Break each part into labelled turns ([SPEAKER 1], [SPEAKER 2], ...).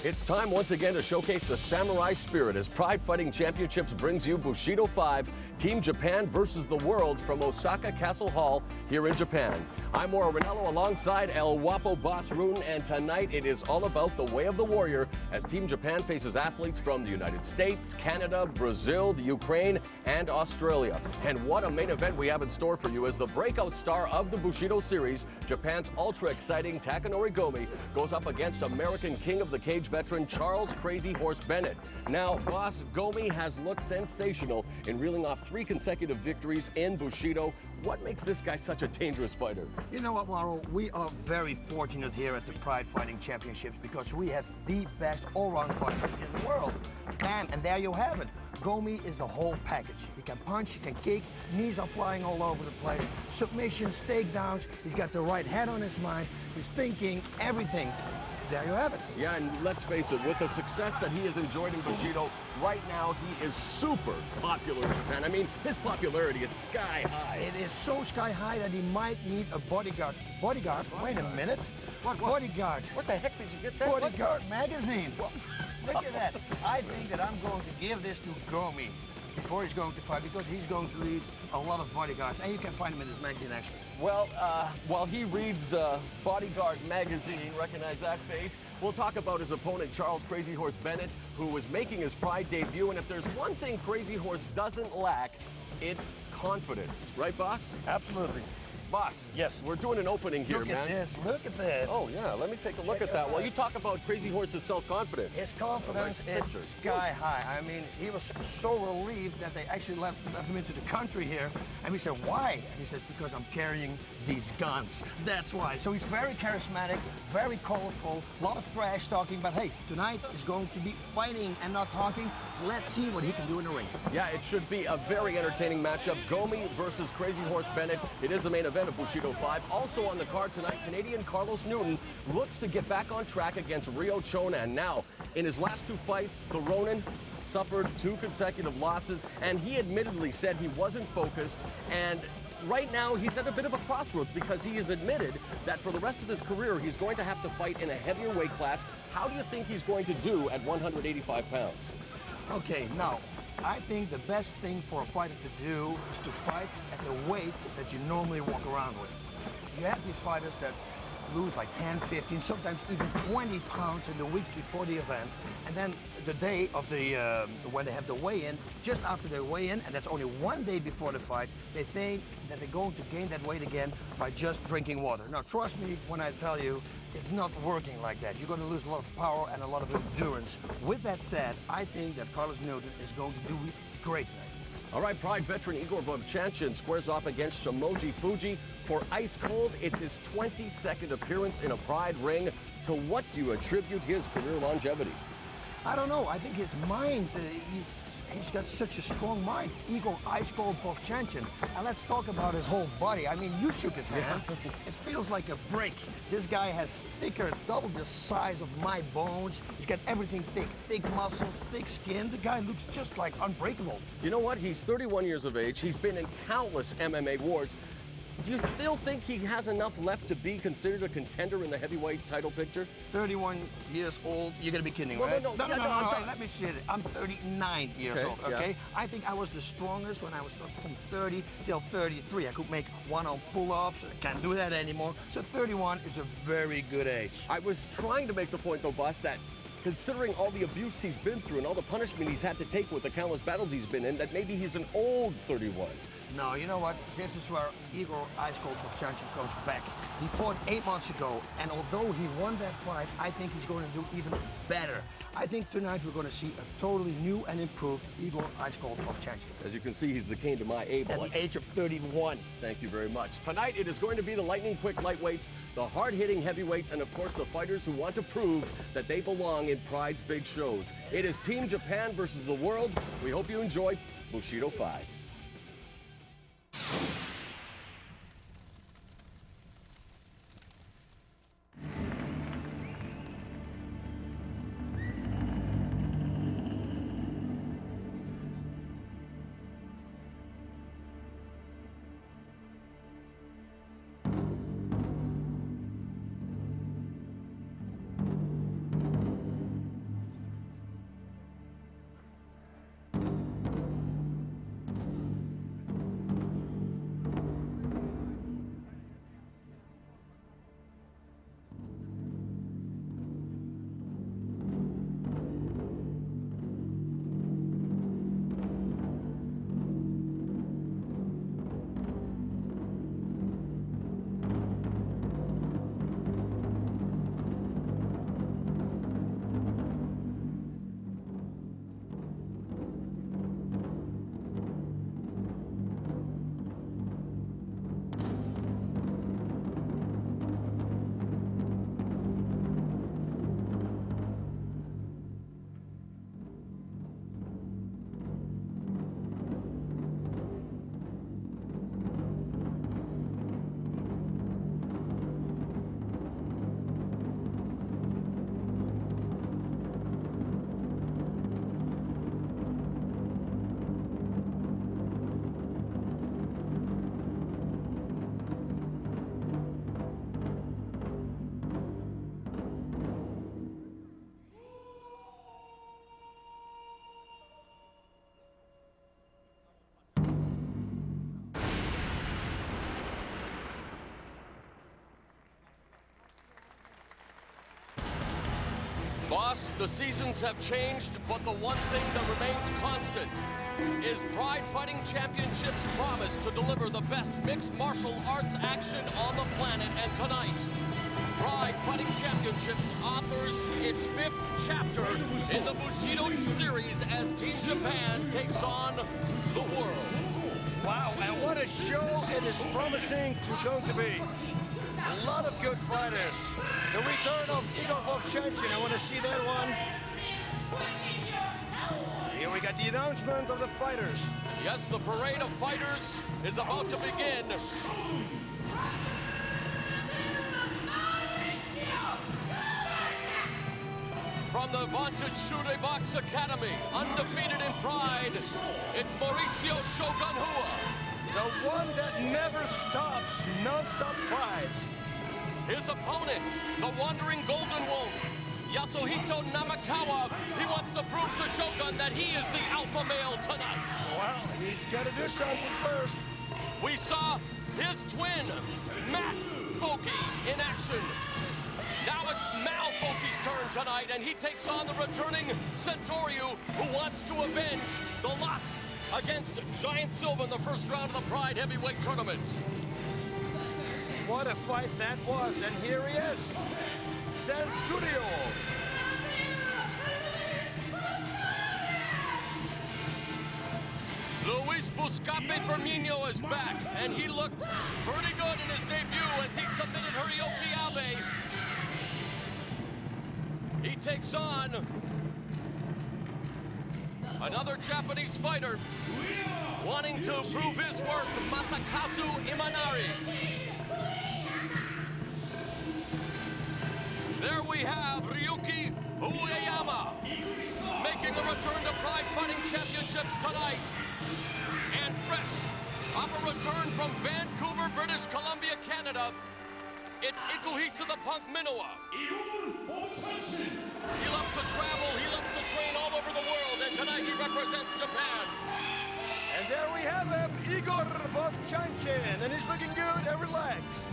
[SPEAKER 1] It's time once again to showcase the samurai spirit as Pride Fighting Championships brings you Bushido 5, Team Japan versus the World from Osaka Castle Hall here in Japan. I'm Mauro Ranello alongside El Guapo Boss Rune, and tonight it is all about the way of the warrior as Team Japan faces athletes from the United States, Canada, Brazil, the Ukraine, and Australia. And what a main event we have in store for you as the breakout star of the Bushido series, Japan's ultra-exciting Takanori Gomi, goes up against American King of the Cage veteran Charles Crazy Horse Bennett. Now, boss, Gomi has looked sensational in reeling off 3 consecutive victories in Bushido. What makes this guy such a dangerous fighter?
[SPEAKER 2] You know what, Mauro? We are very fortunate here at the Pride Fighting Championships because we have the best all-round fighters in the world. Bam, and there you have it. Gomi is the whole package. He can punch, he can kick, knees are flying all over the place, submissions, takedowns, he's got the right head on his mind, he's thinking everything. There you have it.
[SPEAKER 1] Yeah, and let's face it, with the success that he has enjoyed in Bushido, right now he is super popular in Japan. I mean, his popularity is sky high.
[SPEAKER 2] It is so sky high that he might need a bodyguard. Bodyguard? Wait a minute.
[SPEAKER 1] What?
[SPEAKER 2] Bodyguard.
[SPEAKER 1] What the heck did you get that?
[SPEAKER 2] Bodyguard magazine. Look at that. I think that I'm going to give this to Gomi before he's going to fight because he's going to lead a lot of bodyguards, and you can find him in his magazine actually.
[SPEAKER 1] Well, while he reads Bodyguard magazine, recognize that face, we'll talk about his opponent, Charles Crazy Horse Bennett, who was making his Pride debut, and if there's one thing Crazy Horse doesn't lack, it's confidence. Right, boss?
[SPEAKER 2] Absolutely.
[SPEAKER 1] Boss,
[SPEAKER 2] yes,
[SPEAKER 1] we're doing an opening here, man.
[SPEAKER 2] Look at this.
[SPEAKER 1] Oh, yeah, let me take a look at that. Well, you talk about Crazy Horse's self-confidence.
[SPEAKER 2] His confidence is sky high. I mean, he was so relieved that they actually left him into the country here. And we said, why? And he said, because I'm carrying these guns. That's why. So he's very charismatic, very colorful, a lot of trash talking. But hey, tonight is going to be fighting and not talking. Let's see what he can do in the ring.
[SPEAKER 1] Yeah, it should be a very entertaining matchup. Gomi versus Crazy Horse Bennett. It is the main event of Bushido 5. Also on the card tonight, Canadian Carlos Newton looks to get back on track against Rio Chonan. Now, in his last 2 fights, the Ronin suffered 2 consecutive losses, and he admittedly said he wasn't focused, and right now he's at a bit of a crossroads because he has admitted that for the rest of his career he's going to have to fight in a heavier weight class. How do you think he's going to do at 185 pounds?
[SPEAKER 2] Okay, now, I think the best thing for a fighter to do is to fight at the weight that you normally walk around with. You have these fighters that lose like 10, 15, sometimes even 20 pounds in the weeks before the event, and then the day of the when they have the weigh-in, just after they weigh in, and that's only 1 day before the fight, they think that they're going to gain that weight again by just drinking water. Now, trust me when I tell you, it's not working like that. You're going to lose a lot of power and a lot of endurance. With that said, I think that Carlos Newton is going to do great tonight.
[SPEAKER 1] All right, Pride veteran Igor Vovchanchyn squares off against Fujii for Ice Cold. It's his 22nd appearance in a Pride ring. To what do you attribute his career longevity?
[SPEAKER 2] I don't know. I think his mind, he's got such a strong mind. Igor Ice Cold Vovchanchyn. And let's talk about his whole body. I mean, you shook his hand. It feels like a brick. This guy has thicker, double the size of my bones. He's got everything thick. Thick muscles, thick skin. The guy looks just like unbreakable.
[SPEAKER 1] You know what? He's 31 years of age. He's been in countless MMA wars. Do you still think he has enough left to be considered a contender in the heavyweight title picture? 31
[SPEAKER 2] years old? You're gonna be kidding,
[SPEAKER 1] well,
[SPEAKER 2] right?
[SPEAKER 1] No,
[SPEAKER 2] let me see it. I'm 39 years old, okay? Yeah. I think I was the strongest when I was from 30 till 33. I could make 1-on pull-ups. I can't do that anymore. So 31 is a very good age.
[SPEAKER 1] I was trying to make the point, though, boss, that considering all the abuse he's been through and all the punishment he's had to take with the countless battles he's been in, that maybe he's an old 31.
[SPEAKER 2] No, you know what? This is where Igor Ice Cold Vovchanchyn comes back. He fought 8 months ago, and although he won that fight, I think he's going to do even better. I think tonight we're going to see a totally new and improved Igor Ice Cold Vovchanchyn.
[SPEAKER 1] As you can see, he's the Cain to my Abel.
[SPEAKER 2] At the age of 31.
[SPEAKER 1] Thank you very much. Tonight, it is going to be the lightning-quick lightweights, the hard-hitting heavyweights, and of course, the fighters who want to prove that they belong in Pride's big shows. It is Team Japan versus the world. We hope you enjoy Bushido 5. Boss, the seasons have changed, but the one thing that remains constant is Pride Fighting Championships' promise to deliver the best mixed martial arts action on the planet. And tonight, Pride Fighting Championships authors its 5th chapter in the Bushido series as Team Japan takes on the world.
[SPEAKER 2] Wow, and what a show it is promising to be. A lot of good fighters. The return of Igor Vovchanchyn, I want to see that one. Here we got the announcement of the fighters.
[SPEAKER 1] Yes, the parade of fighters is about to begin. From the vaunted Shurei Box Academy, undefeated in Pride, it's Mauricio Shogun Hua.
[SPEAKER 2] The one that never stops, non-stop fights.
[SPEAKER 1] His opponent, the wandering Golden Wolf, Yasuhito Namakwa. He wants to prove to Shogun that he is the alpha male tonight.
[SPEAKER 2] Well, he's got to do something first.
[SPEAKER 1] We saw his twin, Matt Foli, in action. Now it's Mal Foki's turn tonight, and he takes on the returning Santoro, who wants to avenge the loss against Giant Silva in the first round of the Pride Heavyweight Tournament.
[SPEAKER 2] What a fight that was, and here he is, Santoro.
[SPEAKER 1] Luis Buscape Firmino is back, and he looked pretty good in his debut as he submitted Hirooki Abe. He takes on another Japanese fighter wanting to prove his worth, Masakazu Imanari. There we have Ryuki Oyama making a return to Pride Fighting Championships tonight. And fresh off a return from Vancouver, British Columbia, Canada, it's Katsuhisa the Punk Minowa. He loves to travel, he loves to train all over the world, and tonight he represents Japan.
[SPEAKER 2] And there we have him, Igor Vovchanchyn, and he's looking good and relaxed.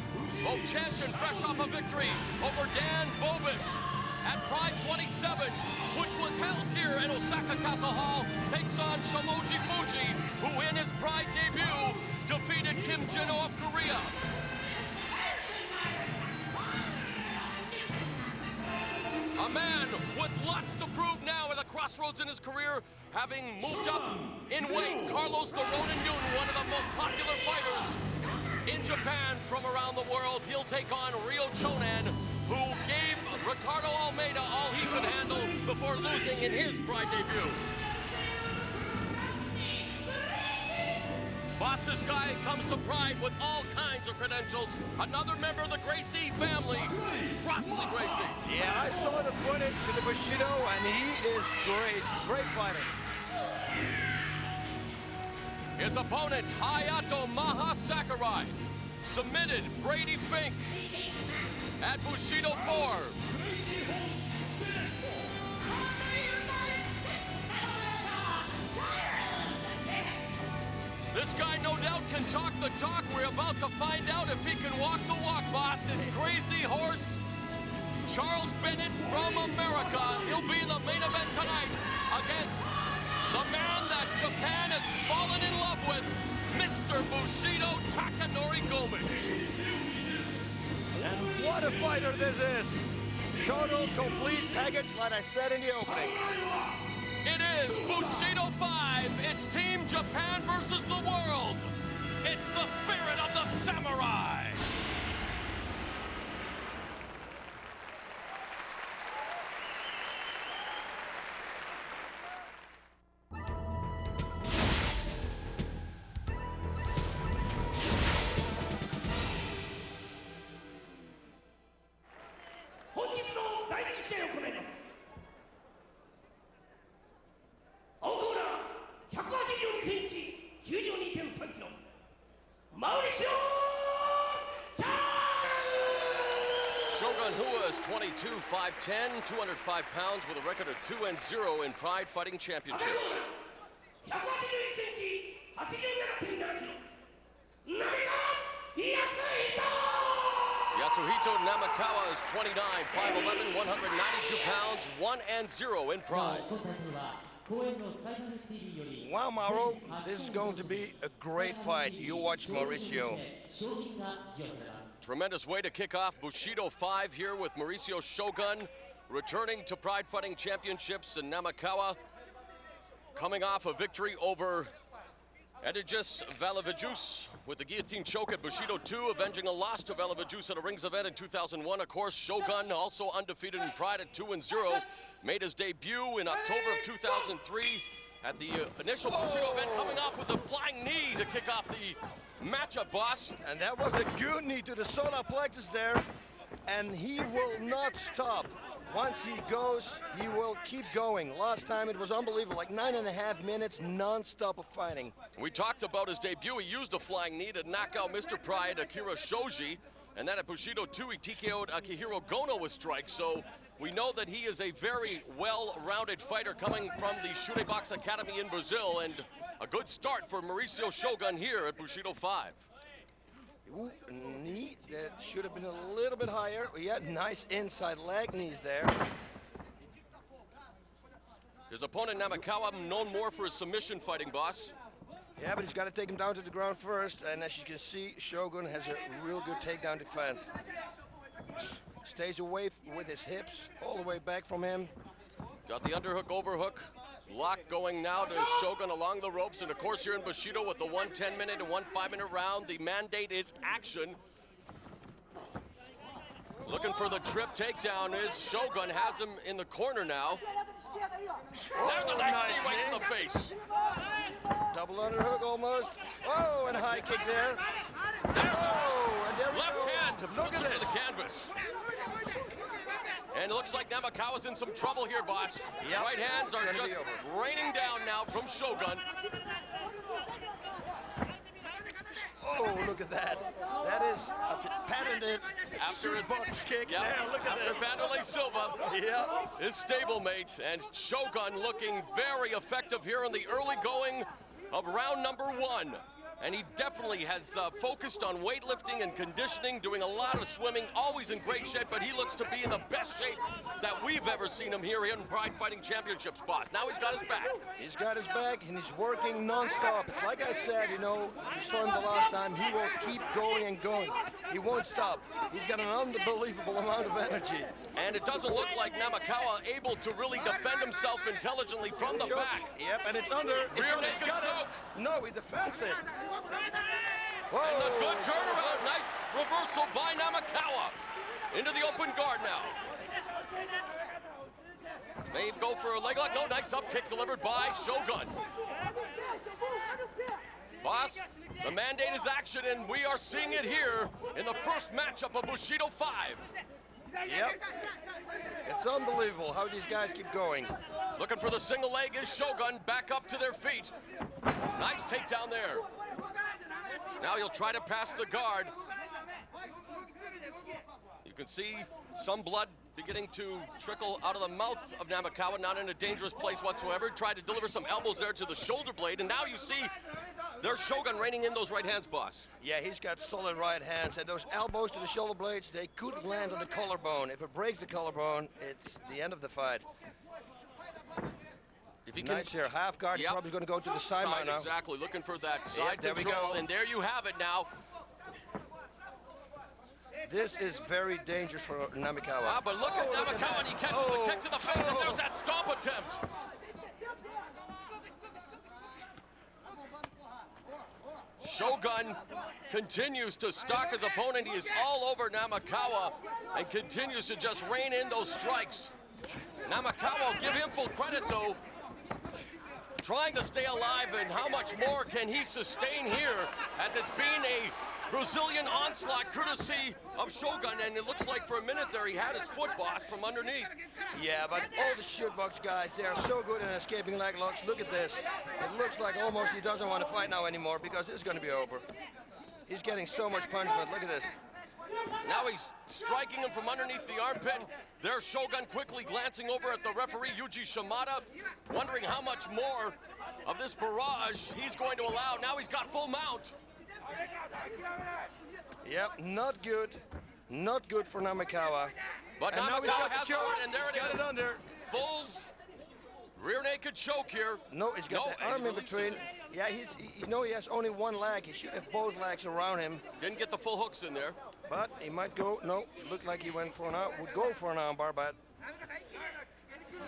[SPEAKER 1] Vovchanchyn fresh off a victory over Dan Bobish at Pride 27, which was held here at Osaka Castle Hall, takes on Shomoji Fuji, who in his Pride debut defeated Kim Jin-Oh of Korea. A man with lots to prove now at a crossroads in his career, having moved up in weight. Carlos the Ronin Newton, one of the most popular fighters in Japan from around the world. He'll take on Ryo Chonan, who gave Ricardo Almeida all he could handle before losing in his Pride debut. Boss, this guy comes to Pride with all kinds of credentials. Another member of the Gracie family, Crosley Gracie.
[SPEAKER 2] Yeah, I saw the footage of the Bushido, and he is great. Great fighter.
[SPEAKER 1] His opponent, Hayato Sakurai, submitted Brady Fink at Bushido 4. This guy no doubt can talk the talk. We're about to find out if he can walk the walk, boss. It's Crazy Horse Charles Bennett from America. He'll be in the main event tonight against the man that Japan has fallen in love with, Mr. Bushido Takanori Gomi.
[SPEAKER 2] And what a fighter this is. Total, complete package, like I said in the opening.
[SPEAKER 1] It is Bushido 5. It's Team Japan versus the world. It's the spirit of the samurai. Shogun Hua is 22, 5'10", 205 pounds with a record of 2-0 in Pride Fighting Championships. Katsuhisa Namakwa is 29, 5'11", 192 pounds, 1-0 in pride.
[SPEAKER 2] Wow, Mauro, this is going to be a great fight. You watch Mauricio.
[SPEAKER 1] Tremendous way to kick off Bushido 5 here with Mauricio Shogun returning to Pride Fighting Championships in Namakwa, coming off a victory over Edegis Valavijus with the guillotine choke at Bushido 2, avenging a loss to Valavijus at a rings event in 2001. Of course, Shogun, also undefeated in Pride at 2-0, made his debut in October of 2003 at the initial Bushido event, coming off with a flying knee to kick off the matchup, boss.
[SPEAKER 2] And that was a good knee to the solar plexus there, and he will not stop. Once he goes, he will keep going. Last time it was unbelievable, like 9.5 minutes non-stop of fighting.
[SPEAKER 1] We talked about his debut. He used a flying knee to knock out Mr. Pride, Akira Shoji, and then at Bushido 2, he TKO'd Akihiro Gono with strikes. So we know that he is a very well-rounded fighter coming from the Shure Box Academy in Brazil, and a good start for Mauricio Shogun here at Bushido 5.
[SPEAKER 2] Ooh, knee that should have been a little bit higher. Yeah, nice inside leg knees there.
[SPEAKER 1] His opponent Namakwa, known more for his submission fighting, boss.
[SPEAKER 2] Yeah, but he's got to take him down to the ground first. And as you can see, Shogun has a real good takedown defense. Stays away with his hips, all the way back from him.
[SPEAKER 1] Got the underhook, overhook. Lock going now to Shogun along the ropes, and of course here in Bushido with the 1 10-minute and 1 5-minute round, the mandate is action. Looking for the trip takedown is Shogun, has him in the corner now. There's a nice knee right to the face.
[SPEAKER 2] Double underhook almost. Oh, and a high kick there.
[SPEAKER 1] Oh,
[SPEAKER 2] and there he
[SPEAKER 1] left
[SPEAKER 2] goes.
[SPEAKER 1] hand to
[SPEAKER 2] Look
[SPEAKER 1] puts
[SPEAKER 2] at
[SPEAKER 1] it to
[SPEAKER 2] this.
[SPEAKER 1] the canvas. And it looks like Namakwa's in some trouble here, boss.
[SPEAKER 2] Yep.
[SPEAKER 1] Right hands are
[SPEAKER 2] It's gonna
[SPEAKER 1] just
[SPEAKER 2] be
[SPEAKER 1] raining down now from Shogun.
[SPEAKER 2] Oh, look at that. That is a patented
[SPEAKER 1] After
[SPEAKER 2] shoot box kick.
[SPEAKER 1] Yep.
[SPEAKER 2] There, look at
[SPEAKER 1] After
[SPEAKER 2] this.
[SPEAKER 1] Vanderlei Silva,
[SPEAKER 2] Yep.
[SPEAKER 1] his stablemate, and Shogun looking very effective here in the early going of round number 1. And he definitely has focused on weightlifting and conditioning, doing a lot of swimming, always in great shape, but he looks to be in the best shape that we've ever seen him here in Pride Fighting Championships, boss. Now he's got his back.
[SPEAKER 2] He's got his back, and he's working non-stop. It's like I said, you know, you saw him the last time, he will keep going and going. He won't stop. He's got an unbelievable amount of energy.
[SPEAKER 1] And it doesn't look like Namakwa able to really defend himself intelligently from the
[SPEAKER 2] Choke.
[SPEAKER 1] back.
[SPEAKER 2] Yep, and it's under.
[SPEAKER 1] Rear
[SPEAKER 2] It's
[SPEAKER 1] naked
[SPEAKER 2] got it.
[SPEAKER 1] choke.
[SPEAKER 2] No, he defends it.
[SPEAKER 1] And a
[SPEAKER 2] Whoa.
[SPEAKER 1] good turnaround. Nice reversal by Namakwa. Into the open guard now. May go for a leg lock. No, nice up kick delivered by Shogun. Boss, the mandate is action, and we are seeing it here in the first matchup of Bushido 5.
[SPEAKER 2] Yep. It's unbelievable how these guys keep going.
[SPEAKER 1] Looking for the single leg is Shogun, back up to their feet. Nice takedown there. Now he'll try to pass the guard. You can see some blood beginning to trickle out of the mouth of Namakwa, not in a dangerous place whatsoever. Tried to deliver some elbows there to the shoulder blade, and now you see there's Shogun reining in those right hands, boss.
[SPEAKER 2] Yeah, he's got solid right hands, and those elbows to the shoulder blades, they could land on the collarbone. If it breaks the collarbone, it's the end of the fight.
[SPEAKER 1] If he
[SPEAKER 2] Nice
[SPEAKER 1] can,
[SPEAKER 2] here, half guard, he's
[SPEAKER 1] Yep.
[SPEAKER 2] probably going to go to the side right now.
[SPEAKER 1] Exactly, looking for that side
[SPEAKER 2] there we
[SPEAKER 1] control,
[SPEAKER 2] go.
[SPEAKER 1] and there you have it now.
[SPEAKER 2] This is very dangerous for Namakwa.
[SPEAKER 1] Ah, but look at Namakwa, and he catches the kick to the face, and there's that stomp attempt. Shogun continues to stalk his opponent. He is all over Namakwa and continues to just rain in those strikes. Namakwa, give him full credit though, trying to stay alive, and how much more can he sustain here, as it's been a Brazilian onslaught courtesy of Shogun, and it looks like for a minute there he had his foot, boss, from underneath.
[SPEAKER 2] Yeah, but all the shootbox guys, they are so good in escaping leg locks. Look at this. It looks like almost he doesn't want to fight now anymore because this is going to be over. He's getting so much punishment. Look at this.
[SPEAKER 1] Now he's striking him from underneath the armpit. There's Shogun quickly glancing over at the referee, Yuji Shimada, wondering how much more of this barrage he's going to allow. Now he's got full mount.
[SPEAKER 2] Yep, not good.
[SPEAKER 3] Not good for Namakwa.
[SPEAKER 1] But
[SPEAKER 3] And now he's
[SPEAKER 1] Namakwa
[SPEAKER 3] got the
[SPEAKER 1] has
[SPEAKER 3] choke.
[SPEAKER 1] it, and there it
[SPEAKER 3] Got
[SPEAKER 1] is.
[SPEAKER 3] it under.
[SPEAKER 1] Full rear naked choke here.
[SPEAKER 3] No, he's got the
[SPEAKER 1] and
[SPEAKER 3] arm
[SPEAKER 1] he
[SPEAKER 3] in
[SPEAKER 1] releases
[SPEAKER 3] between.
[SPEAKER 1] it.
[SPEAKER 3] Yeah, you know he has only one leg. He should have both legs around him.
[SPEAKER 1] Didn't get the full hooks in there.
[SPEAKER 3] But he might go, no, looked like he went for would go for an armbar, but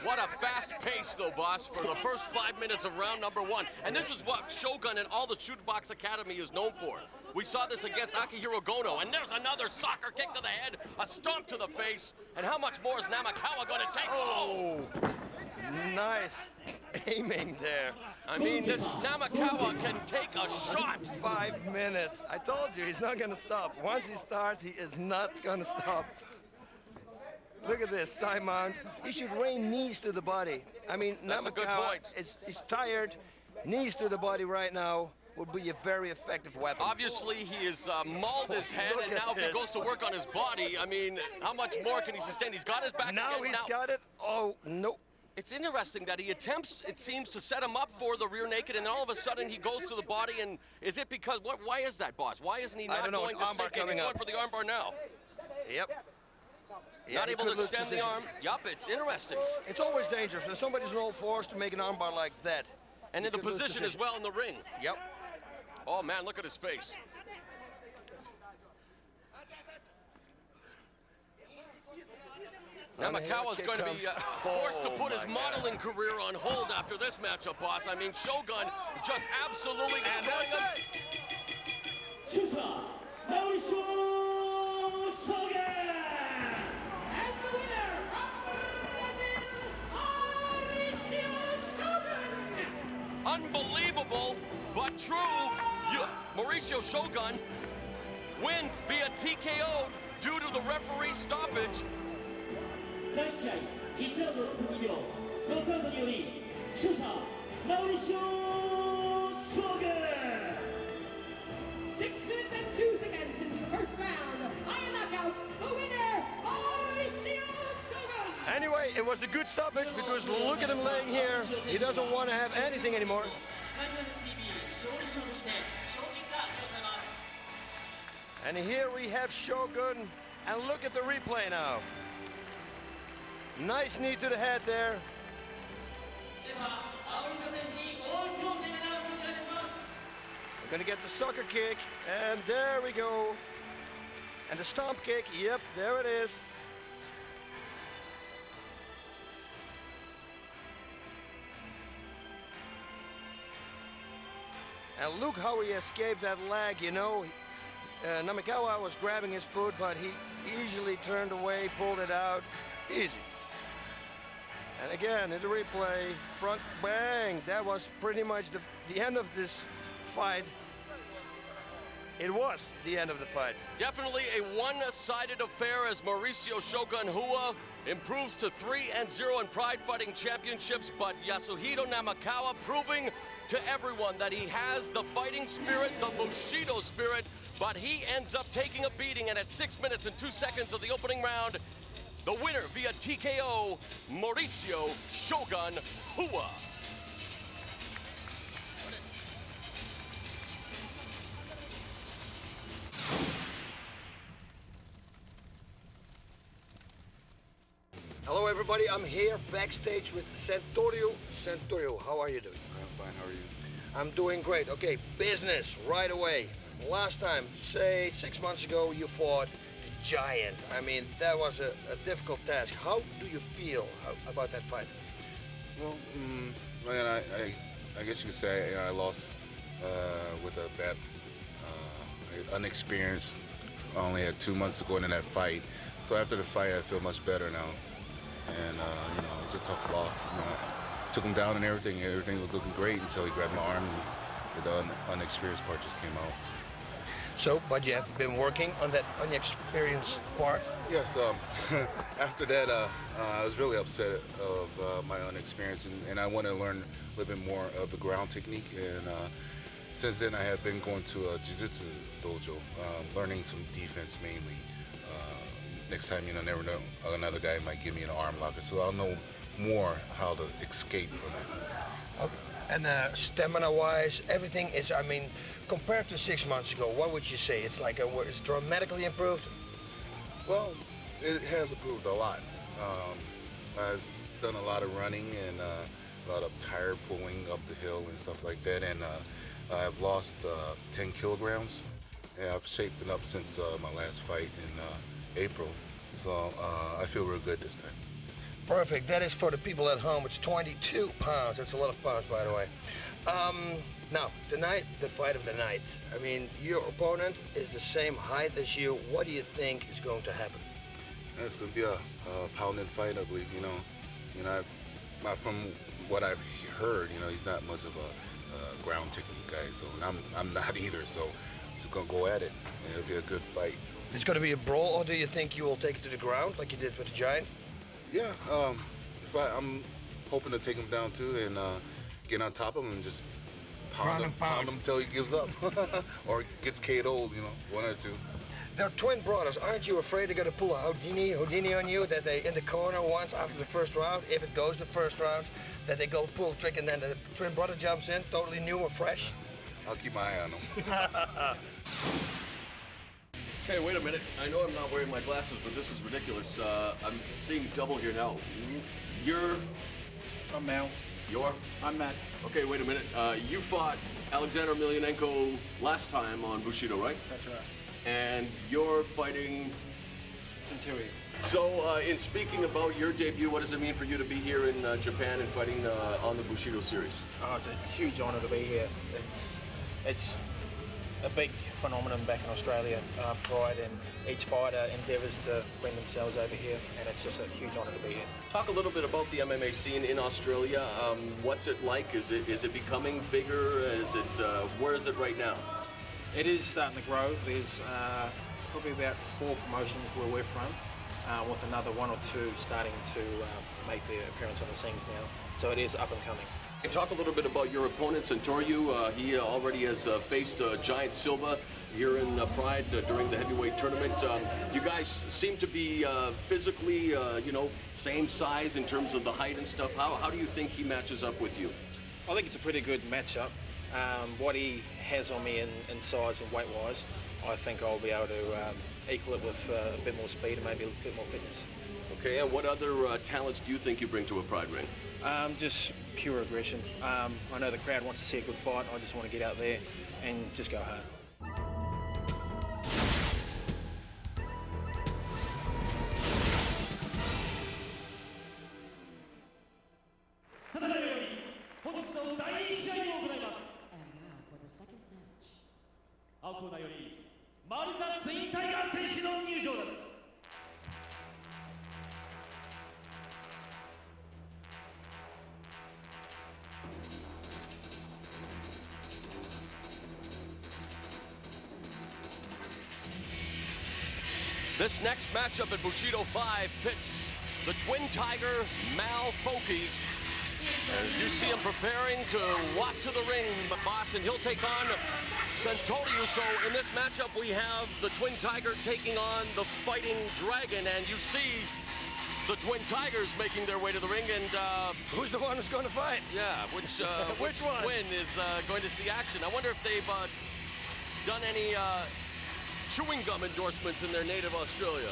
[SPEAKER 1] What a fast pace, though, boss, for the first 5 minutes of round number 1. And this is what Shogun and all the Shootbox Academy is known for. We saw this against Akihiro Gono, and there's another soccer kick to the head, a stomp to the face, and how much more is Namakwa going to take?
[SPEAKER 3] oh, nice aiming there.
[SPEAKER 1] I mean, this Namakwa can take a shot.
[SPEAKER 3] 5 minutes. I told you, he's not gonna stop. Once he starts, he is not gonna stop. Look at this, Simon. He should rain knees to the body. I mean,
[SPEAKER 1] That's a good
[SPEAKER 3] Namakwa
[SPEAKER 1] point.
[SPEAKER 3] is tired. Knees to the body right now would be a very effective weapon.
[SPEAKER 1] Obviously, he has mauled his head,
[SPEAKER 3] Look
[SPEAKER 1] and
[SPEAKER 3] at
[SPEAKER 1] now if he
[SPEAKER 3] this.
[SPEAKER 1] goes to work on his body, I mean, how much more can he sustain? He's got his back
[SPEAKER 3] Now
[SPEAKER 1] again.
[SPEAKER 3] he's got it. Oh, no.
[SPEAKER 1] It's interesting that he attempts, it seems, to set him up for the rear naked, and then all of a sudden he goes to the body, and is it because, why is that, boss? Why isn't he
[SPEAKER 3] I
[SPEAKER 1] not
[SPEAKER 3] don't know,
[SPEAKER 1] going
[SPEAKER 3] an
[SPEAKER 1] to
[SPEAKER 3] armbar
[SPEAKER 1] sink in?
[SPEAKER 3] coming
[SPEAKER 1] He's going
[SPEAKER 3] up.
[SPEAKER 1] for the armbar now.
[SPEAKER 3] Yep. Yeah,
[SPEAKER 1] Not
[SPEAKER 3] he
[SPEAKER 1] able to
[SPEAKER 3] could lose
[SPEAKER 1] extend the
[SPEAKER 3] position.
[SPEAKER 1] arm. Yup, it's interesting.
[SPEAKER 3] It's always dangerous when somebody's in all fours to make an armbar like that.
[SPEAKER 1] And in the
[SPEAKER 3] could lose
[SPEAKER 1] position as well in the ring.
[SPEAKER 3] Yep.
[SPEAKER 1] Oh man, look at his face. Namakwa's
[SPEAKER 3] kick
[SPEAKER 1] going to be
[SPEAKER 3] comes.
[SPEAKER 1] forced to
[SPEAKER 3] Oh,
[SPEAKER 1] put his
[SPEAKER 3] my God.
[SPEAKER 1] modeling career on hold after this matchup, boss. I mean, Shogun just absolutely destroying him. Unbelievable, but true. Mauricio Shogun wins via TKO due to the referee stoppage.
[SPEAKER 4] 第1試合1ラウンド6分2秒ノックアウトにより勝者マウリシオ・ショーグン
[SPEAKER 5] 6 minutes and 2 seconds into the first round. I am knockout, the winner, Mauricio Shogun.
[SPEAKER 3] Anyway, it was a good stoppage because look at him laying here. He doesn't want to have anything anymore.
[SPEAKER 4] スタンダード TV 勝利賞として賞金が贈られます
[SPEAKER 3] And here we have Shogun. And look at the replay now. Nice knee to the head there.
[SPEAKER 4] ではマウリシオ選手に大石を宣言を紹介いたします
[SPEAKER 3] We're gonna get the sucker kick, and there we go. And the stomp kick, yep, there it is. And look how he escaped that leg, you know. Namakwa was grabbing his foot, but he easily turned away, pulled it out, easy. And again, in the replay, front bang. That was pretty much the end of this fight. It was the end of the fight.
[SPEAKER 1] Definitely a one-sided affair as Mauricio Shogun Hua improves to 3-0 in Pride Fighting Championships, but Yasuhiro Namakwa proving to everyone that he has the fighting spirit, the Bushido spirit, but he ends up taking a beating, and at 6 minutes and 2 seconds of the opening round, the winner via TKO, Mauricio Shogun Hua.
[SPEAKER 3] Hello everybody, I'm here backstage with Santoro. Santoro, how are you doing?
[SPEAKER 6] I'm fine, how are you?
[SPEAKER 3] I'm doing great. Okay, business right away. Last time, say 6 months ago, you fought a giant. I mean, that was a difficult task. How do you feel about that fight?
[SPEAKER 6] Well, man, I guess you could say I lost with a bad, unexperienced. I only had 2 months to go into that fight. So after the fight, I feel much better now. And, you know, it's a tough loss. You know, I took him down and everything. Everything was looking great until he grabbed my arm and the unexperienced part just came out.
[SPEAKER 3] So, but you have been working on that unexperienced part?
[SPEAKER 6] Yes, after that, I was really upset of my unexperience, and I wanted to learn a little bit more of the ground technique. And since then, I have been going to a jiu-jitsu dojo, learning some defense mainly. Next time, you know, never know, another guy might give me an arm locker, so I'll know more how to escape from that.
[SPEAKER 3] Okay. And stamina-wise, everything is, I mean, compared to 6 months ago, what would you say? It's like, it's dramatically improved?
[SPEAKER 6] Well, it has improved a lot. I've done a lot of running and a lot of tire pulling up the hill and stuff like that, and I've lost 10 kilograms, and I've shaped it up since my last fight in April, so I feel real good this time.
[SPEAKER 3] Perfect. That is for the people at home. It's 22 pounds. That's a lot of pounds, by the way. Now, tonight, the fight of the night. I mean, your opponent is the same height as you. What do you think is going to happen?
[SPEAKER 6] It's going to be a pounding fight, I believe. From what I've heard, he's not much of a ground technique guy, so I'm not either. So just going to go at it, and it'll be a good fight.
[SPEAKER 3] It's going to be a brawl, or do you think you will take it to the ground like you did with the Giant?
[SPEAKER 6] Yeah, I'm hoping to take him down too and get on top of him and just pound him until he gives up or gets KO'd, one or two.
[SPEAKER 3] They're twin brothers. Aren't you afraid they're going to pull a Houdini on you, that they in the corner once after the first round, if it goes the first round, that they go pull the trick and then the twin brother jumps in, totally new or fresh?
[SPEAKER 6] I'll keep my eye on him.
[SPEAKER 1] Hey, wait a minute. I know I'm not wearing my glasses, but this is ridiculous. I'm seeing double here now. You're...
[SPEAKER 7] I'm Mel.
[SPEAKER 1] You're?
[SPEAKER 7] I'm Matt.
[SPEAKER 1] Okay, wait a minute. You fought Alexander Emelianenko last time on Bushido, right?
[SPEAKER 7] That's right.
[SPEAKER 1] And you're fighting...
[SPEAKER 7] Centurion.
[SPEAKER 1] So, in speaking about your debut, what does it mean for you to be here in Japan and fighting on the Bushido series?
[SPEAKER 7] Oh, it's a huge honor to be here. It's a big phenomenon back in Australia. Pride, and each fighter endeavours to bring themselves over here, and it's just a huge honour to be here.
[SPEAKER 1] Talk a little bit about the MMA scene in Australia. What's it like? Is it becoming bigger? Where is it right now?
[SPEAKER 7] It is starting to grow. There's probably about 4 promotions where we're from, with another 1 or 2 starting to make their appearance on the scenes now. So it is up and coming.
[SPEAKER 1] Talk a little bit about your opponent, Santoro. He already has faced Giant Silva here in Pride during the heavyweight tournament. You guys seem to be physically, same size in terms of the height and stuff. How do you think he matches up with you?
[SPEAKER 7] I think it's a pretty good matchup. What he has on me in size and weight-wise, I think I'll be able to equal it with a bit more speed and maybe a bit more fitness.
[SPEAKER 1] Okay, and what other talents do you think you bring to a Pride ring?
[SPEAKER 7] Just pure aggression. I know the crowd wants to see a good fight. I just want to get out there and just go hard.
[SPEAKER 5] And now for the second match.
[SPEAKER 1] This next matchup at Bushido 5 pits the Twin Tiger, Foli. As you see him preparing to walk to the ring, boss, and he'll take on Santoro. So in this matchup, we have the Twin Tiger taking on the Fighting Dragon, and you see the Twin Tigers making their way to the ring, and
[SPEAKER 3] Who's the one who's going to fight?
[SPEAKER 1] yeah, which
[SPEAKER 3] one?
[SPEAKER 1] twin is going to see action? I wonder if they've done any chewing gum endorsements in their native Australia.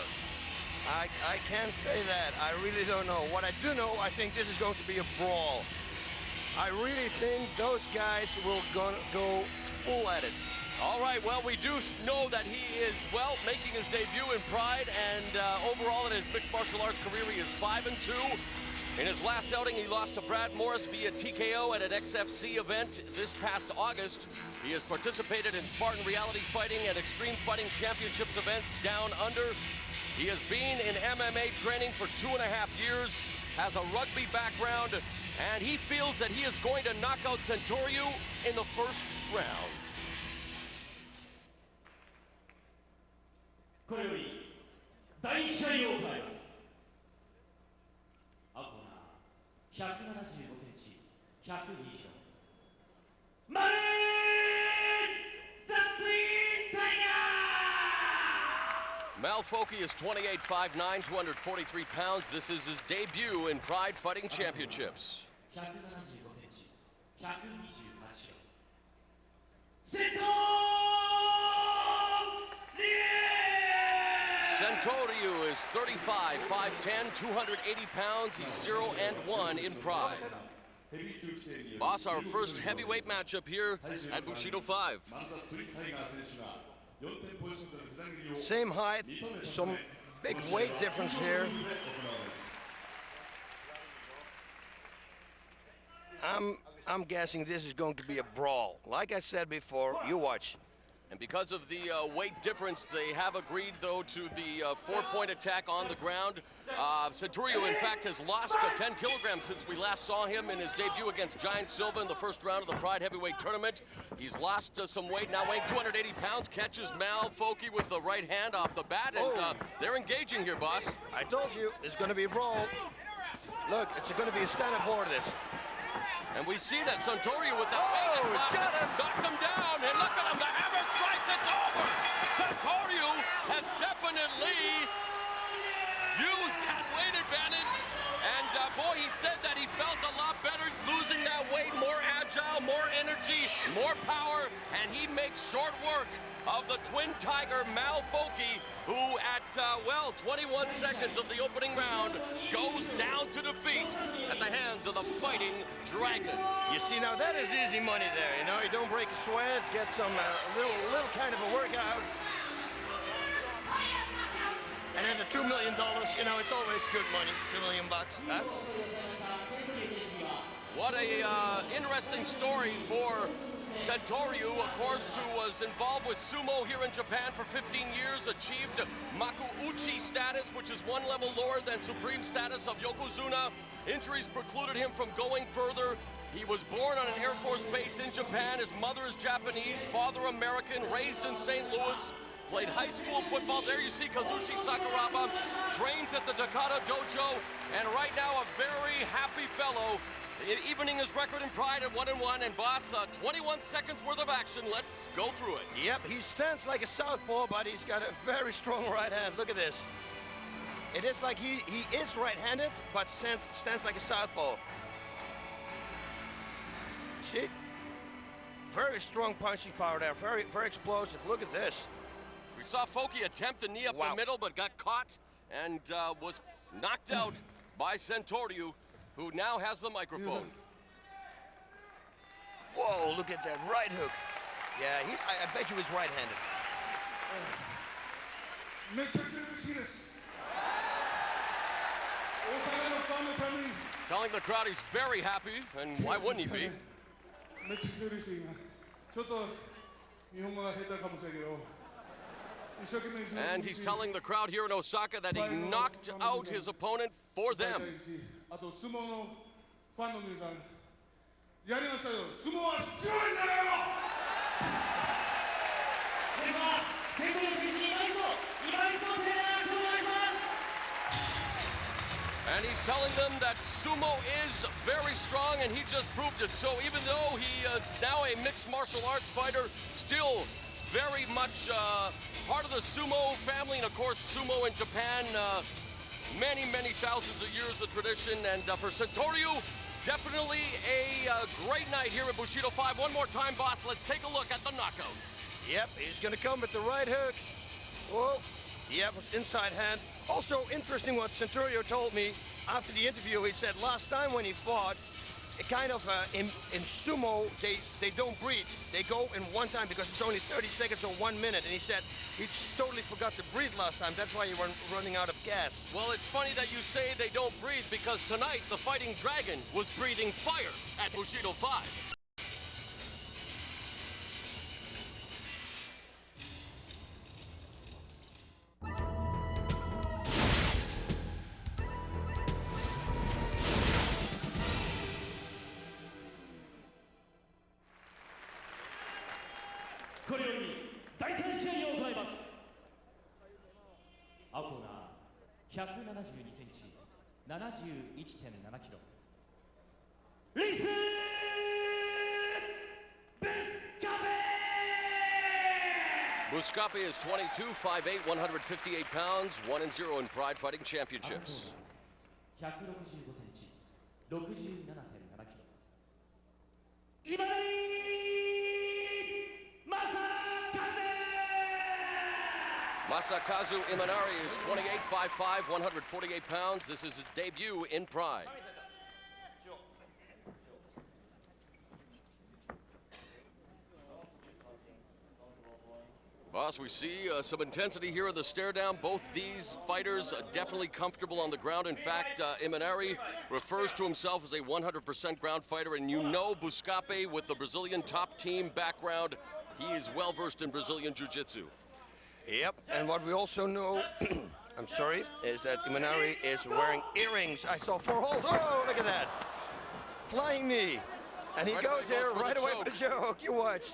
[SPEAKER 3] I can't say that. I really don't know. What I do know, I think this is going to be a brawl. I really think those guys will go full at it.
[SPEAKER 1] All right, well, we do know that he is, making his debut in Pride, and overall in his mixed martial arts career, he is 5-2. In his last outing, he lost to Brad Morris via TKO at an XFC event this past August. He has participated in Spartan Reality Fighting and Extreme Fighting Championships events down under. He has been in MMA training for 2.5 years, has a rugby background, and he feels that he is going to knock out Santoro in the first round.
[SPEAKER 4] これより第一試合を行います。青コーナー175センチ、102キロ。マレーザ・ツインタイガー
[SPEAKER 1] Foli is 28'5'9", 243 pounds. This is his debut in Pride Fighting Championships.
[SPEAKER 4] 175センチ、128キロ。セントリエ
[SPEAKER 1] Santoro is 35, 5'10", 280 pounds. He's 0-1 in pride. Boss, our first heavyweight matchup here at Bushido 5.
[SPEAKER 3] Same height, some big weight difference here. I'm guessing this is going to be a brawl. Like I said before, you watch.
[SPEAKER 1] And because of the weight difference, they have agreed, though, to the 4-point attack on the ground. Santoro, in fact, has lost 10 kilograms since we last saw him in his debut against Giant Silva in the first round of the Pride Heavyweight Tournament. He's lost some weight, now weighing 280 pounds, catches Foli with the right hand off the bat, and they're engaging here, boss.
[SPEAKER 3] I told you, it's going to be a brawl. Look, it's going to be a stand-up war, this.
[SPEAKER 1] And we see that Santoro with that weight knocked him down, and look at him, the hammer strikes, it's over! Santoro has definitely used that weight advantage, and boy, he said that he felt a lot better losing that weight, more agile, more energy, more power, and he makes short work of the twin tiger Foli, who at, 21 seconds of the opening round goes down to defeat at the hands of the Fighting Dragon.
[SPEAKER 3] You see, now that is easy money there, you know, you don't break a sweat, get some little kind of a workout. And then the $2 million, you know, it's always good money, $2 million bucks. Huh?
[SPEAKER 1] What a interesting story for Santoro, of course, who was involved with sumo here in Japan for 15 years, achieved Makuuchi status, which is one level lower than supreme status of Yokozuna. Injuries precluded him from going further. He was born on an Air Force base in Japan. His mother is Japanese, father American, raised in St. Louis. Played high school football. There you see Kazushi Sakurai, trains at the Takata Dojo, and right now a very happy fellow, evening his record in pride at 1-1, and boss, 21 seconds worth of action. Let's go through it.
[SPEAKER 3] Yep, he stands like a southpaw, but he's got a very strong right hand. Look at this. It is like he is right-handed, but stands like a southpaw. See? Very strong punching power there, very explosive. Look at this.
[SPEAKER 1] We saw Foli attempt a knee up the middle, but got caught and was knocked out by Santoro, who now has the microphone.
[SPEAKER 3] Whoa, look at that right hook. Yeah, I bet you he's right-handed.
[SPEAKER 1] Telling the crowd he's very happy, and why wouldn't he be? And he's telling the crowd here in Osaka that he knocked out his opponent for them. And he's telling them that sumo is very strong, and he just proved it. So even though he is now a mixed martial arts fighter, still very much part of the sumo family, and of course sumo in Japan, many thousands of years of tradition. And for Santoro, definitely a great night here at Bushido 5. One more time, boss, let's take a look at the knockout.
[SPEAKER 3] Yep, he's gonna come with the right hook. Whoa, yep, inside hand. Also interesting what Santoro told me after the interview. He said last time when he fought, it kind of, in sumo, they don't breathe. They go in one time because it's only 30 seconds or 1 minute. And he said he totally forgot to breathe last time. That's why you were running out of gas.
[SPEAKER 1] Well, it's funny that you say they don't breathe, because tonight the Fighting Dragon was breathing fire at Bushido 5. Buscape is 22, 5'8", 158 pounds, 1-0 in Pride Fighting Championships. Masakazu Imanari is 28'5'5", 148 pounds. This is his debut in Pride. Boss, we see some intensity here in the stare down. Both these fighters definitely comfortable on the ground. In fact, Imanari refers to himself as a 100% ground fighter, and you know Buscape with the Brazilian top team background, he is well versed in Brazilian Jiu-Jitsu.
[SPEAKER 3] Yep, and what we also know, I'm sorry, is that Imanari is wearing earrings. I saw 4 holes. Oh, look at that. Flying knee. And he goes there right away for the choke. You watch.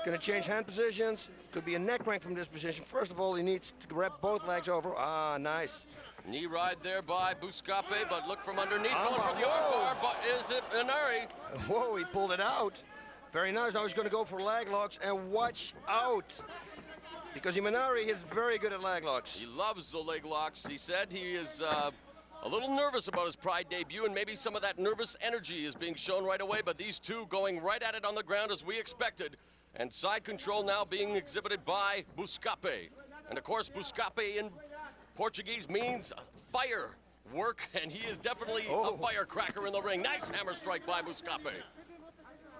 [SPEAKER 3] Gonna change hand positions. Could be a neck crank from this position. First of all, he needs to grab both legs over. Ah, nice.
[SPEAKER 1] Knee ride there by Buscape, but look from underneath, going for the arm bar, but is it Imanari?
[SPEAKER 3] Whoa, he pulled it out. Very nice. Now he's gonna go for leg locks, and watch out. Because Imanari is very good at leg locks.
[SPEAKER 1] He loves the leg locks. He said he is a little nervous about his Pride debut, and maybe some of that nervous energy is being shown right away, but these two going right at it on the ground as we expected. And side control now being exhibited by Buscape. And of course, Buscape in Portuguese means firework, and he is definitely a firecracker in the ring. Nice hammer strike by Buscape.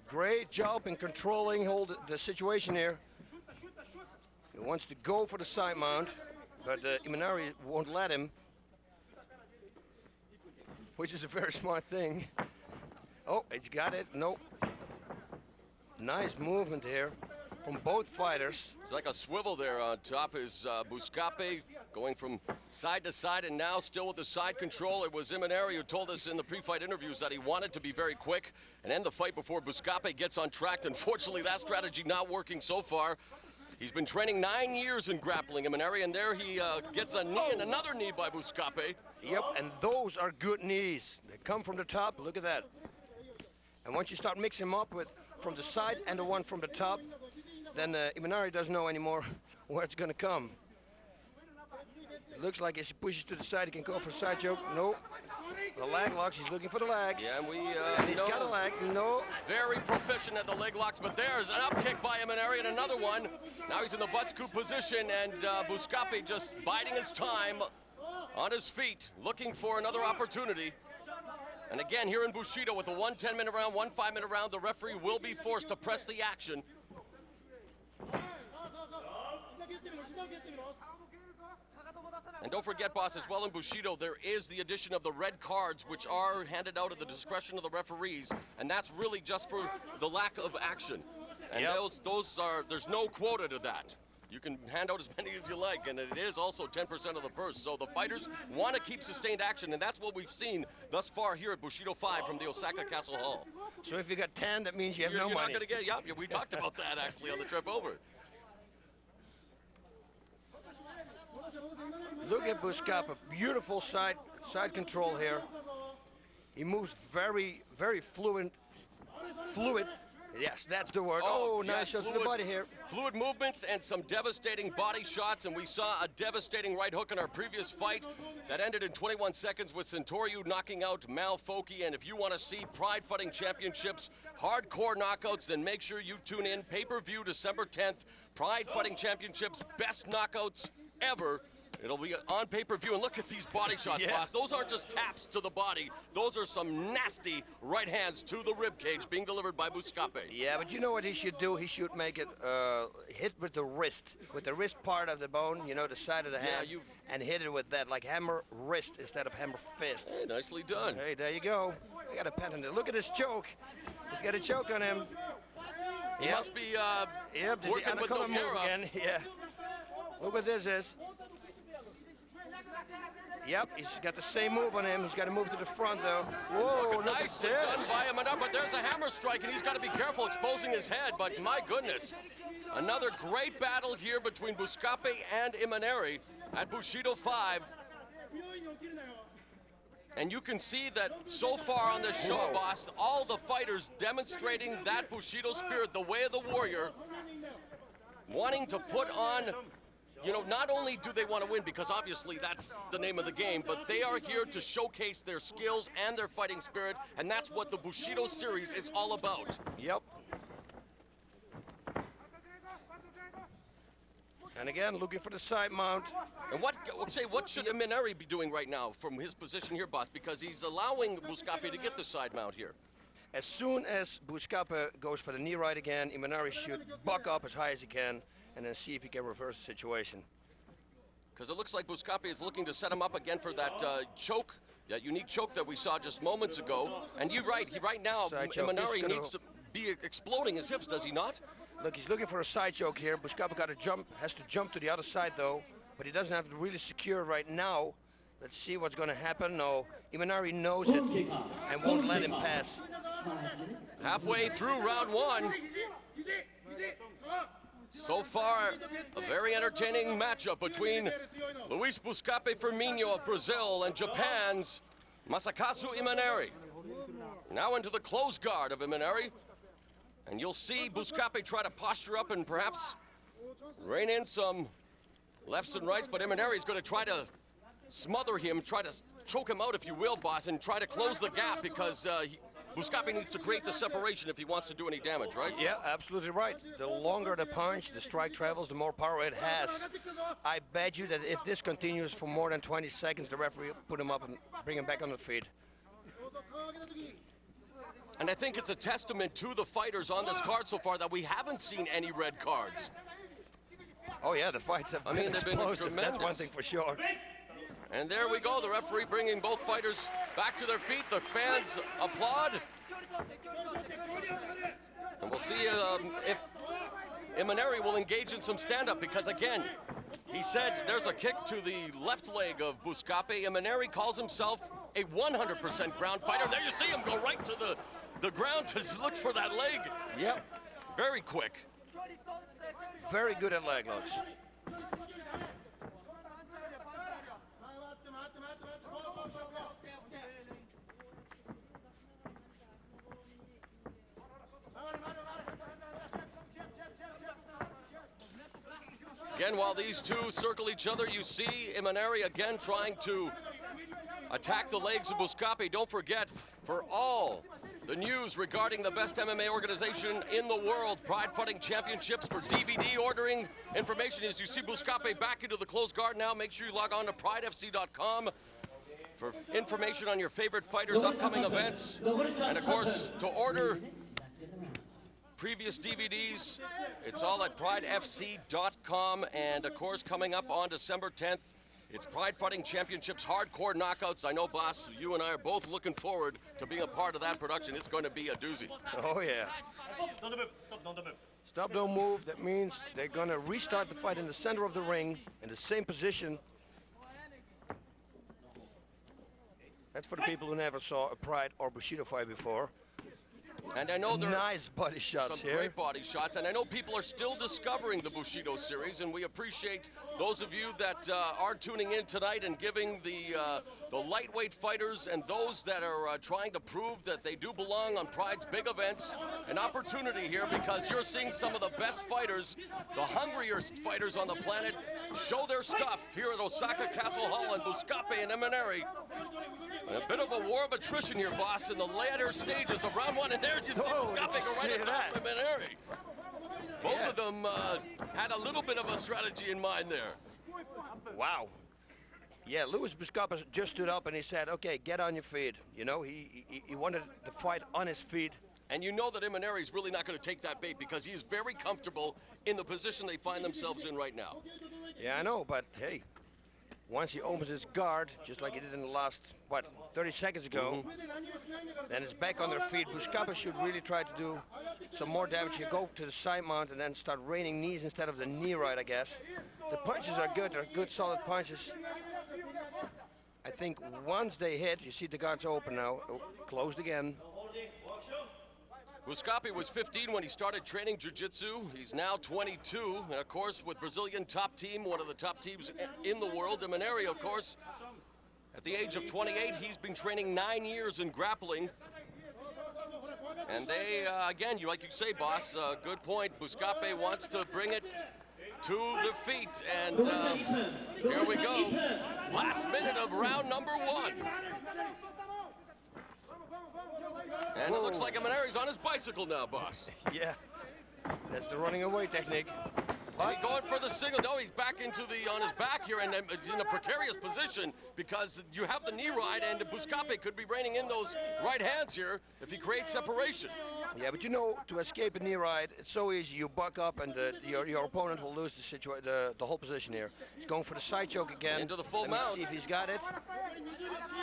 [SPEAKER 3] Great job in controlling the situation here. He wants to go for the side mount, but Imanari won't let him, which is a very smart thing. Oh, he's got it. Nope. Nice movement here from both fighters.
[SPEAKER 1] It's like a swivel there. On top is Buscape going from side to side, and now still with the side control. It was Imanari who told us in the pre-fight interviews that he wanted to be very quick and end the fight before Buscape gets on track. Unfortunately, that strategy not working so far. He's been training 9 years in grappling, Imanari, and there he gets a knee and another knee by Buscape.
[SPEAKER 3] Yep, and those are good knees. They come from the top. Look at that. And once you start mixing them up with from the side and the one from the top, then Imanari doesn't know anymore where it's going to come. It looks like as he pushes to the side, he can go for a side choke. No. The leg locks, he's looking for the legs.
[SPEAKER 1] Yeah, and
[SPEAKER 3] he's got a leg. No.
[SPEAKER 1] Very proficient at the leg locks, but there's an up kick by Imanari and another one. Now he's in the butt scoop position, and Buscape just biding his time on his feet, looking for another opportunity. And again, here in Bushido with a 1 10-minute round, 1 5-minute round, the referee will be forced to press the action. And don't forget, boss, as well in Bushido, there is the addition of the red cards, which are handed out at the discretion of the referees, and that's really just for the lack of action. And those are, there's no quota to that. You can hand out as many as you like, and it is also 10% of the purse. So the fighters want to keep sustained action, and that's what we've seen thus far here at Bushido 5 from the Osaka Castle Hall.
[SPEAKER 3] So if you got 10, that means you have no money.
[SPEAKER 1] You're not going to get, yeah, we talked about that actually on the trip over.
[SPEAKER 3] Look at Buscape, beautiful side control here. He moves very, very fluid. Yes, that's the word. Oh, nice shots to the body here.
[SPEAKER 1] Fluid movements and some devastating body shots, and we saw a devastating right hook in our previous fight that ended in 21 seconds with Santoro knocking out Foli. And if you want to see Pride Fighting Championships hardcore knockouts, then make sure you tune in. Pay-per-view December 10th. Pride Fighting Championships, best knockouts ever. It'll be on pay-per-view, and look at these body shots, boss. Those aren't just taps to the body. Those are some nasty right hands to the rib cage being delivered by Buscape.
[SPEAKER 3] Yeah, but you know what he should do? He should make it hit with the wrist part of the bone, you know, the side of the hand, and hit it with that, like hammer wrist instead of hammer fist.
[SPEAKER 1] Hey, nicely done.
[SPEAKER 3] Hey, there you go. We got a patent it. Look at this choke. He's got a choke on him.
[SPEAKER 1] He must be working with no gear
[SPEAKER 3] again. Yeah. Look what this is. Yep, he's got the same move on him. He's got to move to the front, though. Whoa, look
[SPEAKER 1] nicely done by him, but there's a hammer strike, and he's got to be careful exposing his head, but my goodness. Another great battle here between Buscape and Imanari at Bushido 5. And you can see that so far on this show, boss, all the fighters demonstrating that Bushido spirit, the way of the warrior, wanting to put on, you know, not only do they want to win, because obviously that's the name of the game, but they are here to showcase their skills and their fighting spirit, and that's what the Bushido series is all about.
[SPEAKER 3] Yep. And again, looking for the side mount.
[SPEAKER 1] And what should Imanari be doing right now from his position here, boss? Because he's allowing Buscape to get the side mount here.
[SPEAKER 3] As soon as Buscape goes for the knee right again, Imanari should buck up as high as he can and then see if he can reverse the situation.
[SPEAKER 1] Because it looks like Buscape is looking to set him up again for that choke, that unique choke that we saw just moments ago. And you're right, right now, Imanari needs to be exploding his hips, does he not?
[SPEAKER 3] Look, he's looking for a side choke here. Buscape has to jump to the other side though, but he doesn't have it really secure right now. Let's see what's going to happen. No, Imanari knows it and won't let him pass.
[SPEAKER 1] Halfway through round one. So far, a very entertaining matchup between Luis Buscape Firmino of Brazil and Japan's Masakazu Imanari. Now into the closed guard of Imanari. And you'll see Buscape try to posture up and perhaps rein in some lefts and rights, but Imanari is going to try to smother him, try to choke him out, if you will, boss, and try to close the gap because Buscape needs to create the separation if he wants to do any damage, right?
[SPEAKER 3] Yeah, absolutely right. The longer the punch, the strike travels, the more power it has. I bet you that if this continues for more than 20 seconds, the referee will put him up and bring him back on the feet.
[SPEAKER 1] And I think it's a testament to the fighters on this card so far that we haven't seen any red cards.
[SPEAKER 3] Oh yeah, the fights have been
[SPEAKER 1] they've been
[SPEAKER 3] explosive.
[SPEAKER 1] tremendous.
[SPEAKER 3] That's one thing for sure.
[SPEAKER 1] And there we go, the referee bringing both fighters back to their feet. The fans applaud. And we'll see if Imanari will engage in some stand-up because, again, he said there's a kick to the left leg of Buscape. Imanari calls himself a 100% ground fighter. There you see him go right to the ground to look for that leg.
[SPEAKER 3] Yep.
[SPEAKER 1] Very quick.
[SPEAKER 3] Very good at leg locks.
[SPEAKER 1] Again, while these two circle each other, you see Imanari again trying to attack the legs of Buscape. Don't forget, for all the news regarding the best MMA organization in the world, Pride Fighting Championships, for DVD ordering information, as you see Buscape back into the closed guard now, make sure you log on to pridefc.com for information on your favorite fighters' upcoming events. And of course, to order previous DVDs, it's all at pridefc.com. And of course, coming up on December 10th, it's Pride Fighting Championships Hardcore Knockouts. I know, boss, you and I are both looking forward to being a part of that production. It's going to be a doozy.
[SPEAKER 3] Oh, yeah. Stop, don't move. That means they're going to restart the fight in the center of the ring in the same position. That's for the people who never saw a Pride or Bushido fight before.
[SPEAKER 1] And I know there are
[SPEAKER 3] nice body shots
[SPEAKER 1] some
[SPEAKER 3] here.
[SPEAKER 1] great body shots, and I know people are still discovering the Bushido series, and we appreciate those of you that are tuning in tonight and giving the lightweight fighters and those that are trying to prove that they do belong on Pride's big events an opportunity here, because you're seeing some of the best fighters, the hungriest fighters on the planet, show their stuff here at Osaka Castle Hall, and Buscape and Imanari. And a bit of a war of attrition here, boss, in the later stages of round one, and there you see Buscape go right at top of Imanari. Both of them had a little bit of a strategy in mind there.
[SPEAKER 3] Wow. Yeah, Luis Buscape just stood up and he said, okay, get on your feet. You know, he wanted the fight on his feet.
[SPEAKER 1] And you know that Imanari is really not going to take that bait because he is very comfortable in the position they find themselves in right now.
[SPEAKER 3] Yeah, I know, but hey, once he opens his guard, just like he did in the last, 30 seconds ago, then it's back on their feet. Buscape should really try to do some more damage here. Go to the side mount and then start raining knees instead of the knee right, I guess. The punches are good. They're good, solid punches. I think once they hit, you see the guards open now. Oh, closed again.
[SPEAKER 1] Buscape was 15 when he started training jiu-jitsu. He's now 22, and of course, with Brazilian top team, one of the top teams in the world, Imanari, of course, at the age of 28, he's been training 9 years in grappling. And they, again, like you say, boss, good point. Buscape wants to bring it to the feet, and here we go. Last minute of round number one. And it looks like Imanari's on his bicycle now, boss.
[SPEAKER 3] Yeah, that's the running away technique.
[SPEAKER 1] And he's going for the single. No, he's back on his back here, and he's in a precarious position because you have the knee ride, and Buscape could be reining in those right hands here if he creates separation.
[SPEAKER 3] Yeah, but you know, to escape a knee ride, it's so easy. You buck up, and your opponent will lose the whole position here. He's going for the side choke again.
[SPEAKER 1] Into the full
[SPEAKER 3] Let me
[SPEAKER 1] mount.
[SPEAKER 3] see if he's got it.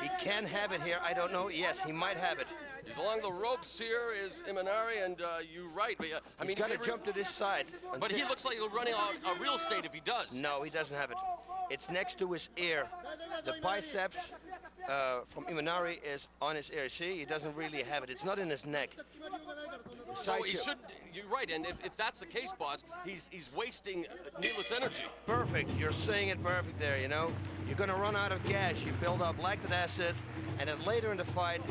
[SPEAKER 3] He can have it here. I don't know. Yes, he might have it.
[SPEAKER 1] He's along the ropes here is Imanari, and you're right. I mean,
[SPEAKER 3] He's got to jump to this side.
[SPEAKER 1] But he looks like he's running a real estate if he does.
[SPEAKER 3] No, he doesn't have it. It's next to his ear. The biceps from Imanari is on his ear. See, he doesn't really have it. It's not in his neck.
[SPEAKER 1] So he should. You're right, and if that's the case, boss, he's wasting needless energy.
[SPEAKER 3] Perfect. You're saying it perfect there. You know, you're going to run out of gas. You build up lactic acid, and then later in the fight,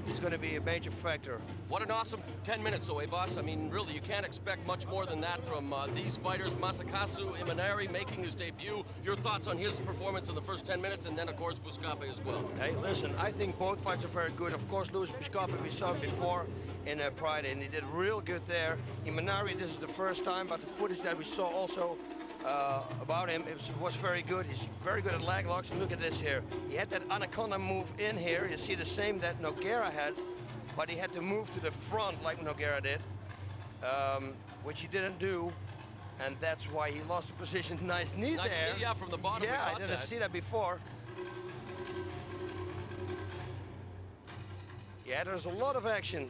[SPEAKER 3] it's going to be a major factor.
[SPEAKER 1] What an awesome 10 minutes, though, boss? I mean, really, you can't expect much more than that from these fighters. Masakazu Imanari making his debut. Your thoughts on his performance in the first 10 minutes, and then, of course, Buscape as well.
[SPEAKER 3] Hey, listen, I think both fights are very good. Of course, Louis Buscape, we saw him before in Pride, and he did real good there. Imanari, this is the first time, but the footage that we saw also about him, it was very good. He's very good at leg locks, and look at this here. He had that anaconda move in here. You see the same that Nogueira had, but he had to move to the front like Nogueira did, which he didn't do, and that's why he lost the position. Nice knee
[SPEAKER 1] nice
[SPEAKER 3] there.
[SPEAKER 1] Knee, yeah, from the bottom.
[SPEAKER 3] Yeah, I didn't see that before. Yeah, there's a lot of action.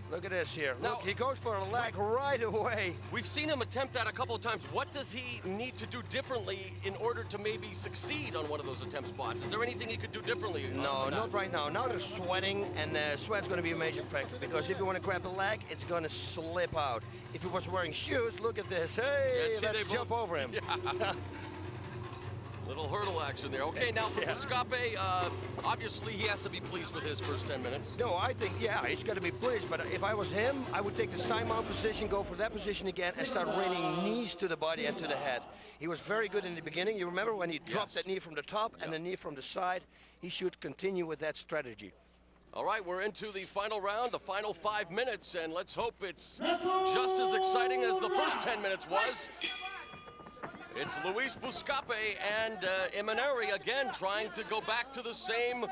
[SPEAKER 3] Look at this here.
[SPEAKER 1] Now,
[SPEAKER 3] look, he goes for a leg right away.
[SPEAKER 1] We've seen him attempt that a couple of times. What does he need to do differently in order to maybe succeed on one of those attempts, boss? Is there anything he could do differently?
[SPEAKER 3] No, not right now. Now they're sweating, and sweat's going to be a major factor, because if you want to grab the leg, it's going to slip out. If he was wearing shoes, look at this. Hey,
[SPEAKER 1] yeah,
[SPEAKER 3] let's jump over him.
[SPEAKER 1] Yeah. Little hurdle action there. Okay, now for Buscape, obviously he has to be pleased with his first 10 minutes.
[SPEAKER 3] No, I think, yeah, he's got to be pleased. But if I was him, I would take the side mount position, go for that position again, and start raining knees to the body and to the head. He was very good in the beginning. You remember when he dropped that knee from the top and the knee from the side? He should continue with that strategy.
[SPEAKER 1] All right, we're into the final round, the final 5 minutes, and let's hope it's just as exciting as the first 10 minutes was. It's Luis Buscape and Imanari again trying to go back to the same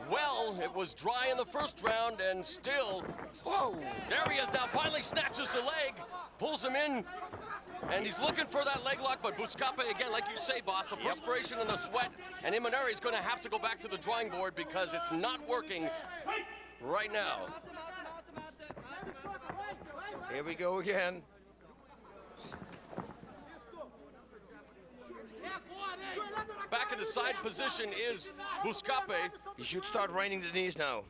[SPEAKER 1] well. It was dry in the first round, and still, whoa, there he is now, finally snatches the leg, pulls him in, and he's looking for that leg lock, but Buscape, again, like you say, boss, the perspiration and the sweat, and Imanari is going to have to go back to the drawing board because it's not working right now.
[SPEAKER 3] Here we go again.
[SPEAKER 1] Back in the side position is Buscape.
[SPEAKER 3] He should start raining the knees now.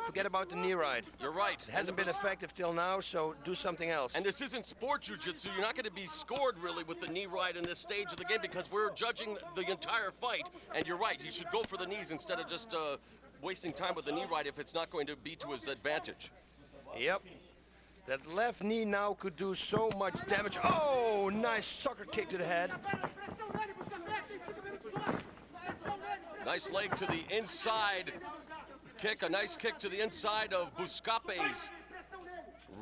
[SPEAKER 3] Forget about the knee ride.
[SPEAKER 1] You're right.
[SPEAKER 3] It hasn't been effective till now, so do something else.
[SPEAKER 1] And this isn't sport jiu-jitsu. You're not going to be scored really with the knee ride in this stage of the game because we're judging the entire fight. And you're right. He should go for the knees instead of just wasting time with the knee ride if it's not going to be to his advantage.
[SPEAKER 3] Yep. That left knee now could do so much damage. Oh, nice sucker kick to the head.
[SPEAKER 1] Nice leg to the inside kick, a nice kick to the inside of Buscape's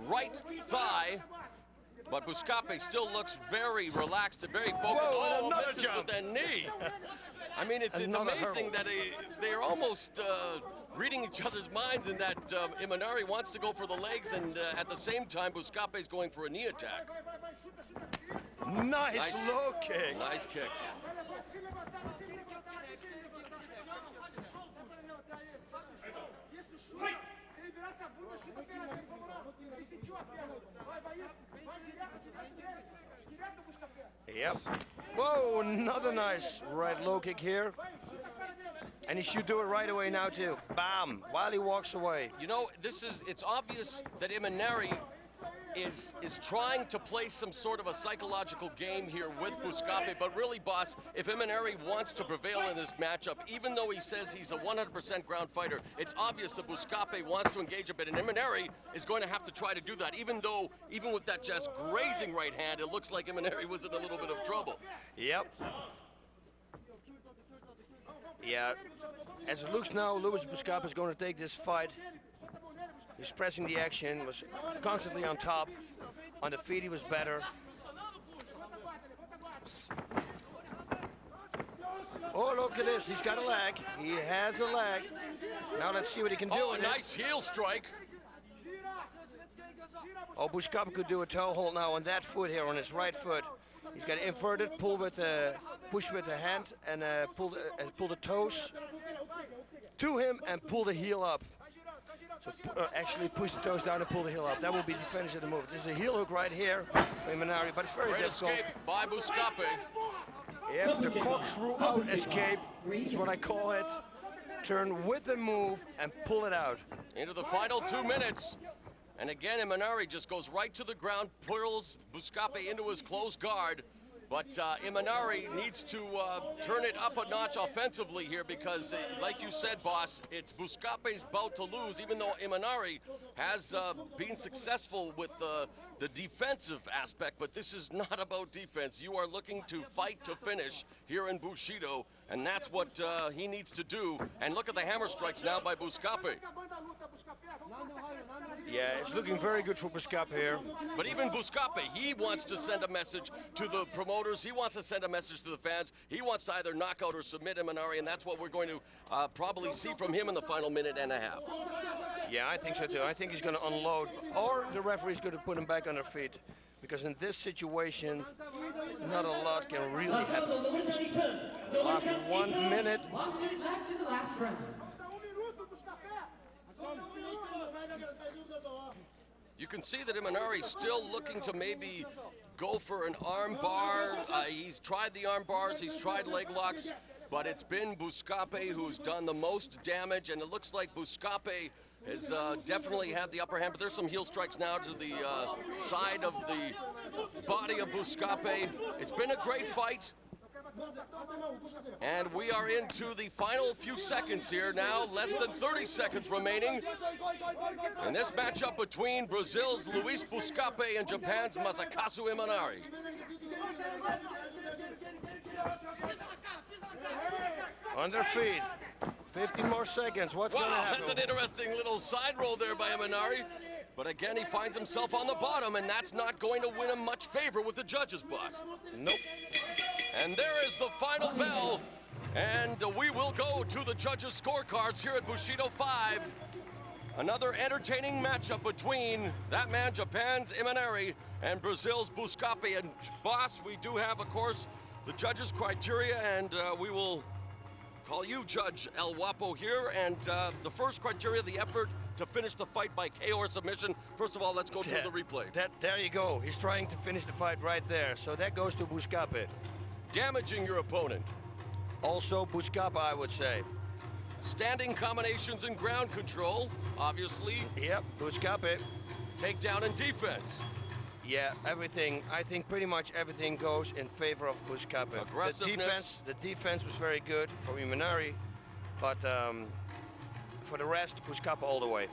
[SPEAKER 1] right thigh. But Buscape still looks very relaxed and very focused.
[SPEAKER 3] Whoa,
[SPEAKER 1] oh, misses with that knee. I mean, it's amazing that they're almost reading each other's minds in that Imanari wants to go for the legs, and at the same time, Buscape's going for a knee attack.
[SPEAKER 3] Nice low kick.
[SPEAKER 1] Nice kick.
[SPEAKER 3] Yep. Whoa, another nice right low kick here. And he should do it right away now too. Bam, while he walks away.
[SPEAKER 1] You know, it's obvious that Imanari is trying to play some sort of a psychological game here with Buscape, but really, boss, if Imanari wants to prevail in this matchup, even though he says he's a 100% ground fighter, it's obvious that Buscape wants to engage a bit, and Imanari is going to have to try to do that, even with that just grazing right hand, it looks like Imanari was in a little bit of trouble.
[SPEAKER 3] Yep. Yeah, as it looks now, Luis Buscape is going to take this fight. He's pressing the action, was constantly on top. On the feet he was better. look at this. He's got a leg. He has a leg. Now let's see what he can do.
[SPEAKER 1] Oh, a nice heel strike.
[SPEAKER 3] Oh, Buscape could do a toe hold now on that foot here, on his right foot. He's got inverted, pull with push with the hand, and pull the toes to him and pull the heel up. So actually push the toes down and pull the heel up. That will be the finish of the move. This is a heel hook right here for Imanari, but it's very
[SPEAKER 1] Great
[SPEAKER 3] difficult.
[SPEAKER 1] escape by Buscape.
[SPEAKER 3] Yeah, the corkscrew out escape is what I call it. Turn with the move and pull it out.
[SPEAKER 1] Into the final 2 minutes. And again, Imanari just goes right to the ground, pulls Buscape into his closed guard. But Imanari needs to turn it up a notch offensively here because, like you said, boss, it's Buscape's bout to lose, even though Imanari has been successful with the defensive aspect. But this is not about defense. You are looking to fight to finish here in Bushido, and that's what he needs to do. And look at the hammer strikes now by Buscape.
[SPEAKER 3] Yeah, it's looking very good for Buscape here.
[SPEAKER 1] But even Buscape, he wants to send a message to the promoters. He wants to send a message to the fans. He wants to either knock out or submit Imanari, and that's what we're going to probably see from him in the final minute and a half.
[SPEAKER 3] Yeah, I think so too. I think he's going to unload, or the referee's going to put him back on their feet. Because in this situation, not a lot can really happen. Last 1 minute.
[SPEAKER 5] 1 minute left in the last round.
[SPEAKER 1] You can see that Imanari's still looking to maybe go for an arm bar. He's tried the arm bars, he's tried leg locks, but it's been Buscape who's done the most damage, and it looks like Buscape has definitely had the upper hand, but there's some heel strikes now to the side of the body of Buscape. It's been a great fight. And we are into the final few seconds here now, less than 30 seconds remaining. In this matchup between Brazil's Luis Buscape and Japan's Masakazu Imanari.
[SPEAKER 3] On their feet. 15 more seconds. What's going to happen?
[SPEAKER 1] That's an interesting little side roll there by Imanari. But again, he finds himself on the bottom, and that's not going to win him much favor with the judges, boss.
[SPEAKER 3] Nope.
[SPEAKER 1] And there is the final bell. And we will go to the judges' scorecards here at Bushido 5. Another entertaining matchup between that man, Japan's Imanari, and Brazil's Buscape. And boss, we do have, of course, the judges' criteria, and we will call you Judge El Guapo here. And the first criteria, the effort to finish the fight by KO or submission. First of all, let's go through the replay.
[SPEAKER 3] There you go. He's trying to finish the fight right there. So that goes to Buscape.
[SPEAKER 1] Damaging your opponent.
[SPEAKER 3] Also Buscape, I would say.
[SPEAKER 1] Standing combinations and ground control, obviously.
[SPEAKER 3] Yep, Buscape.
[SPEAKER 1] Takedown and defense.
[SPEAKER 3] Yeah, everything. I think pretty much everything goes in favor of Buscape.
[SPEAKER 1] Aggressiveness.
[SPEAKER 3] The defense was very good for Imanari, but for the rest, Buscape all the way.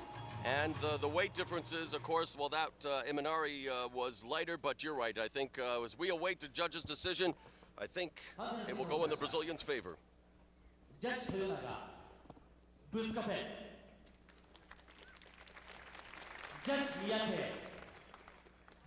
[SPEAKER 1] And the weight differences, of course, well, that Imanari was lighter, but you're right. I think as we await the judge's decision, I think it will go in the Brazilians' favor.
[SPEAKER 4] Judge Toyota, Buscape. Judge Miyake,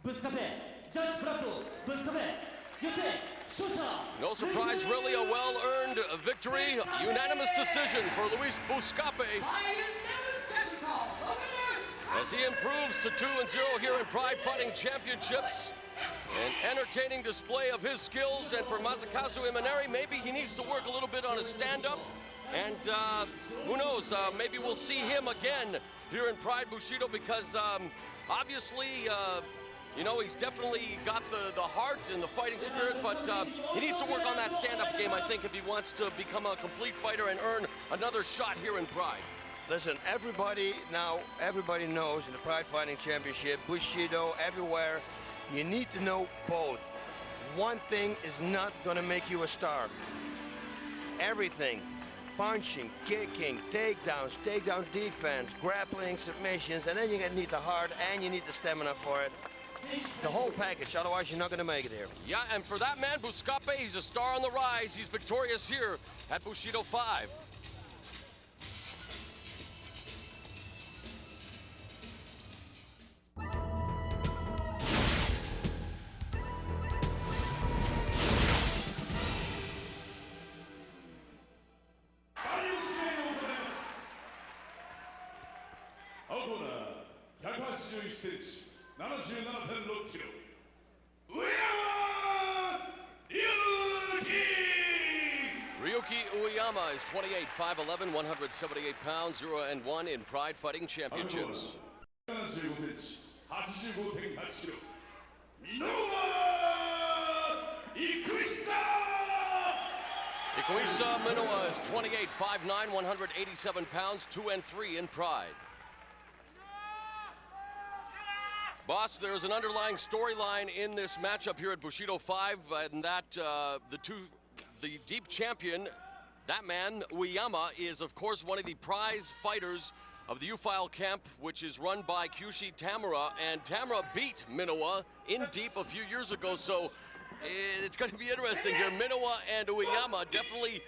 [SPEAKER 4] Buscape. Judge Prato, Buscape. Yute, Shosha.
[SPEAKER 1] No surprise, really a well-earned victory. Unanimous decision for Luis Buscape.
[SPEAKER 5] By unanimous technical, the winner.
[SPEAKER 1] As he improves to 2-0 here in Pride Fighting Championships. An entertaining display of his skills, and for Masakazu Imanari, maybe he needs to work a little bit on his stand-up, and who knows, maybe we'll see him again here in Pride Bushido, because obviously, you know, he's definitely got the heart and the fighting spirit, but he needs to work on that stand-up game, I think, if he wants to become a complete fighter and earn another shot here in Pride.
[SPEAKER 3] Listen, everybody knows in the Pride Fighting Championship, Bushido, everywhere, you need to know both. One thing is not gonna make you a star. Everything, punching, kicking, takedowns, takedown defense, grappling, submissions, and then you need the heart and you need the stamina for it. The whole package, otherwise you're not gonna make it here.
[SPEAKER 1] Yeah, and for that man, Buscape, he's a star on the rise. He's victorious here at Bushido 5.
[SPEAKER 8] 81cm、77.6 キロ、上山隆起。
[SPEAKER 1] Ryuki Oyama is 28, 5'11", 178 pounds, 0-1 in Pride Fighting Championships.
[SPEAKER 8] 75cm、85.8 キロ、Minowa
[SPEAKER 1] Ikuisa Minowa is 28, 5'9", 187 pounds, 2-3 in Pride. Boss, there's an underlying storyline in this matchup here at Bushido 5, and that the deep champion, that man, Oyama, is of course one of the prize fighters of the U-File camp, which is run by Kyushi Tamura, and Tamura beat Minowa in deep a few years ago, so it's going to be interesting here. Minowa and Oyama definitely,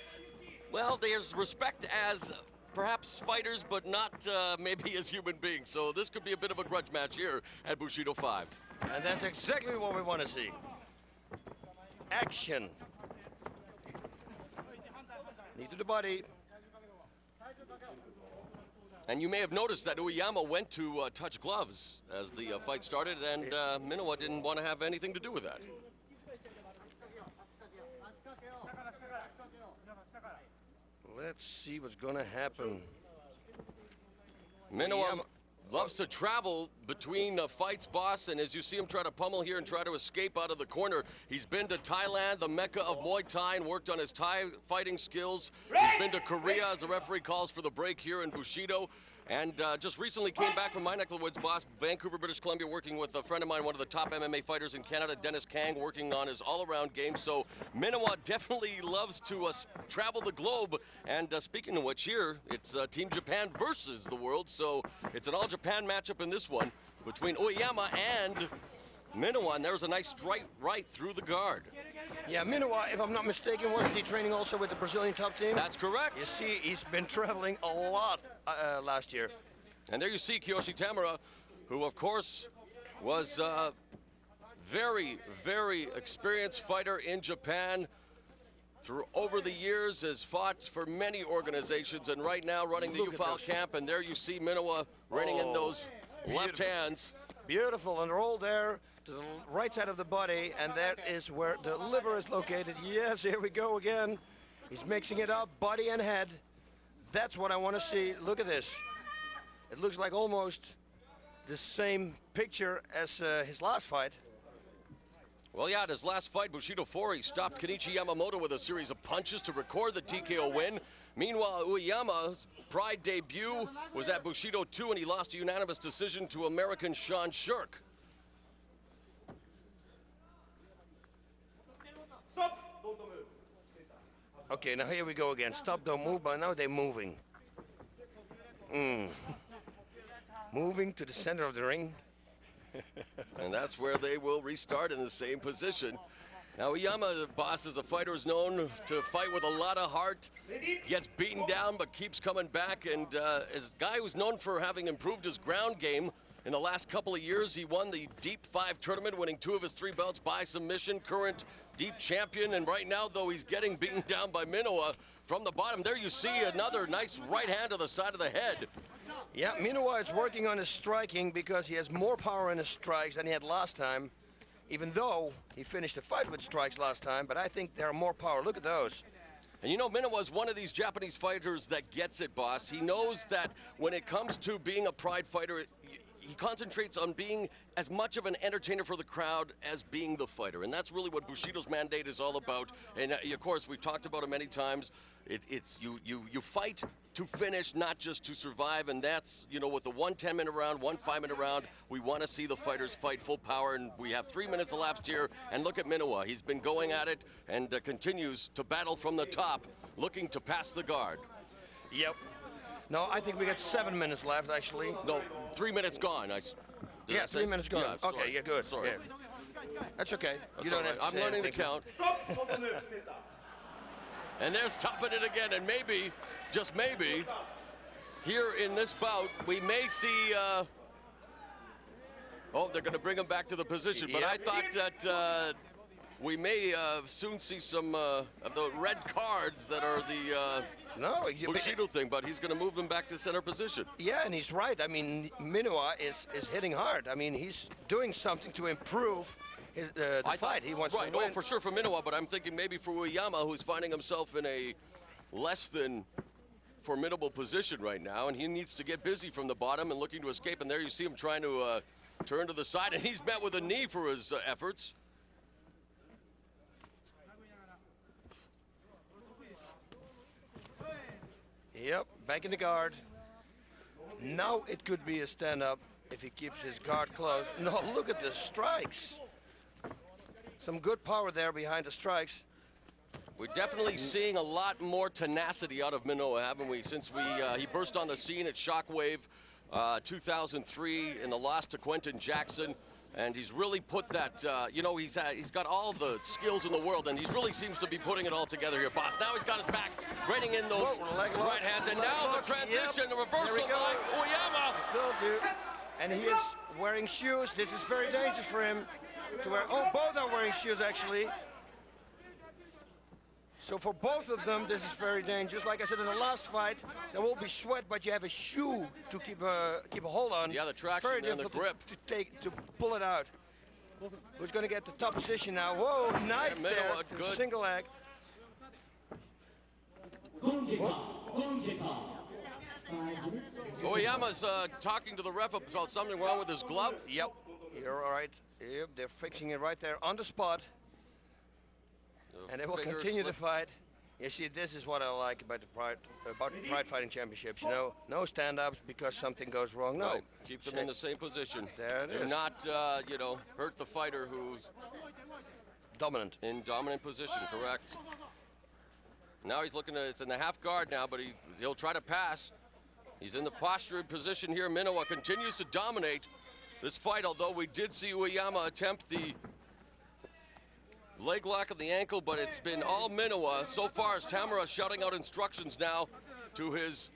[SPEAKER 1] well, there's respect as perhaps fighters, but not maybe as human beings, so this could be a bit of a grudge match here at Bushido 5.
[SPEAKER 3] And that's exactly what we want to see. Action. Knee to the body.
[SPEAKER 1] And you may have noticed that Oyama went to touch gloves as the fight started, and Minowa didn't want to have anything to do with that.
[SPEAKER 3] Let's see what's going to happen.
[SPEAKER 1] Minowa loves to travel between fights, boss, and as you see him try to pummel here and try to escape out of the corner, he's been to Thailand, the mecca of Muay Thai, and worked on his Thai fighting skills. He's been to Korea as the referee calls for the break here in Bushido. And just recently came back from my neck of the woods, boss, Vancouver, British Columbia, working with a friend of mine, one of the top MMA fighters in Canada, Dennis Kang, working on his all-around game. So Minowa definitely loves to travel the globe. And speaking of which, here, it's Team Japan versus the world. So it's an all-Japan matchup in this one between Oyama and Minowa. And there's a nice strike right through the guard.
[SPEAKER 3] Yeah, Minowa, if I'm not mistaken, wasn't he training also with the Brazilian top team?
[SPEAKER 1] That's correct.
[SPEAKER 3] You see, he's been traveling a lot last year.
[SPEAKER 1] And there you see Kyushi Tamura, who of course was a very, very experienced fighter in Japan. Over the years has fought for many organizations, and right now running the U-File camp. And there you see Minowa running in those left hands.
[SPEAKER 3] Beautiful, and roll there to the right side of the body, and that is where the liver is located. Yes, here we go again. He's mixing it up, body and head. That's what I want to see. Look at this. It looks like almost the same picture as his last fight.
[SPEAKER 1] Well, yeah, at his last fight, Bushido 4, he stopped Kenichi Yamamoto with a series of punches to record the TKO win. Meanwhile, Oyama's Pride debut was at Bushido 2, and he lost a unanimous decision to American Sean Shirk.
[SPEAKER 3] Okay, now here we go again. Stop, don't move, but now they're moving. Moving to the center of the ring.
[SPEAKER 1] And that's where they will restart in the same position. Now, Oyama, the boss, is a fighter who's known to fight with a lot of heart. Gets beaten down, but keeps coming back. And as a guy who's known for having improved his ground game in the last couple of years, he won the Deep 5 tournament, winning 2 of his 3 belts by submission. Current Deep champion, and right now, though, he's getting beaten down by Minowa from the bottom. There you see another nice right hand to the side of the head.
[SPEAKER 3] Yeah, Minowa is working on his striking because he has more power in his strikes than he had last time, even though he finished the fight with strikes last time, but I think there are more power. Look at those.
[SPEAKER 1] And you know, Minowa is one of these Japanese fighters that gets it, boss. He knows that when it comes to being a Pride fighter, he concentrates on being as much of an entertainer for the crowd as being the fighter. And that's really what Bushido's mandate is all about. And of course, we've talked about it many times. You fight to finish, not just to survive. And that's, you know, with the 1 10-minute round, 1 5-minute round, we want to see the fighters fight full power. And we have 3 minutes elapsed here. And look at Minowa. He's been going at it and continues to battle from the top, looking to pass the guard.
[SPEAKER 3] Yep. No, I think we got 7 minutes left, actually.
[SPEAKER 1] No, 3 minutes gone.
[SPEAKER 3] Yeah, 3 minutes gone.
[SPEAKER 1] Yeah,
[SPEAKER 3] okay, yeah, good.
[SPEAKER 1] Sorry.
[SPEAKER 3] Yeah. That's okay.
[SPEAKER 1] That's you don't have to I'm learning to count. And they're stopping it again, and maybe, just maybe, here in this bout, we may see, oh, they're going to bring him back to the position, but I thought that we may soon see some of the red cards that are the
[SPEAKER 3] No,
[SPEAKER 1] Bushido thing, but he's going to move him back to center position.
[SPEAKER 3] yeah, and he's right. I mean, Minowa is hitting hard. I mean, he's doing something to improve his the fight. He wants
[SPEAKER 1] right,
[SPEAKER 3] to win.
[SPEAKER 1] for sure for Minowa, but I'm thinking maybe for Oyama, who's finding himself in a less than formidable position right now, and he needs to get busy from the bottom and looking to escape. And there you see him trying to turn to the side, and he's met with a knee for his efforts.
[SPEAKER 3] Yep, back in the guard. Now it could be a stand-up if he keeps his guard closed. No, look at the strikes. Some good power there behind the strikes.
[SPEAKER 1] We're definitely seeing a lot more tenacity out of Minowa, haven't we? Since he burst on the scene at Shockwave 2003 in the loss to Quentin Jackson. And he's really put that, you know, he's got all the skills in the world, and he really seems to be putting it all together here, boss. Now he's got his back, reining in those right hands, and now the transition, the reversal by Oyama.
[SPEAKER 3] I told you. And he is wearing shoes. This is very dangerous for him to wear. Oh, both are wearing shoes, actually. So for both of them, this is very dangerous. Like I said in the last fight, there will be sweat, but you have a shoe to keep a hold on.
[SPEAKER 1] Yeah, the traction
[SPEAKER 3] very
[SPEAKER 1] and the grip.
[SPEAKER 3] To pull it out. Who's going to get the top position now? Whoa, nice
[SPEAKER 1] Yeah,
[SPEAKER 3] there.
[SPEAKER 1] good.
[SPEAKER 3] Single leg.
[SPEAKER 1] Oyama's talking to the ref about something wrong with his glove.
[SPEAKER 3] Yep, you're all right. Yep, they're fixing it right there on the spot. And they will continue the fight. You see, this is what I like about the Pride Fighting Championships. You know, no stand-ups because something goes wrong. No,
[SPEAKER 1] right. Keep them in the same position.
[SPEAKER 3] There it
[SPEAKER 1] Do
[SPEAKER 3] is.
[SPEAKER 1] not, you know, hurt the fighter who's
[SPEAKER 3] dominant.
[SPEAKER 1] In dominant position, correct. Now he's looking to, it's in the half guard now, but he'll try to pass. He's in the postured position here. Minowa continues to dominate this fight, although we did see Oyama attempt the leg lock of the ankle, but it's been all Minowa so far as Tamura shouting out instructions now to his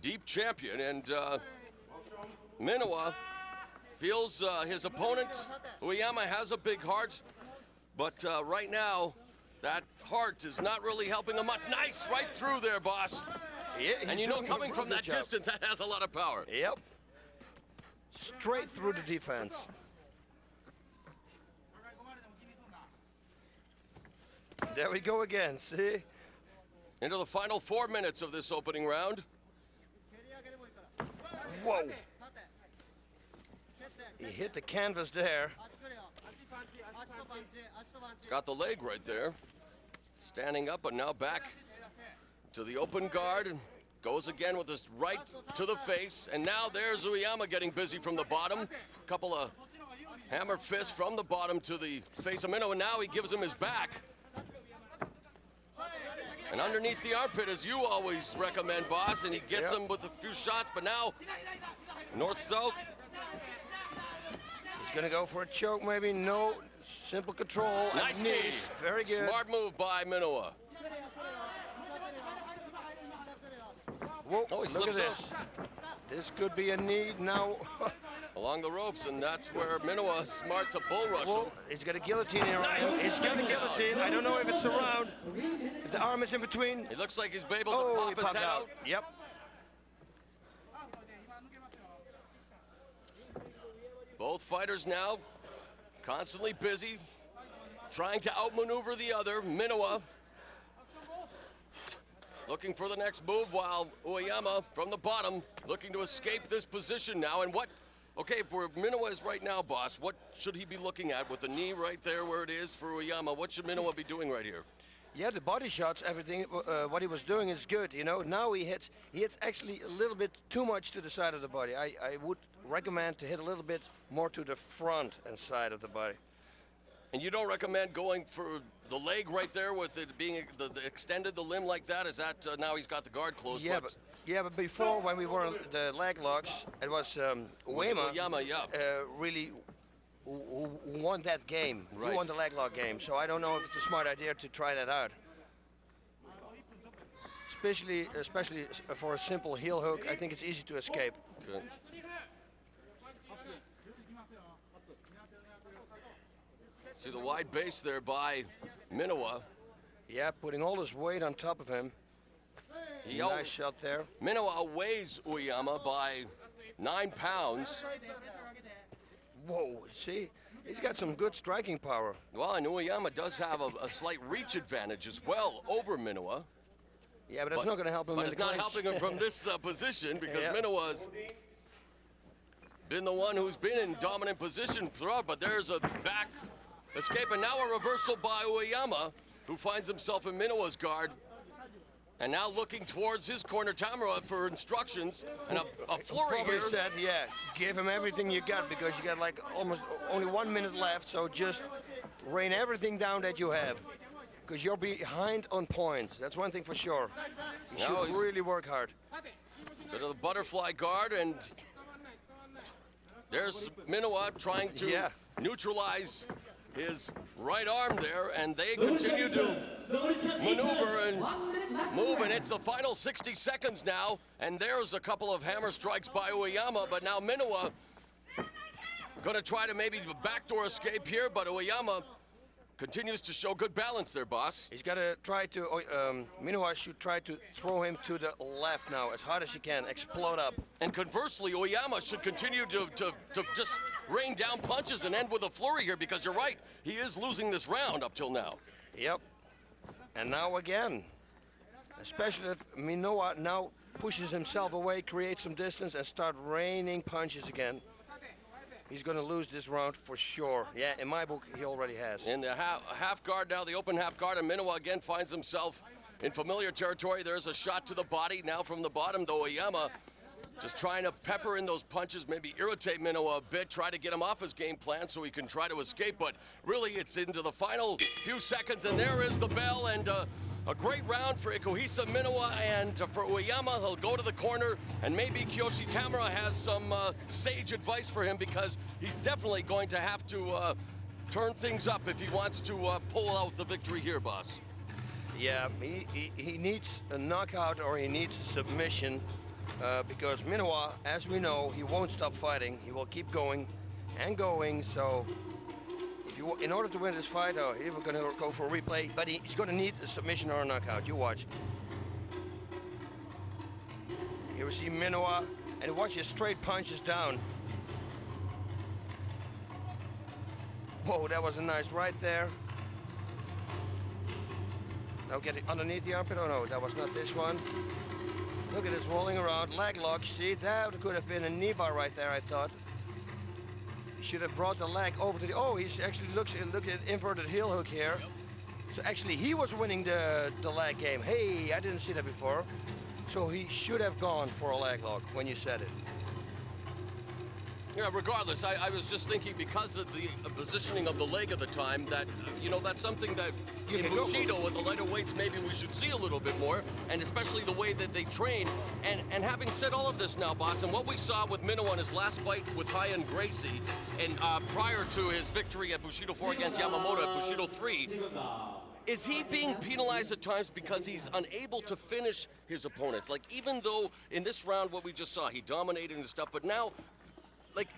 [SPEAKER 1] deep champion. And Minowa feels his opponent, Oyama, has a big heart, but right now, that heart is not really helping him much. Nice, right through there, boss.
[SPEAKER 3] Yeah,
[SPEAKER 1] and you know, coming from that distance, that has a lot of power.
[SPEAKER 3] Yep. Straight through the defense. There we go again, see?
[SPEAKER 1] Into the final 4 minutes of this opening round.
[SPEAKER 3] Whoa. He hit the canvas there.
[SPEAKER 1] Got the leg right there. Standing up, but now back to the open guard. And goes again with his right to the face. And now there's Oyama getting busy from the bottom. Couple of hammer fists from the bottom to the face of Minowa. And now he gives him his back. And underneath the armpit, as you always recommend, boss, and he gets him with a few shots, but now north-south.
[SPEAKER 3] He's gonna go for a choke, maybe. No, simple control.
[SPEAKER 1] Nice knee.
[SPEAKER 3] Very good.
[SPEAKER 1] Smart move by Minowa.
[SPEAKER 3] Whoa,
[SPEAKER 1] Oh, he
[SPEAKER 3] look at
[SPEAKER 1] slips
[SPEAKER 3] this. This could be a knee now.
[SPEAKER 1] Along the ropes, and that's where Minowa is smart to bull rush him.
[SPEAKER 3] He's got a guillotine here.
[SPEAKER 1] Nice.
[SPEAKER 3] He's got a guillotine. I don't know if it's around. If the arm is in between.
[SPEAKER 1] It looks like he's able to
[SPEAKER 3] Oh,
[SPEAKER 1] pop
[SPEAKER 3] he
[SPEAKER 1] his
[SPEAKER 3] popped
[SPEAKER 1] head
[SPEAKER 3] out.
[SPEAKER 1] out.
[SPEAKER 3] Yep.
[SPEAKER 1] Both fighters now constantly busy, trying to outmaneuver the other. Minowa looking for the next move, while Oyama from the bottom looking to escape this position now. And what, okay, for Minowa is right now, boss, what should he be looking at with the knee right there where it is for Oyama? What should Minowa be doing right here?
[SPEAKER 3] Yeah, the body shots, everything, what he was doing is good, you know. Now he hits actually a little bit too much to the side of the body. I would recommend to hit a little bit more to the front and side of the body.
[SPEAKER 1] And you don't recommend going for the leg right there with it being the extended the limb like that? Is that now he's got the guard closed?
[SPEAKER 3] Yeah, but before when we were on the leg locks, it was Oyama really who won that game.
[SPEAKER 1] Right.
[SPEAKER 3] Who won the leg lock game. So I don't know if it's a smart idea to try that out. Especially for a simple heel hook, I think it's easy to escape.
[SPEAKER 1] See the wide base there by Minowa.
[SPEAKER 3] Yeah, putting all his weight on top of him. Nice shot there.
[SPEAKER 1] Minowa outweighs Oyama by 9 pounds.
[SPEAKER 3] Whoa, see? He's got some good striking power.
[SPEAKER 1] Well, and Oyama does have a slight reach advantage as well over Minowa.
[SPEAKER 3] Yeah, but it's not going to help him.
[SPEAKER 1] But it's not helping him from this position because Minowa's been the one who's been in dominant position throughout. But there's a back escape, and now a reversal by Oyama, who finds himself in Minowa's guard. And now looking towards his corner, Tamura, for instructions, and a flurry
[SPEAKER 3] Probably
[SPEAKER 1] here.
[SPEAKER 3] said, yeah, give him everything you got because you got like almost only 1 minute left, so just rain everything down that you have because you're behind on points. That's one thing for sure. You should really work hard.
[SPEAKER 1] Bit of the butterfly guard, and there's Minowa trying to neutralize his right arm there, and they continue to maneuver and move, and it's the final 60 seconds now, and there's a couple of hammer strikes by Oyama, but now Minowa gonna try to maybe backdoor escape here, but Oyama continues to show good balance there, boss.
[SPEAKER 3] He's got to try to, Minowa should try to throw him to the left now as hard as he can, explode up.
[SPEAKER 1] And conversely, Oyama should continue to just rain down punches and end with a flurry here because you're right, he is losing this round up till now.
[SPEAKER 3] Yep. And now again, especially if Minowa now pushes himself away, creates some distance and start raining punches again. He's going to lose this round for sure. Yeah, in my book, he already has.
[SPEAKER 1] In the half guard now, the open half guard, and Minowa again finds himself in familiar territory. There's a shot to the body now from the bottom, though Oyama just trying to pepper in those punches, maybe irritate Minowa a bit, try to get him off his game plan so he can try to escape, but really it's into the final few seconds, and there is the bell, and a great round for Ikuhisa Minowa, and for Oyama, he'll go to the corner, and maybe Kiyoshi Tamura has some sage advice for him because he's definitely going to have to turn things up if he wants to pull out the victory here, boss.
[SPEAKER 3] Yeah, he needs a knockout or he needs a submission because Minowa, as we know, he won't stop fighting. He will keep going and going, so in order to win this fight, he was going to go for a replay, but he's going to need a submission or a knockout. You watch. Here we see Minowa, and watch his straight punches down. Whoa, that was a nice right there. Now get it underneath the armpit. Oh no, that was not this one. Look at this rolling around, leg lock. See, that could have been a knee bar right there, I thought. Should have brought the leg over to the, oh, he's actually look at inverted heel hook here. So actually he was winning the leg game. Hey, I didn't see that before. So he should have gone for a leg lock when you said it.
[SPEAKER 1] Yeah, regardless, I was just thinking because of the positioning of the leg at the time that, you know, that's something that in Bushido with the lighter weights maybe we should see a little bit more, and especially the way that they train. And having said all of this now, boss, and what we saw with Minowa in his last fight with Hayato and Gracie, and prior to his victory at Bushido 4 against Yamamoto at Bushido 3, is he being penalized at times because he's unable to finish his opponents? Like, even though in this round what we just saw, he dominated and stuff, but now, like,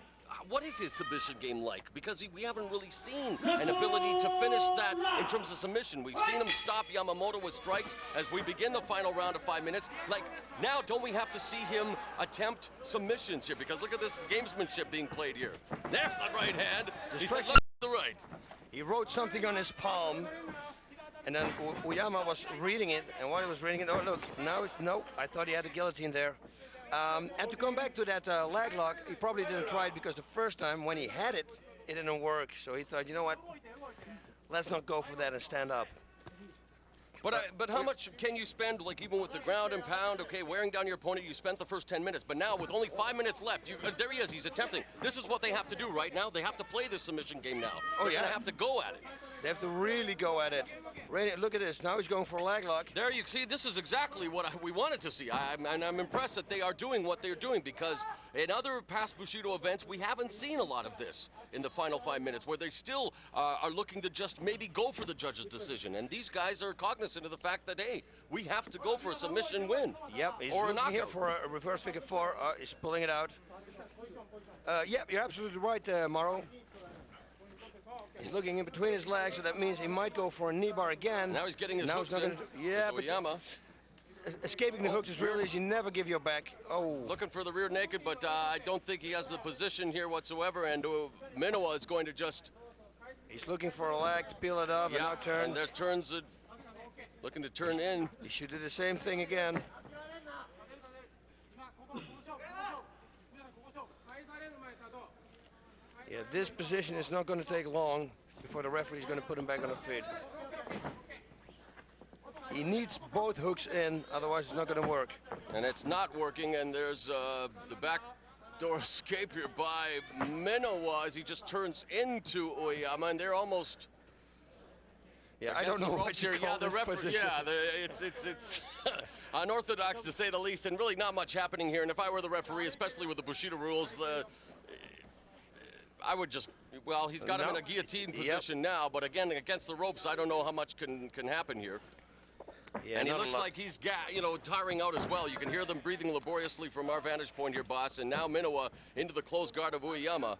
[SPEAKER 1] what is his submission game like? Because we haven't really seen an ability to finish that in terms of submission. We've seen him stop Yamamoto with strikes as we begin the final round of 5 minutes. Like, now don't we have to see him attempt submissions here? Because look at this gamesmanship being played here. There's the right hand. He said, look to the right.
[SPEAKER 3] He wrote something on his palm, and then Oyama was reading it, and while he was reading it, oh look, now it's, no, I thought he had a guillotine there. And to come back to that leg lock, he probably didn't try it because the first time when he had it, it didn't work. So he thought, you know what, let's not go for that and stand up.
[SPEAKER 1] But how much can you spend, like even with the ground and pound, okay, wearing down your opponent, you spent the first 10 minutes, but now with only 5 minutes left, there he is, he's attempting. This is what they have to do right now. They have to play this submission game now.
[SPEAKER 3] Oh,
[SPEAKER 1] They're
[SPEAKER 3] yeah.
[SPEAKER 1] gonna have to go at it.
[SPEAKER 3] They have to really go at it. Look at this, now he's going for a leg lock.
[SPEAKER 1] There you see, this is exactly what we wanted to see. I'm impressed that they are doing what they're doing because in other past Bushido events, we haven't seen a lot of this in the final 5 minutes where they still are looking to just maybe go for the judge's decision. And these guys are cognizant of the fact that, hey, we have to go for a submission win.
[SPEAKER 3] Yep, he's
[SPEAKER 1] or a
[SPEAKER 3] looking here
[SPEAKER 1] knockout.
[SPEAKER 3] for a reverse figure four. He's pulling it out. Yep, you're absolutely right, Mauro. He's looking in between his legs, so that means he might go for a knee bar again.
[SPEAKER 1] Now he's getting his
[SPEAKER 3] Now
[SPEAKER 1] hooks
[SPEAKER 3] he's not
[SPEAKER 1] in.
[SPEAKER 3] gonna yeah, but
[SPEAKER 1] Oyama
[SPEAKER 3] escaping the hooks is real easy. Never give your back. Oh.
[SPEAKER 1] looking for the rear naked, but I don't think he has the position here whatsoever. And Minowa is going to just.
[SPEAKER 3] He's looking for a leg to peel it off and now turn.
[SPEAKER 1] And there's turns that looking to turn in.
[SPEAKER 3] He should do the same thing again. Yeah, this position is not going to take long before the referee is going to put him back on the feet. He needs both hooks in, otherwise it's not going to work.
[SPEAKER 1] And it's not working, and there's the backdoor escape here by Minowa as he just turns into Oyama, and they're almost.
[SPEAKER 3] Yeah, I don't know what you call this position.
[SPEAKER 1] It's unorthodox to say the least, and really not much happening here. And if I were the referee, especially with the Bushido rules, I would just, well, he's got him in a guillotine position now, but again, against the ropes, I don't know how much can happen here. Yeah, and he looks like he's, tiring out as well. You can hear them breathing laboriously from our vantage point here, boss. And now Minowa into the closed guard of Oyama.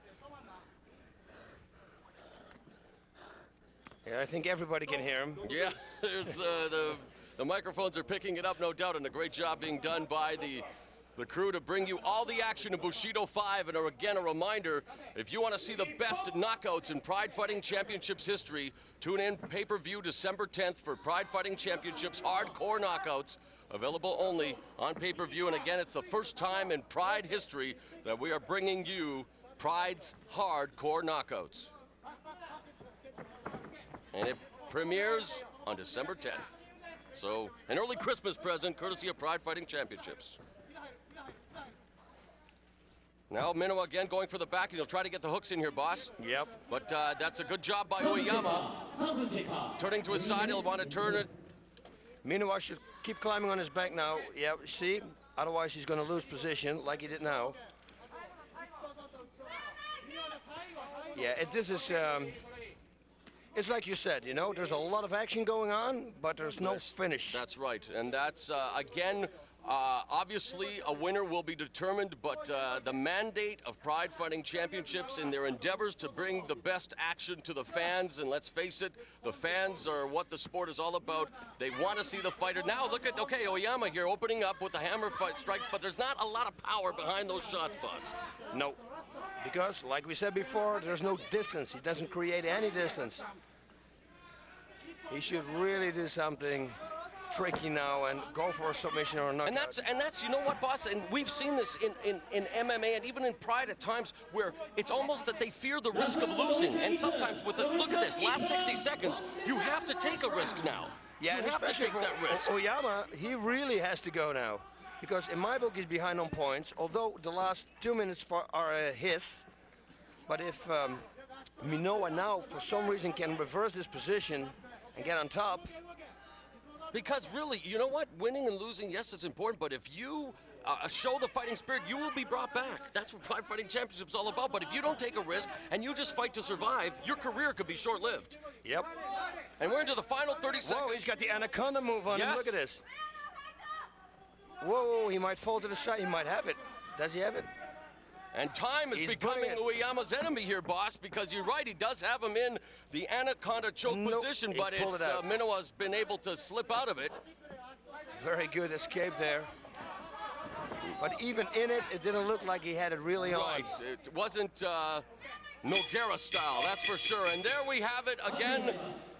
[SPEAKER 3] Yeah, I think everybody can hear him.
[SPEAKER 1] Yeah, there's the microphones are picking it up, no doubt, and a great job being done by the crew to bring you all the action in Bushido 5. And again, a reminder, if you want to see the best knockouts in Pride Fighting Championships history, tune in pay-per-view December 10th for Pride Fighting Championships Hardcore Knockouts, available only on pay-per-view. And again, it's the first time in Pride history that we are bringing you Pride's Hardcore Knockouts. And it premieres on December 10th. So, an early Christmas present courtesy of Pride Fighting Championships. Now Minowa again going for the back, and he'll try to get the hooks in here, boss.
[SPEAKER 3] Yep.
[SPEAKER 1] But that's a good job by Oyama. Turning to his side, he'll want to turn it.
[SPEAKER 3] Minowa should keep climbing on his back now. Yep, see? Otherwise he's going to lose position like he did now. Yeah, this is, it's like you said, you know, there's a lot of action going on, but there's no finish.
[SPEAKER 1] That's right, and that's, again, obviously, a winner will be determined, but the mandate of Pride Fighting Championships in their endeavors to bring the best action to the fans, and let's face it, the fans are what the sport is all about. They want to see the fighter. Now look at, okay, Oyama here opening up with the hammer strikes, but there's not a lot of power behind those shots, boss.
[SPEAKER 3] No, because like we said before, there's no distance. He doesn't create any distance. He should really do something tricky now and go for a submission or a knockout.
[SPEAKER 1] And that's you know what, boss, and we've seen this in MMA and even in Pride at times where it's almost that they fear the risk of losing. And sometimes with it, look at this, last 60 seconds, you have to take a risk now.
[SPEAKER 3] Yeah,
[SPEAKER 1] you have to take that risk.
[SPEAKER 3] Oyama, he really has to go now, because in my book he's behind on points, although the last 2 minutes are his. But if Minowa now for some reason can reverse this position and get on top.
[SPEAKER 1] Because really, you know what? Winning and losing, yes, it's important, but if you show the fighting spirit, you will be brought back. That's what Pride Fighting Championship is all about. But if you don't take a risk and you just fight to survive, your career could be short-lived.
[SPEAKER 3] Yep.
[SPEAKER 1] And we're into the final 30 seconds.
[SPEAKER 3] Whoa, he's got the anaconda move on him. Look at this. Whoa, he might fall to the side. He might have it. Does he have it?
[SPEAKER 1] And time is becoming Oyama's enemy here, boss, because you're right, he does have him in the anaconda choke position, but it's Minowa's been able to slip out of it.
[SPEAKER 3] Very good escape there. But even in it, it didn't look like he had it really on.
[SPEAKER 1] Right, it wasn't Nogueira style, that's for sure. And there we have it again.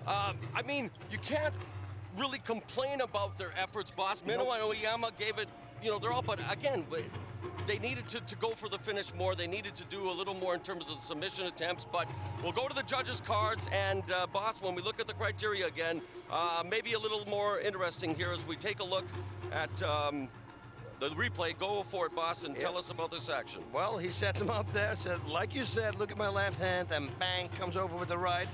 [SPEAKER 1] I mean, you can't really complain about their efforts, boss. Minowa and Oyama gave it, you know, they're all, but again, they needed to go for the finish more. They needed to do a little more in terms of submission attempts, but we'll go to the judges' cards, and boss, when we look at the criteria again, maybe a little more interesting here as we take a look at the replay. Go for it, boss, and tell us about this action.
[SPEAKER 3] Well, he sets him up there, said, like you said, look at my left hand, and bang, comes over with the right.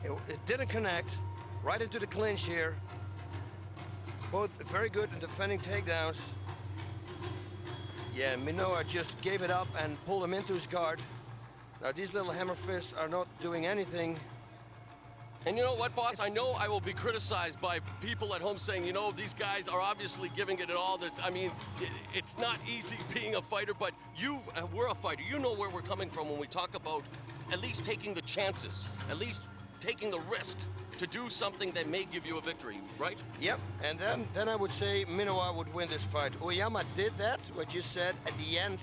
[SPEAKER 3] It didn't connect, right into the clinch here. Both very good in defending takedowns. Yeah, Minowa just gave it up and pulled him into his guard. Now these little hammer fists are not doing anything.
[SPEAKER 1] And you know what, boss? I know I will be criticized by people at home saying, you know, these guys are obviously giving it all. I mean, it's not easy being a fighter, but we're a fighter. You know where we're coming from when we talk about at least taking the chances, at least taking the risk to do something that may give you a victory, right?
[SPEAKER 3] Yep, and then I would say Minowa would win this fight. Oyama did that, what you said, at the end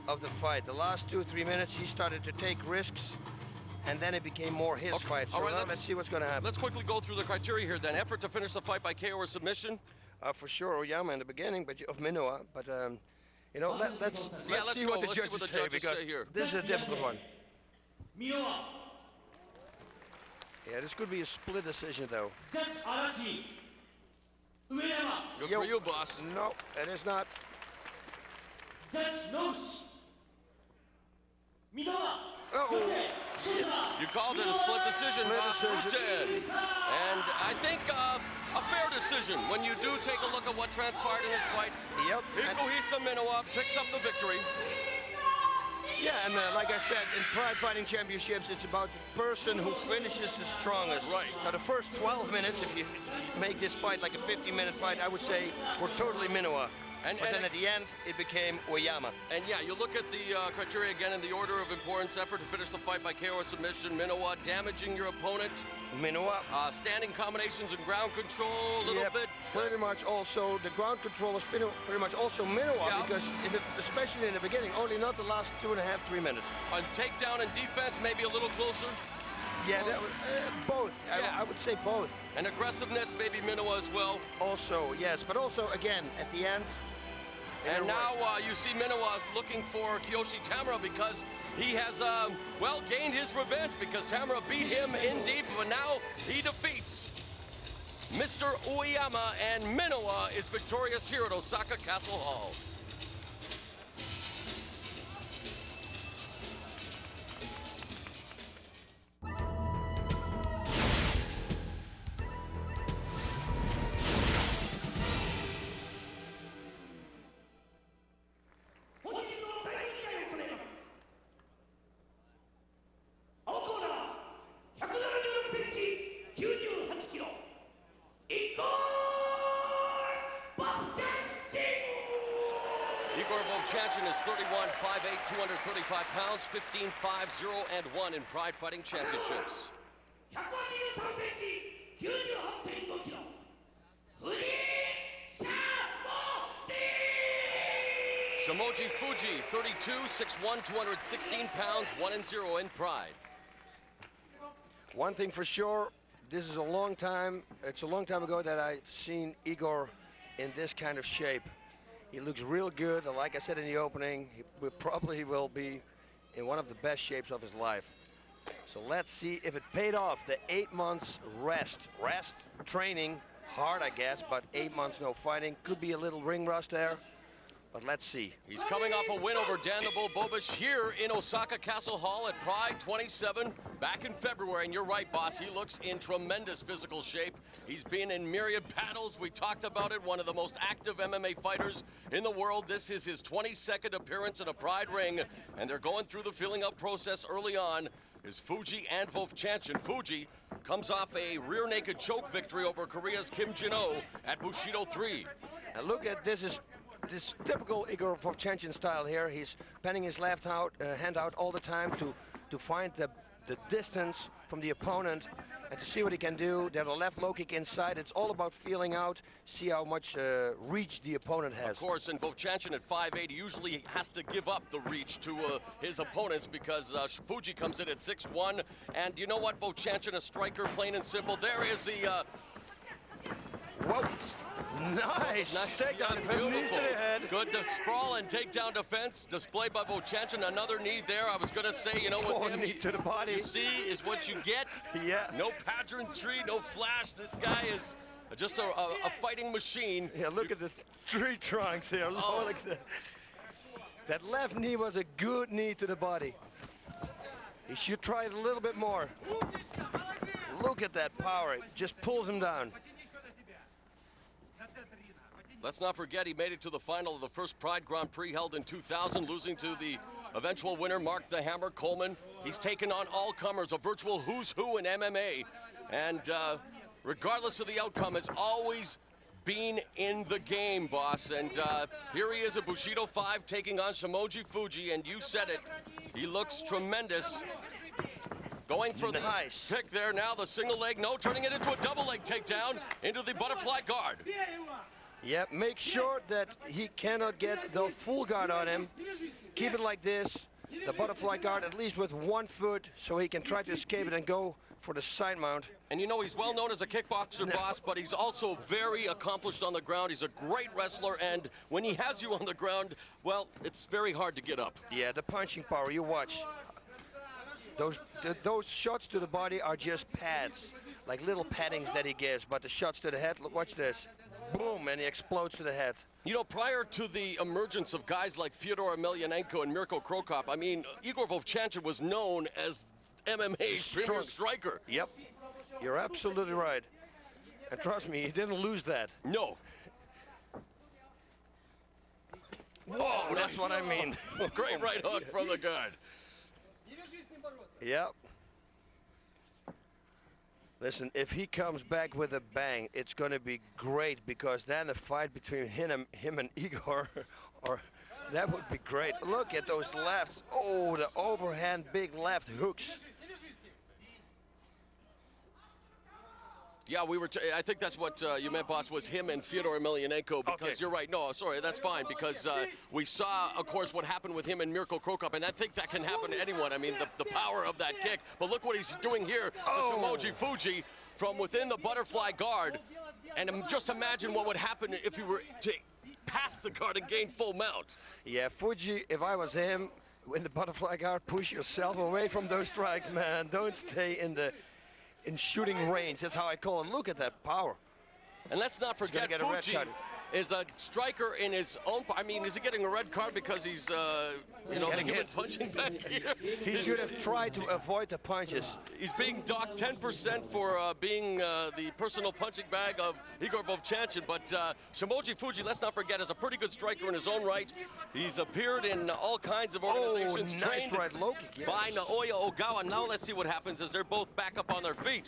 [SPEAKER 3] of the fight. The last 2-3 minutes, he started to take risks, and then it became more his fight. So
[SPEAKER 1] all right,
[SPEAKER 3] now let's see what's going to happen.
[SPEAKER 1] Let's quickly go through the criteria here then. Effort to finish the fight by KO or submission?
[SPEAKER 3] For sure, Oyama in the beginning, but of Minowa. But you know, let's see what the judges say, because this is a difficult one.
[SPEAKER 4] Minowa.
[SPEAKER 3] Yeah, this could be a split decision, though.
[SPEAKER 4] Judge Arachi. Uyama.
[SPEAKER 1] Good for you, boss.
[SPEAKER 3] No, it is not.
[SPEAKER 4] Judge Noguchi. Minowa.
[SPEAKER 1] You called it a split decision, boss. And I think a fair decision when you do take a look at what transpired in this fight.
[SPEAKER 3] Yep.
[SPEAKER 1] Takanori Minowa picks up the victory.
[SPEAKER 3] Yeah, and like I said, in Pride Fighting Championships, it's about the person who finishes the strongest.
[SPEAKER 1] Right.
[SPEAKER 3] Now, the first 12 minutes, if you make this fight like a 50-minute fight, I would say we're totally Minowa. But then at the end, it became Oyama.
[SPEAKER 1] And yeah, you look at the criteria again in the order of importance: effort to finish the fight by KO or submission, Minowa; damaging your opponent,
[SPEAKER 3] Minowa.
[SPEAKER 1] Standing combinations and ground control a little bit.
[SPEAKER 3] Pretty much also, the ground control was pretty much also Minowa, because especially in the beginning, only not the last 2.5-3 minutes.
[SPEAKER 1] On takedown and defense, maybe a little closer.
[SPEAKER 3] Yeah, that was, both.
[SPEAKER 1] Yeah.
[SPEAKER 3] I would say both.
[SPEAKER 1] And aggressiveness, maybe Minowa as well.
[SPEAKER 3] Also, yes, but also, again, at the end.
[SPEAKER 1] And now you see Minowa looking for Kiyoshi Tamura, because he has, well, gained his revenge, because Tamura beat him in deep, but now he defeats Mr. Oyama, and Minowa is victorious here at Osaka Castle Hall. Igor Vovchanchyn is 31, 5'8", 235 pounds, 15, 5, 0, and 1 in Pride Fighting Championships. Shimoji Fujii, 32, 6'1", 216 pounds, 1 and 0 in Pride.
[SPEAKER 3] One thing for sure, this is a long time. It's a long time ago that I've seen Igor in this kind of shape. He looks real good, and like I said in the opening, he probably will be in one of the best shapes of his life. So let's see if it paid off. The 8 months rest, training, hard I guess, but 8 months no fighting. Could be a little ring rust there, but let's see.
[SPEAKER 1] He's coming off a win over Dan the Bull Bobish here in Osaka Castle Hall at Pride 27 back in February. And you're right, boss, he looks in tremendous physical shape. He's been in myriad battles. We talked about it, one of the most active MMA fighters in the world. This is his 22nd appearance in a Pride ring, and they're going through the feeling out process early on. Is Fujii and Vovchanchyn. Fujii comes off a rear naked choke victory over Korea's Kim Jin-oh at Bushido 3.
[SPEAKER 3] Now look at this typical Igor Vovchanchyn style here. He's penning his left hand out all the time to find the distance from the opponent and to see what he can do. There's a left low kick inside. It's all about feeling out, see how much reach the opponent has.
[SPEAKER 1] Of course, and Vovchanchyn at 5'8", usually has to give up the reach to his opponents, because Fujii comes in at 6'1". And you know what, Vovchanchyn, a striker, plain and simple. There is the...
[SPEAKER 3] Whoa. Nice takedown defense, knees to the head.
[SPEAKER 1] Good sprawl and takedown defense displayed by Vovchanchyn. Another knee there. I was going to say, you know, with him,
[SPEAKER 3] knee to the body.
[SPEAKER 1] You see, is what you get.
[SPEAKER 3] Yeah.
[SPEAKER 1] No pageantry, no flash. This guy is just a fighting machine.
[SPEAKER 3] Yeah, look at the tree trunks here. Oh. Look at that left knee was a good knee to the body. He should try it a little bit more. Look at that power. It just pulls him down.
[SPEAKER 1] Let's not forget he made it to the final of the first Pride Grand Prix held in 2000, losing to the eventual winner, Mark the Hammer Coleman. He's taken on all comers, a virtual who's who in MMA. And regardless of the outcome, has always been in the game, boss. And here he is at Bushido 5 taking on Shimoji Fujii. And you said it, he looks tremendous. Going for the
[SPEAKER 3] Nice.
[SPEAKER 1] pick there. Now the single leg, no, turning it into a double leg takedown into the butterfly guard.
[SPEAKER 3] Yep, make sure that he cannot get the full guard on him. Keep it like this. The butterfly guard at least with 1 foot so he can try to escape it and go for the side mount.
[SPEAKER 1] And you know, he's well known as a kickboxer, boss, but he's also very accomplished on the ground. He's a great wrestler, and when he has you on the ground, well, it's very hard to get up.
[SPEAKER 3] Yeah, the punching power, you watch. Those shots to the body are just pads, like little paddings that he gives, but the shots to the head, look, watch this. Boom, and he explodes to the head.
[SPEAKER 1] You know, prior to the emergence of guys like Fyodor Emelianenko and Mirko Cro Cop, I mean, Igor Vovchanchyn was known as MMA's premier striker.
[SPEAKER 3] Yep, you're absolutely right. And trust me, he didn't lose that.
[SPEAKER 1] No.
[SPEAKER 3] Whoa, that's what I mean.
[SPEAKER 1] Great right hook from the guard.
[SPEAKER 3] Yep. Listen, if he comes back with a bang, it's going to be great, because then the fight between him and Igor, or that would be great. Look at those lefts. Oh, the overhand big left hooks.
[SPEAKER 1] Yeah, I think that's what you meant, boss, was him and Fyodor Emelianenko, because
[SPEAKER 3] Okay.
[SPEAKER 1] you're right. No, sorry, that's fine, because we saw, of course, what happened with him and Mirko Cro Cop, and I think that can happen to anyone. I mean, the power of that kick. But look what he's doing here to Shogun Fuji from within the butterfly guard. And just imagine what would happen if he were to pass the guard and gain full mount.
[SPEAKER 3] Yeah, Fuji, if I was him, in the butterfly guard, push yourself away from those strikes, man. Don't stay in shooting range. That's how I call it. Look at that power.
[SPEAKER 1] And let's not forget,
[SPEAKER 3] get a red
[SPEAKER 1] Fuji
[SPEAKER 3] card.
[SPEAKER 1] is a striker in his own. I mean, is he getting a red card because he's, you know,
[SPEAKER 3] getting
[SPEAKER 1] thinking
[SPEAKER 3] hit.
[SPEAKER 1] of punching back here?
[SPEAKER 3] He should have tried to avoid the punches.
[SPEAKER 1] He's being docked 10% for being the personal punching bag of Igor Vovchanchyn. But Shogun Fuji, let's not forget, is a pretty good striker in his own right. He's appeared in all kinds of organizations,
[SPEAKER 3] nice
[SPEAKER 1] trained
[SPEAKER 3] right low kick, yes.
[SPEAKER 1] by Naoya Ogawa. Now let's see what happens as they're both back up on their feet.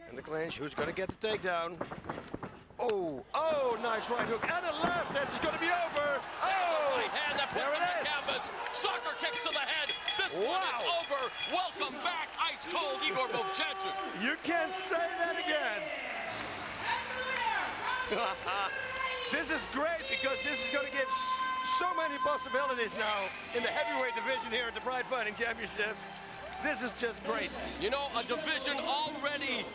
[SPEAKER 3] In the clinch, who's going to get the takedown? Oh, nice right hook. And a left, that's going to be over.
[SPEAKER 1] Oh, right hand that puts
[SPEAKER 3] there
[SPEAKER 1] him
[SPEAKER 3] it
[SPEAKER 1] to
[SPEAKER 3] is.
[SPEAKER 1] canvas. Soccer kicks to the head. This one is over. Welcome back, ice cold Igor Vovchanchyn.
[SPEAKER 3] You can't say that again. This is great, because this is going to give so many possibilities now in the heavyweight division here at the Pride Fighting Championships. This is just great.
[SPEAKER 1] You know, a division already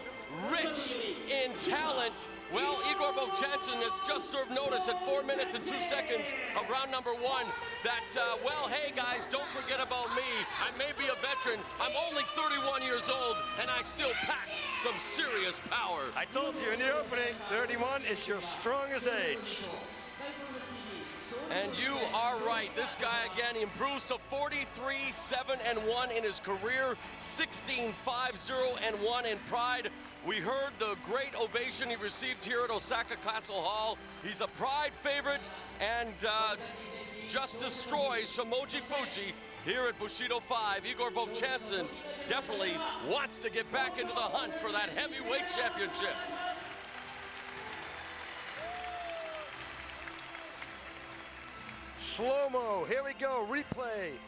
[SPEAKER 1] rich in talent. Well, Igor Vovchanchyn has just served notice at 4 minutes and 2 seconds of round number 1 that, well, hey guys, don't forget about me. I may be a veteran. I'm only 31 years old, and I still pack some serious power.
[SPEAKER 3] I told you in the opening, 31 is your strongest age.
[SPEAKER 1] And you are right. This guy, again, improves to 43-7-1 in his career, 16-5-0-1 in Pride. We heard the great ovation he received here at Osaka Castle Hall. He's a Pride favorite and just destroys Shogun Fuji here at Bushido 5. Igor Vovchanchyn definitely wants to get back into the hunt for that heavyweight championship.
[SPEAKER 3] Slow-mo, here we go, replay.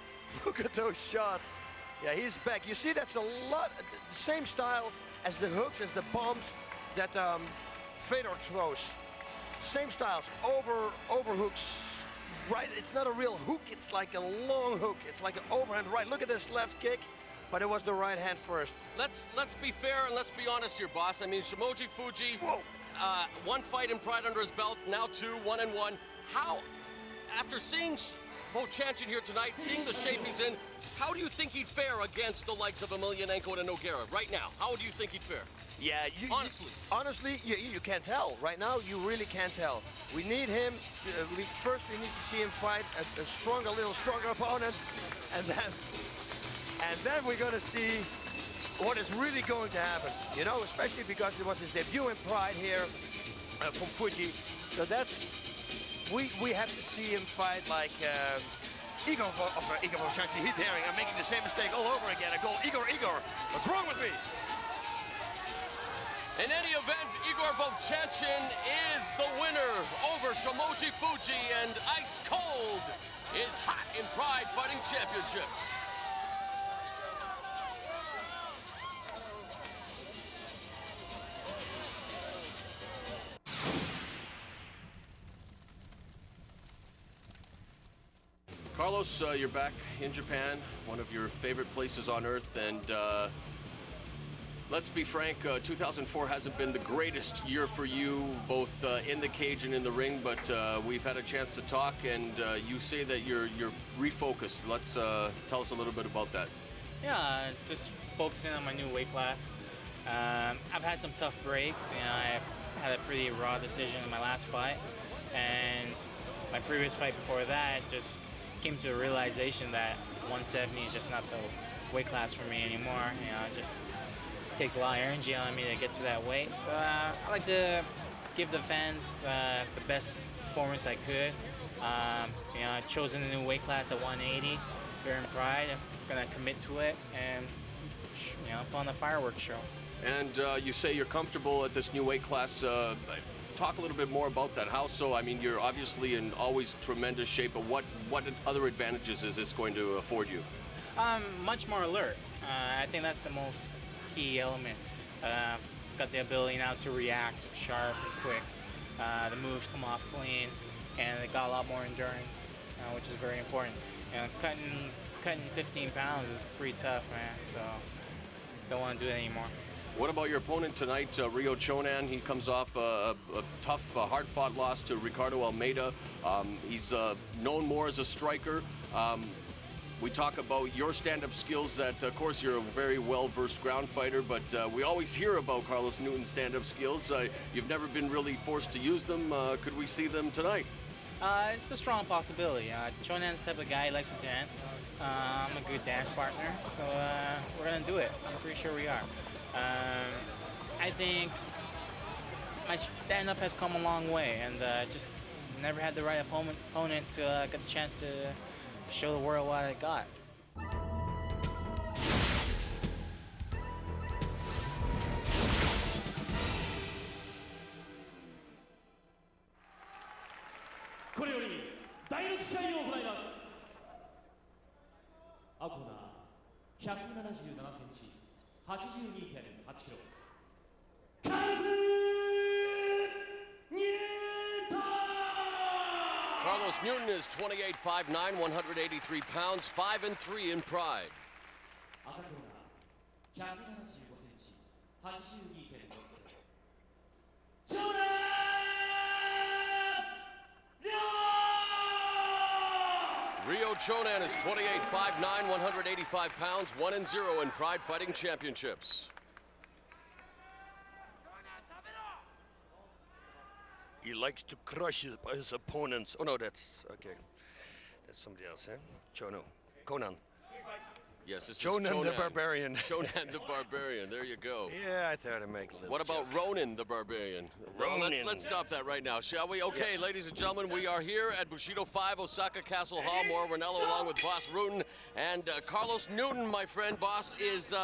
[SPEAKER 3] Look at those shots. Yeah, he's back. You see, that's a lot, the same style as the hooks, as the bombs that Fedor throws. Same styles, over hooks, right? It's not a real hook, it's like a long hook. It's like an overhand right. Look at this left kick, but it was the right hand first.
[SPEAKER 1] Let's be fair and let's be honest here, boss. I mean, Shogun Fuji, one fight in Pride under his belt, now 2, 1-1. How, after seeing Vovchanchyn here tonight, seeing the shape he's in, how do you think he'd fare against the likes of Emelianenko and Nogueira right now? How do you think he'd fare?
[SPEAKER 3] Yeah, honestly, you can't tell. Right now, you really can't tell. We need him. First, we need to see him fight a little stronger opponent, and then we're gonna see what is really going to happen. You know, especially because it was his debut in Pride here from Fuji. So that's we have to see him fight like Igor Vovchanchyn. He's daring. I'm making the same mistake all over again. I call Igor. What's wrong with me?
[SPEAKER 1] In any event, Igor Vovchanchyn is the winner over Shogun Fuji, and ice cold is hot in Pride Fighting Championships. Carlos, you're back in Japan, one of your favorite places on earth, and let's be frank, 2004 hasn't been the greatest year for you, both in the cage and in the ring, but we've had a chance to talk, and you say that you're refocused. Let's tell us a little bit about that.
[SPEAKER 9] Yeah, just focusing on my new weight class. I've had some tough breaks, and I had a pretty raw decision in my last fight, and my previous fight before that just came to a realization that 170 is just not the weight class for me anymore. You know, it just takes a lot of energy on me to get to that weight. So I like to give the fans the best performance I could. You know, I've chosen a new weight class at 180 here in Pride. I'm gonna commit to it and, you know, put on the fireworks show.
[SPEAKER 1] And you say you're comfortable at this new weight class. Talk a little bit more about that. How so? I mean, you're obviously in always tremendous shape, but what other advantages is this going to afford you?
[SPEAKER 9] Much more alert. I think that's the most key element. Got the ability now to react sharp and quick. The moves come off clean, and it got a lot more endurance, which is very important. You know, cutting 15 pounds is pretty tough, man. So don't want to do it anymore.
[SPEAKER 1] What about your opponent tonight, Ryo Chonan? He comes off a tough, hard-fought loss to Ricardo Almeida. He's known more as a striker. We talk about your stand-up skills that, of course, you're a very well-versed ground fighter, but we always hear about Carlos Newton's stand-up skills. You've never been really forced to use them. Could we see them tonight?
[SPEAKER 9] It's a strong possibility. Chonan's the type of guy, he likes to dance. I'm a good dance partner, so we're going to do it. I'm pretty sure we are. I think my stand-up has come a long way, and just never had the right opponent to get the chance to show the world what I got.
[SPEAKER 1] Carlos Newton is 28'5'9", 183 pounds, 5-3 in Pride. Ryo Chonan is 28'5'9", 185 pounds, 1-0 in Pride Fighting Championships.
[SPEAKER 3] He likes to crush his opponents. Oh no, that's okay. That's somebody else, huh? Chonan.
[SPEAKER 1] Yes, this
[SPEAKER 3] Chonan
[SPEAKER 1] is Chonan
[SPEAKER 3] the Barbarian.
[SPEAKER 1] Chonan the Barbarian. There you go.
[SPEAKER 3] Yeah, I thought I'd make a little.
[SPEAKER 1] What about
[SPEAKER 3] joke.
[SPEAKER 1] Ronan the Barbarian?
[SPEAKER 3] Ronan.
[SPEAKER 1] Let's stop that right now, shall we? Okay, ladies and gentlemen, we are here at Bushido 5, Osaka Castle Hall. Mauro Ranallo along with Boss Rutan. And Carlos Newton, my friend, Boss, is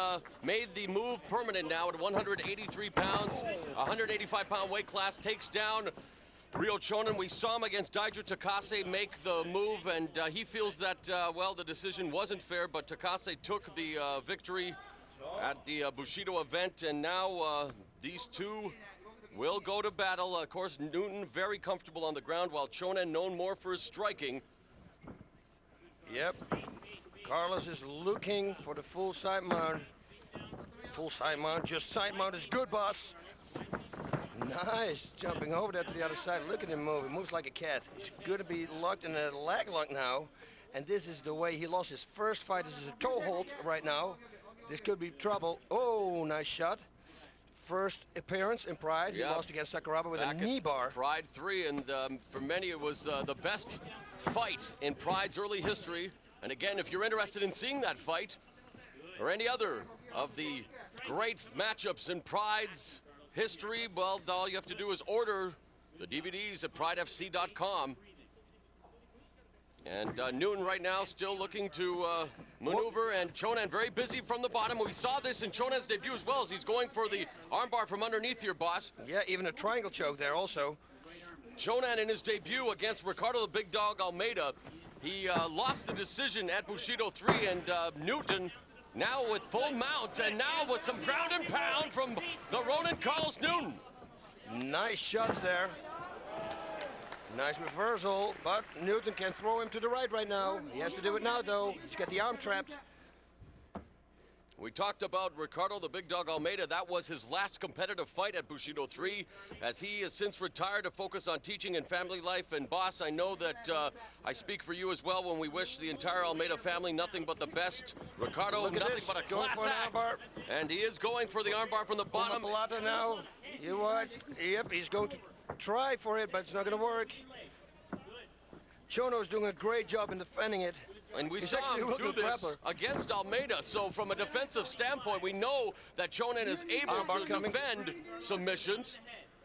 [SPEAKER 1] made the move permanent now at 183 pounds, 185-pound weight class, takes down Ryo Chonan. We saw him against Daiju Takase make the move, and he feels that, well, the decision wasn't fair, but Takase took the victory at the Bushido event, and now these two will go to battle. Of course, Newton very comfortable on the ground, while Chonan known more for his striking.
[SPEAKER 3] Yep. Carlos is looking for the full side mount. Full side mount, just side mount is good, boss. Nice, jumping over there to the other side. Look at him move. He moves like a cat. He's going to be locked in a leg lock now. And this is the way he lost his first fight. This is a toe hold right now. This could be trouble. Oh, nice shot. First appearance in Pride. He lost against Sakurai with a knee bar.
[SPEAKER 1] Pride 3, and for many it was the best fight in Pride's early history. And again, if you're interested in seeing that fight, or any other of the great matchups in Pride's history, well, all you have to do is order the DVDs at pridefc.com. And Newton right now still looking to maneuver, and Chonan very busy from the bottom. We saw this in Chonan's debut as well, as he's going for the armbar from underneath here, boss.
[SPEAKER 3] Yeah, even a triangle choke there also.
[SPEAKER 1] Chonan in his debut against Ricardo the Big Dog Almeida, he lost the decision at Bushido 3, and Newton now with full mount, and now with some ground and pound from the Ronan Carlos Newton.
[SPEAKER 3] Nice shots there. Nice reversal, but Newton can throw him to the right now. He has to do it now, though. He's got the arm trapped.
[SPEAKER 1] We talked about Ricardo the Big Dog Almeida. That was his last competitive fight at Bushido 3, as he has since retired to focus on teaching and family life. And boss, I know that I speak for you as well when we wish the entire Almeida family nothing but the best. Ricardo,
[SPEAKER 3] Look at
[SPEAKER 1] nothing
[SPEAKER 3] this.
[SPEAKER 1] but a
[SPEAKER 3] Going
[SPEAKER 1] class
[SPEAKER 3] for an
[SPEAKER 1] act.
[SPEAKER 3] armbar.
[SPEAKER 1] And he is going for the armbar from the bottom.
[SPEAKER 3] Plata now. You what? Yep, he's going to try for it, but it's not going to work. Chono's doing a great job in defending it.
[SPEAKER 1] And we
[SPEAKER 3] He's
[SPEAKER 1] saw
[SPEAKER 3] actually
[SPEAKER 1] him
[SPEAKER 3] a real
[SPEAKER 1] do
[SPEAKER 3] good
[SPEAKER 1] this
[SPEAKER 3] grappler.
[SPEAKER 1] against Almeida. So from a defensive standpoint, we know that Chonan is able
[SPEAKER 3] Armbar
[SPEAKER 1] to
[SPEAKER 3] coming.
[SPEAKER 1] defend submissions.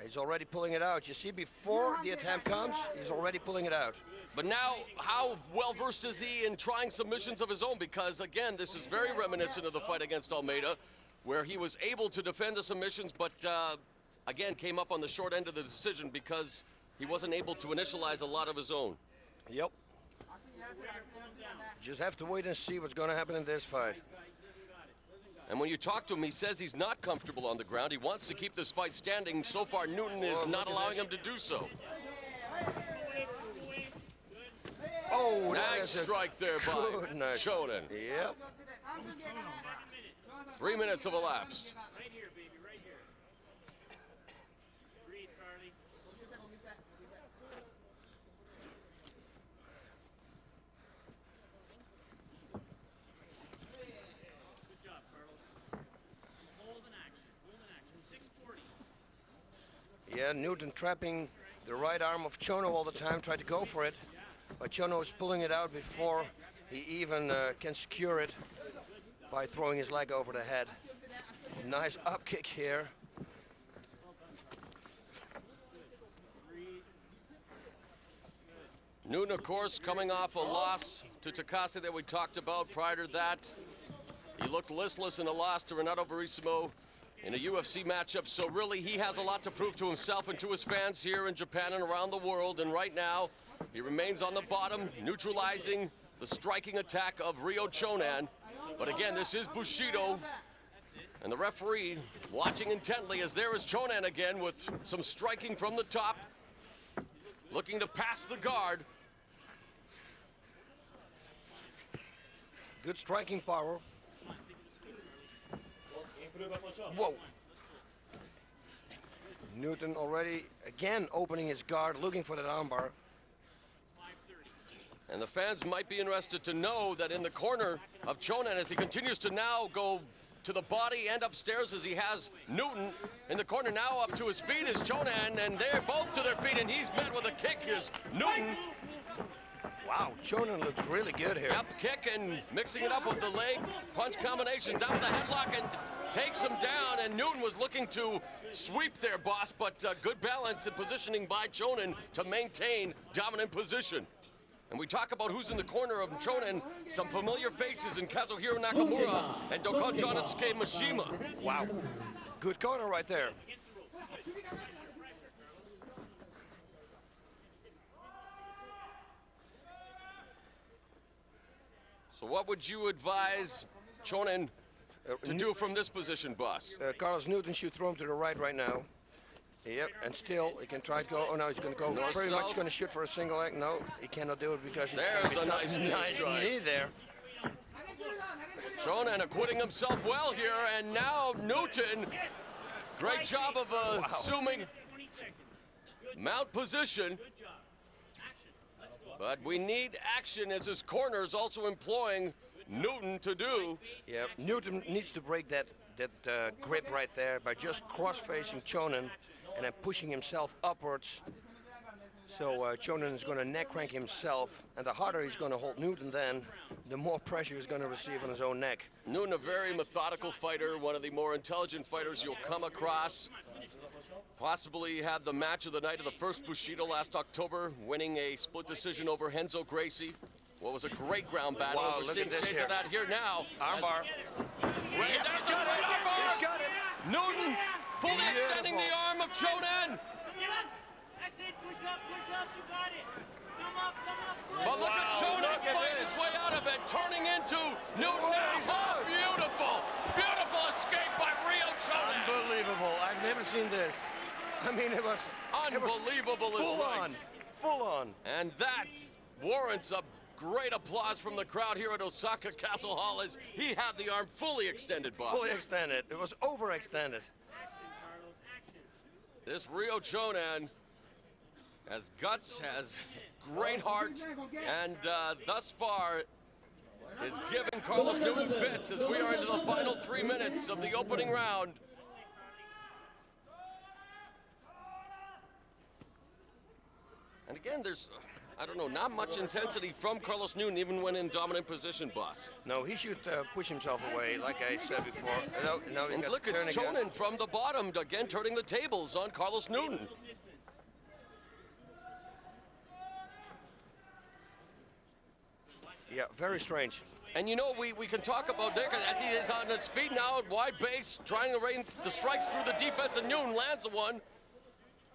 [SPEAKER 3] He's already pulling it out. You see, before the attempt comes, he's already pulling it out.
[SPEAKER 1] But now, how well-versed is he in trying submissions of his own? Because, again, this is very reminiscent of the fight against Almeida, where he was able to defend the submissions, but, again, came up on the short end of the decision because he wasn't able to initialize a lot of his own.
[SPEAKER 3] Yep. Just have to wait and see what's going to happen in this fight.
[SPEAKER 1] And when you talk to him, he says he's not comfortable on the ground. He wants to keep this fight standing. So far, Newton is not allowing him to do so.
[SPEAKER 3] Oh,
[SPEAKER 1] Nice strike there by
[SPEAKER 3] nice.
[SPEAKER 1] Chonan.
[SPEAKER 3] Yep.
[SPEAKER 1] 3 minutes have elapsed.
[SPEAKER 9] Right here, baby, right here. Breathe, Carly. Good job, Carlos. Hold in action. Hold in action. 640.
[SPEAKER 3] Yeah, Newton trapping the right arm of Chono all the time, tried to go for it. But Chono is pulling it out before he even can secure it by throwing his leg over the head. Nice up kick here.
[SPEAKER 1] Newton, of course, coming off a loss to Takase that we talked about. Prior to that, he looked listless in a loss to Renato Verissimo in a UFC matchup. So really, he has a lot to prove to himself and to his fans here in Japan and around the world. And right now, he remains on the bottom, neutralizing the striking attack of Ryo Chonan. But again, this is Bushido. And the referee watching intently as there is Chonan again with some striking from the top, looking to pass the guard.
[SPEAKER 3] Good striking power. Whoa. Newton already again opening his guard, looking for that armbar.
[SPEAKER 1] And the fans might be interested to know that in the corner of Chonan, as he continues to now go to the body and upstairs as he has Newton in the corner now up to his feet is Chonan, and they're both to their feet, and he's met with a kick is Newton.
[SPEAKER 3] Wow, Chonan looks really good here.
[SPEAKER 1] Yep, kick and mixing it up with the leg punch combination down with the headlock and takes him down, and Newton was looking to sweep there, boss, but good balance and positioning by Chonan to maintain dominant position. And we talk about who's in the corner of Chonan, some familiar faces in Kazuhiro Nakamura and Dokkan Jonosuke Mishima.
[SPEAKER 3] Wow, good corner right there.
[SPEAKER 1] So what would you advise Chonan to do from this position, boss?
[SPEAKER 3] Carlos Newton should throw him to the right now. Yep, and still he can try to go. Oh no, he's going to go.
[SPEAKER 1] North,
[SPEAKER 3] pretty
[SPEAKER 1] south.
[SPEAKER 3] much going to shoot for a single leg. No, he cannot do it because he's
[SPEAKER 1] There's a nice strike.
[SPEAKER 3] knee there.
[SPEAKER 1] Chonan acquitting himself well here, and now Newton. Great job of assuming mount position. But we need action as his corner is also employing Newton to do.
[SPEAKER 3] Yep, Newton needs to break that grip right there by just cross-facing Chonan and then pushing himself upwards. So Chonan is going to neck crank himself, and the harder he's going to hold Newton then, the more pressure he's going to receive on his own neck.
[SPEAKER 1] Newton, a very methodical fighter, one of the more intelligent fighters you'll come across. Possibly had the match of the night of the first Bushido last October, winning a split decision over Renzo Gracie. What was a great ground battle.
[SPEAKER 3] Wow,
[SPEAKER 1] We're
[SPEAKER 3] look
[SPEAKER 1] seeing
[SPEAKER 3] at this
[SPEAKER 1] shades of that here now.
[SPEAKER 3] Armbar.
[SPEAKER 1] There's a great armbar.
[SPEAKER 3] He's got it.
[SPEAKER 1] Newton fully
[SPEAKER 3] Beautiful.
[SPEAKER 1] extending the arm of Chonan.
[SPEAKER 4] That's it. Push up. You got it. Come up.
[SPEAKER 1] But look at
[SPEAKER 3] Wow,
[SPEAKER 1] Chonan
[SPEAKER 3] look at
[SPEAKER 1] fight
[SPEAKER 3] this.
[SPEAKER 1] his way out of it, turning into Newton now. Oh, beautiful escape by Ryo Chonan.
[SPEAKER 3] Unbelievable. I've never seen this. I mean, it was
[SPEAKER 1] Unbelievable is
[SPEAKER 3] full
[SPEAKER 1] right.
[SPEAKER 3] on. Full on.
[SPEAKER 1] And that warrants a great applause from the crowd here at Osaka Castle Hall as he had the arm fully extended, boss.
[SPEAKER 3] Fully extended. It was overextended.
[SPEAKER 1] This Ryo Chonan has guts, has great heart, and thus far is giving Carlos Newton fits as we are into the final 3 minutes of the opening round. And again, there's, I don't know, not much intensity from Carlos Newton even when in dominant position, boss.
[SPEAKER 3] No, he should push himself away, like I said before. No,
[SPEAKER 1] And look, it's Chonan from the bottom, again turning the tables on Carlos Newton.
[SPEAKER 3] Yeah, very strange.
[SPEAKER 1] And you know, we can talk about Dick as he is on his feet now at wide base, trying to rain the strikes through the defense, and Newton lands one.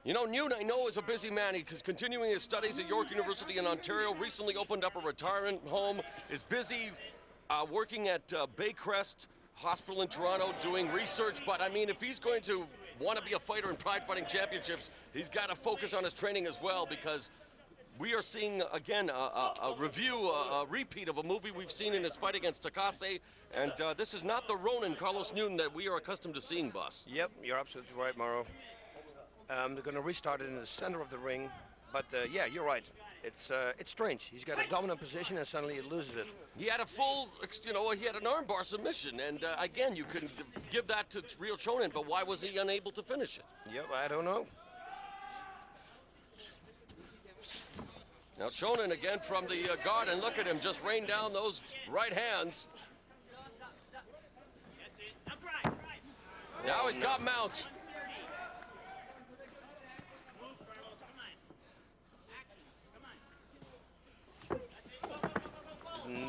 [SPEAKER 1] You know, Newton, I know, is a busy man. He's continuing his studies at York University in Ontario, recently opened up a retirement home, is busy working at Baycrest Hospital in Toronto doing research. But I mean, if he's going to want to be a fighter in Pride Fighting Championships, he's got to focus on his training as well, because we are seeing, again, a repeat of a movie we've seen in his fight against Takase, and this is not the Ronin Carlos Newton that we are accustomed to seeing, boss.
[SPEAKER 3] Yep, you're absolutely right, Mauro. They're going to restart it in the center of the ring, but yeah, you're right. It's strange. He's got a dominant position and suddenly he loses it.
[SPEAKER 1] He had a full, you know, he had an armbar submission, and again, you could give that to Ryo Chonan, but why was he unable to finish it?
[SPEAKER 3] Yep, I don't know.
[SPEAKER 1] Now Chonan again from the guard, and look at him just rain down those right hands. Now he's got mount.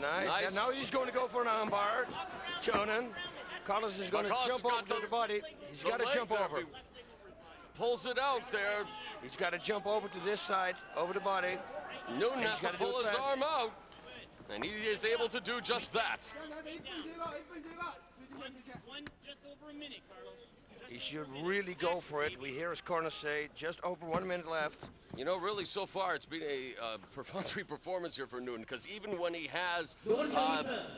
[SPEAKER 3] Nice. And now he's going to go for an armbar. Chonan. Carlos is going to jump over to the body. He's got to jump over.
[SPEAKER 1] Pulls it out there.
[SPEAKER 3] He's got to jump over to this side, over the body.
[SPEAKER 1] Newton has to pull his arm out, and he is able to do just that.
[SPEAKER 4] Just over a minute, Carlos.
[SPEAKER 3] He should really go for it. We hear his corner say, just over 1 minute left.
[SPEAKER 1] You know, really, so far, it's been a perfunctory performance here for Newton, because even when he has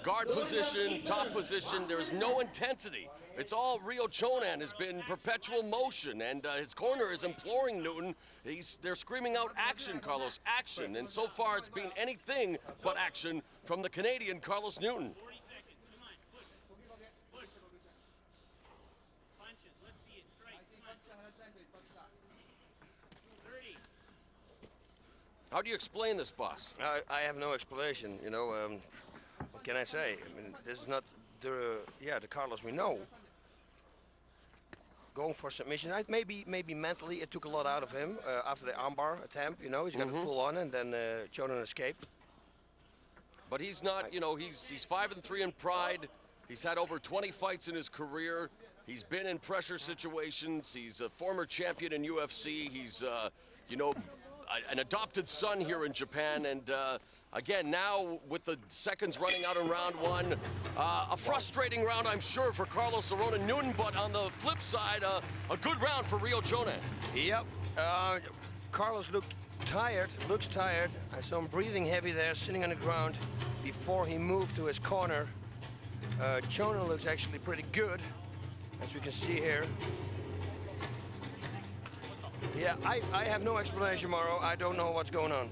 [SPEAKER 1] guard position, top position, there's no intensity. It's all Ryo Chonan has been perpetual motion, and his corner is imploring Newton. They're screaming out action, Carlos, action. And so far, it's been anything but action from the Canadian Carlos Newton. How do you explain this, boss?
[SPEAKER 3] I have no explanation. You know, what can I say? I mean, this is not the Carlos we know. Going for submission. Maybe mentally it took a lot out of him after the armbar attempt. You know, he's got it full on, and then Chonan escaped.
[SPEAKER 1] But he's not. You know, he's 5-3 in Pride. He's had over 20 fights in his career. He's been in pressure situations. He's a former champion in UFC. He's, you know, an adopted son here in Japan, and again, now with the seconds running out in round one, a frustrating round, I'm sure, for Carlos the Ronin Newton, but on the flip side, a good round for Ryo Chonan.
[SPEAKER 3] Yep. Carlos looks tired. I saw him breathing heavy there, sitting on the ground before he moved to his corner. Chonan looks actually pretty good, as we can see here. Yeah, I have no explanation, Mauro. I don't know what's going on.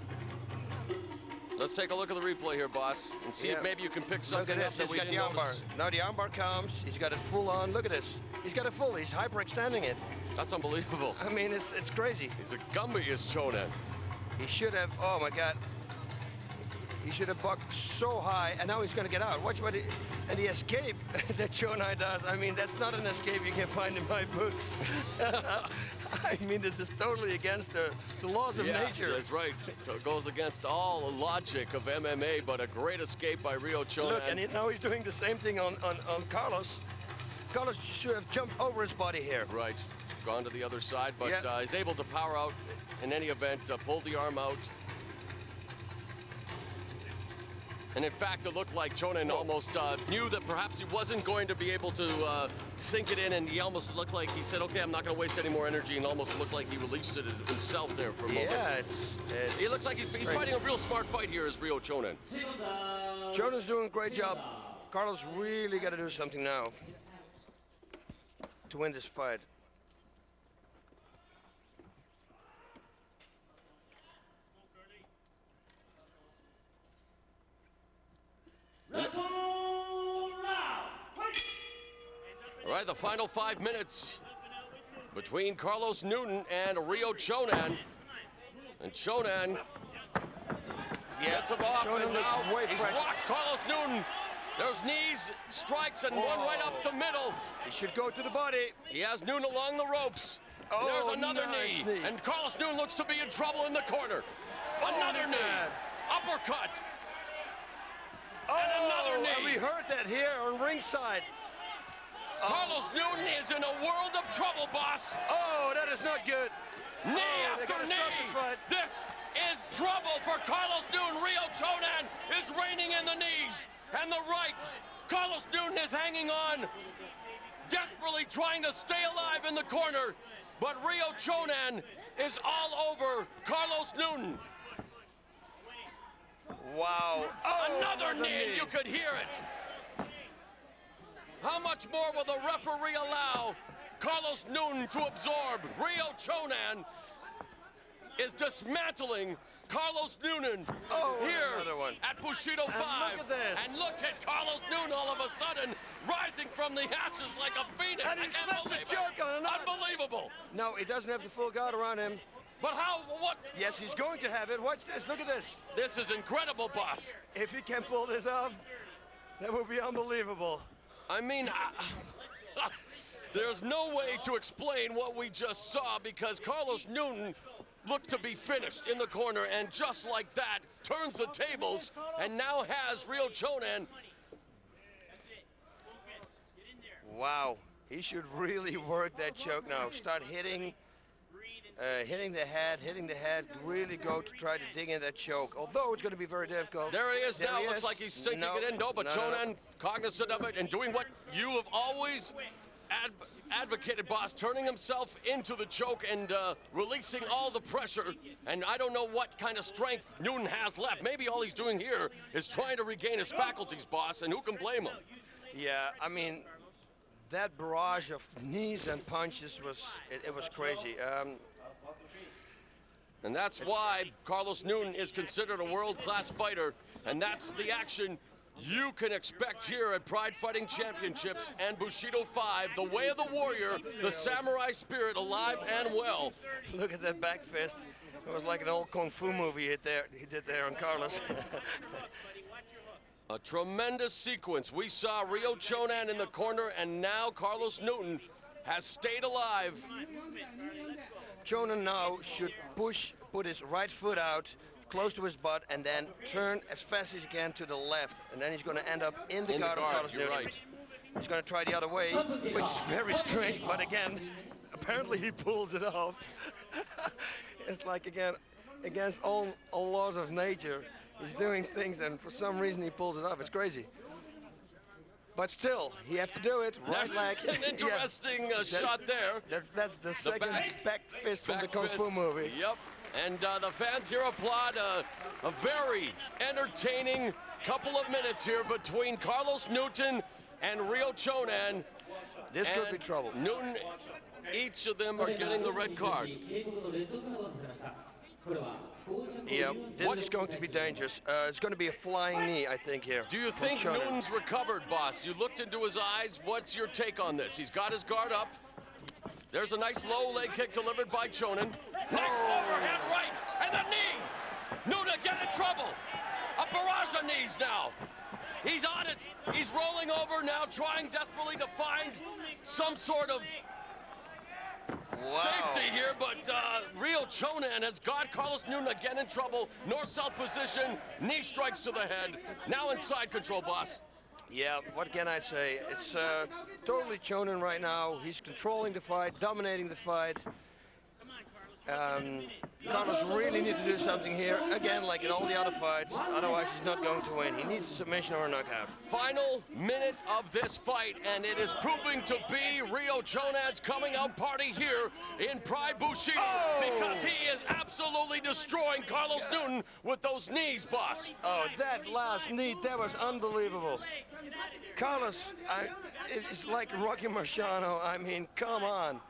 [SPEAKER 1] Let's take a look at the replay here, boss, and see if maybe you can pick something up that we didn't notice.
[SPEAKER 3] Now the armbar comes. He's got it full on. Look at this. He's got it full. He's hyperextending it.
[SPEAKER 1] That's unbelievable.
[SPEAKER 3] I mean, it's crazy.
[SPEAKER 1] He's a Gomi, is Chonan.
[SPEAKER 3] He should have. Oh my God. He should have bucked so high, and now he's going to get out. Watch what he, and the escape that Chonan does. I mean, that's not an escape you can find in my books. I mean, this is totally against the laws of nature.
[SPEAKER 1] That's right. It goes against all the logic of MMA, but a great escape by Ryo Chonan.
[SPEAKER 3] Look, and now he's doing the same thing on Carlos. Carlos should have jumped over his body here.
[SPEAKER 1] Right. Gone to the other side, but he's able to power out in any event, pull the arm out. And in fact, it looked like Chonan almost knew that perhaps he wasn't going to be able to sink it in, and he almost looked like he said, okay, I'm not going to waste any more energy, and almost looked like he released it himself there for a moment.
[SPEAKER 3] Yeah,
[SPEAKER 1] he looks like he's fighting a real smart fight here as Ryo Chonan.
[SPEAKER 3] Chonan's doing a great job. Carlos really got to do something now to win this fight.
[SPEAKER 1] All right, the final 5 minutes between Carlos Newton and Ryo Chonan. And Chonan gets him off,
[SPEAKER 3] Chonan
[SPEAKER 1] and now
[SPEAKER 3] way
[SPEAKER 1] he's
[SPEAKER 3] fresh.
[SPEAKER 1] rocked Carlos Newton. There's knees, strikes, and one right up the middle.
[SPEAKER 3] He should go to the body.
[SPEAKER 1] He has Newton along the ropes. There's another
[SPEAKER 3] nice
[SPEAKER 1] knee. And Carlos Newton looks to be in trouble in the corner. Another knee. Uppercut. And another knee.
[SPEAKER 3] And we heard that here on ringside.
[SPEAKER 1] Carlos Newton is in a world of trouble, boss.
[SPEAKER 3] Oh, that is not good.
[SPEAKER 1] Knee
[SPEAKER 3] they
[SPEAKER 1] after
[SPEAKER 3] gotta stop this
[SPEAKER 1] knee.
[SPEAKER 3] fight.
[SPEAKER 1] This is trouble for Carlos Newton. Ryo Chonan is reining in the knees and the rights. Carlos Newton is hanging on, desperately trying to stay alive in the corner. But Ryo Chonan is all over Carlos Newton.
[SPEAKER 3] Wow.
[SPEAKER 1] Another knee, and you could hear it. How much more will the referee allow Carlos Newton to absorb? Ryo Chonan is dismantling Carlos Newton here at Bushido 5.
[SPEAKER 3] Look at this.
[SPEAKER 1] And look at Carlos Newton all of a sudden rising from the ashes like a phoenix.
[SPEAKER 3] And he
[SPEAKER 1] I can't
[SPEAKER 3] slips a
[SPEAKER 1] believe it.
[SPEAKER 3] choke on another.
[SPEAKER 1] Unbelievable.
[SPEAKER 3] No, he doesn't have the full guard around him.
[SPEAKER 1] But how, what?
[SPEAKER 3] Yes, he's going to have it. Watch this, look at this.
[SPEAKER 1] This is incredible, boss.
[SPEAKER 3] If he can pull this off, that would be unbelievable.
[SPEAKER 1] I mean, there's no way to explain what we just saw because Carlos Newton looked to be finished in the corner and just like that turns the tables and now has Ryo Chonan.
[SPEAKER 3] Wow, he should really work that choke now. Start hitting the head, really go to try to dig in that choke. Although it's going to be very difficult.
[SPEAKER 1] There he is now. Looks like he's sinking it in. No, but Chonan, cognizant of it and doing what you have always advocated, boss, turning himself into the choke and releasing all the pressure. And I don't know what kind of strength Newton has left. Maybe all he's doing here is trying to regain his faculties, boss, and who can blame him?
[SPEAKER 3] Yeah, I mean, that barrage of knees and punches was crazy.
[SPEAKER 1] And that's why Carlos Newton is considered a world-class fighter, and that's the action you can expect here at Pride Fighting Championships and Bushido 5, the way of the warrior, the samurai spirit alive and well.
[SPEAKER 3] Look at that back fist. It was like an old kung fu movie he did there on Carlos.
[SPEAKER 1] A tremendous sequence. We saw Ryo Chonan in the corner, and now Carlos Newton has stayed alive.
[SPEAKER 3] Chonan now should put his right foot out close to his butt and then turn as fast as he can to the left, and then he's going to end up in the guard of Carlos Newton.
[SPEAKER 1] Right.
[SPEAKER 3] He's going to try the other way, which is very strange, but again, apparently he pulls it off. It's like, again, against all laws of nature, he's doing things and for some reason he pulls it off. It's crazy. But still, he have to do it. Right leg.
[SPEAKER 1] An interesting shot there.
[SPEAKER 3] That's the second back fist from the Kung Fu movie.
[SPEAKER 1] Yep. And the fans here applaud a very entertaining couple of minutes here between Carlos Newton and Ryo Chonan.
[SPEAKER 3] This could be trouble.
[SPEAKER 1] Newton, each of them are getting the red card.
[SPEAKER 3] Yeah, this is going to be dangerous. It's going to be a flying knee, I think, here.
[SPEAKER 1] Do you think Newton's recovered, boss? You looked into his eyes. What's your take on this? He's got his guard up. There's a nice low leg kick delivered by Chonan. Next overhand right, and the knee. Newton again in trouble. A barrage of knees now. He's on it. He's rolling over now, trying desperately to find some sort of safety here, but Ryo Chonan has got Carlos Newton again in trouble. North-south position, knee strikes to the head. Now in side control, boss.
[SPEAKER 3] Yeah, what can I say? It's totally Chonan right now. He's controlling the fight, dominating the fight. Carlos really needs to do something here, again, like in all the other fights, otherwise he's not going to win. He needs a submission or a knockout.
[SPEAKER 1] Final minute of this fight, and it is proving to be Ryo Chonan's coming out party here in Pride Bushido, because he is absolutely destroying Carlos Newton with those knees, boss.
[SPEAKER 3] Oh, that last knee, that was unbelievable. Carlos, it's like Rocky Marciano. I mean, come on.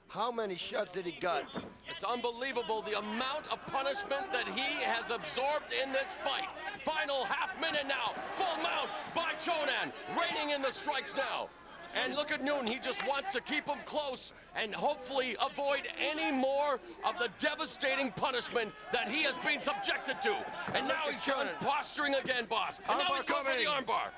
[SPEAKER 3] How many shots did he got?
[SPEAKER 1] It's unbelievable the amount of punishment that he has absorbed in this fight. Final half minute now, full mount by Chonan, reigning in the strikes now. And look at Newton, he just wants to keep him close and hopefully avoid any more of the devastating punishment that he has been subjected to. And now he's done posturing again, boss. And now he's going for the armbar.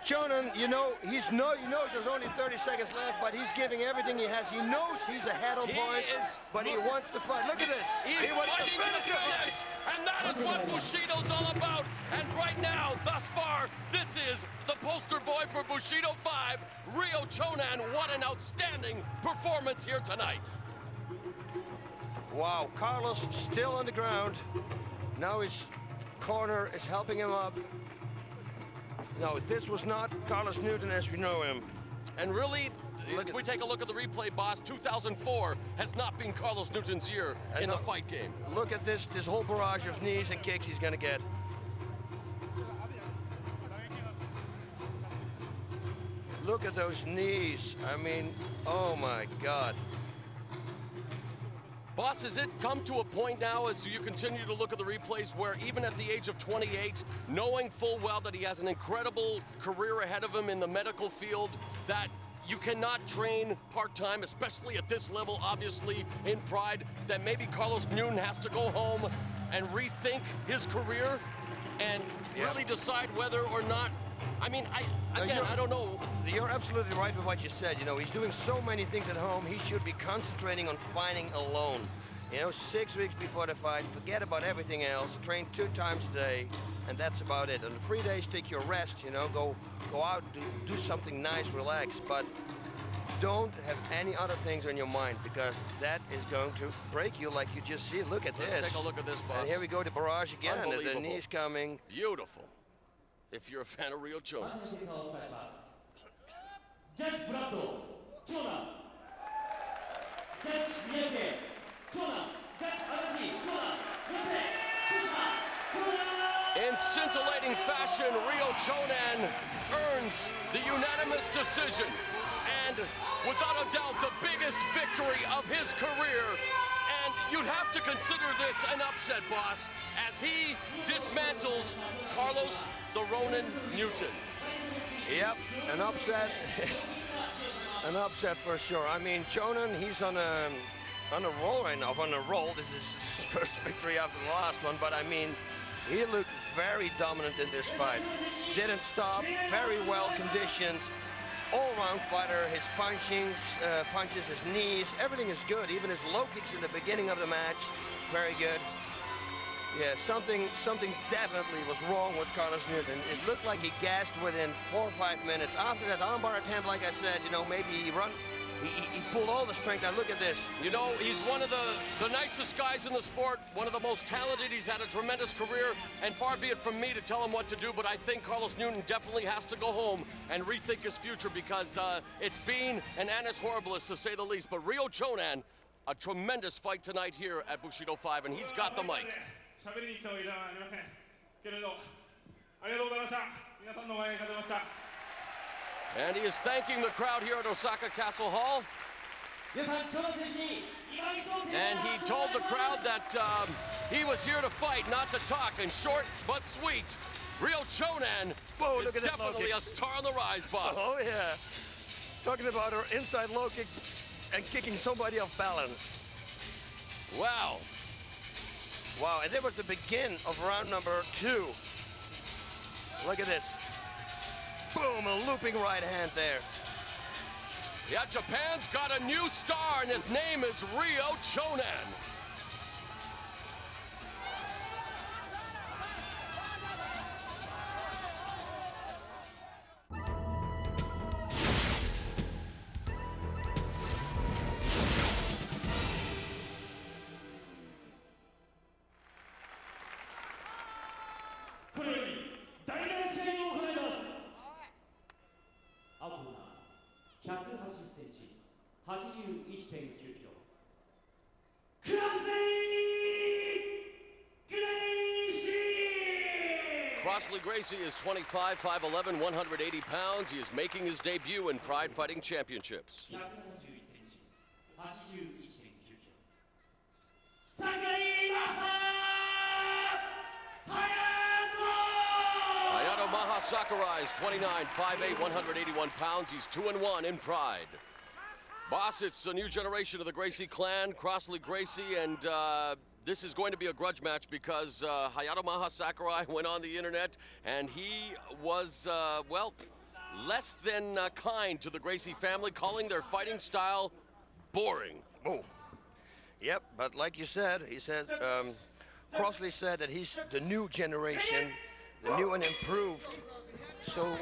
[SPEAKER 3] Chonan, you know, he knows there's only 30 seconds left, but he's giving everything he has. He knows he's ahead on points, but he wants to fight. Look at this.
[SPEAKER 1] He wants to finish the finish, and that is what Bushido's all about. And right now, thus far, this is the poster boy for Bushido 5, Ryo Chonan. What an outstanding performance here tonight.
[SPEAKER 3] Wow, Carlos still on the ground. Now his corner is helping him up. No, this was not Carlos Newton as we know him.
[SPEAKER 1] And really, if we take a look at the replay, boss, 2004 has not been Carlos Newton's year in the fight game.
[SPEAKER 3] Look at this whole barrage of knees and kicks he's gonna get. Look at those knees. I mean, oh my God.
[SPEAKER 1] Boss, has it come to a point now as you continue to look at the replays where even at the age of 28, knowing full well that he has an incredible career ahead of him in the medical field, that you cannot train part-time, especially at this level, obviously, in Pride, that maybe Carlos Newton has to go home and rethink his career and really decide whether or not, I mean, I don't know.
[SPEAKER 3] You're absolutely right with what you said. You know, he's doing so many things at home. He should be concentrating on fighting alone. You know, 6 weeks before the fight, forget about everything else. Train 2 times a day, and that's about it. On the free days, take your rest. You know, go out, do something nice, relax. But don't have any other things on your mind, because that is going to break you, like you just see. Look at this.
[SPEAKER 1] Let's take a look at this, boss.
[SPEAKER 3] And here we go, the barrage again. The knees coming.
[SPEAKER 1] Beautiful. If you're a fan of Ryo Chonan.
[SPEAKER 4] Judge Brando, Chonan. Judge Miyake, Chonan. Judge Arashi, Chonan. Chonan.
[SPEAKER 1] In scintillating fashion, Ryo Chonan earns the unanimous decision. And without a doubt, the biggest victory of his career. And you'd have to consider this an upset, boss, as he dismantles Carlos the Ronin Newton.
[SPEAKER 3] Yep, an upset. An upset for sure. I mean, Chonan, he's on a roll right now. On a roll. This is his first victory after the last one, but I mean, he looked very dominant in this fight. Didn't stop, very well conditioned. All-round fighter, his punches, his knees, everything is good. Even his low kicks in the beginning of the match, very good. Yeah, something definitely was wrong with Carlos Newton. It looked like he gassed within 4 or 5 minutes. After that armbar attempt, like I said, you know, maybe he pulled all the strength out. Look at this.
[SPEAKER 1] You know, he's one of the nicest guys in the sport, one of the most talented. He's had a tremendous career, and far be it from me to tell him what to do, but I think Carlos Newton definitely has to go home and rethink his future, because it's been an annus horribilis, to say the least. But Ryo Chonan, a tremendous fight tonight here at Bushido 5, and he's got the mic. And he is thanking the crowd here at Osaka Castle Hall. And he told the crowd that he was here to fight, not to talk. And short but sweet, Ryo Chonan is definitely a star on the rise, boss.
[SPEAKER 3] Oh, yeah. Talking about her inside low kick and kicking somebody off balance.
[SPEAKER 1] Wow.
[SPEAKER 3] Wow, and that was the begin of round number 2. Look at this. Boom, a looping right hand there.
[SPEAKER 1] Yeah, Japan's got a new star, and his name is Ryo Chonan.
[SPEAKER 4] 81.9kg. Crosley Gracie!
[SPEAKER 1] Crosley Gracie is 25, 5'11", 180 pounds. He is making his debut in Pride Fighting Championships.
[SPEAKER 4] 171cm, 81.9kg. Sakurai
[SPEAKER 1] Hayato Maha Sakurai is 29, 5'8", 181 pounds. He's 2-1 in Pride. Boss, it's a new generation of the Gracie clan, Crosley Gracie, and this is going to be a grudge match because Hayato Maha Sakurai went on the internet and he was, well, less than kind to the Gracie family, calling their fighting style boring.
[SPEAKER 3] Oh. Yep, but like you said, he said, Crosley said that he's the new generation, the new and improved. So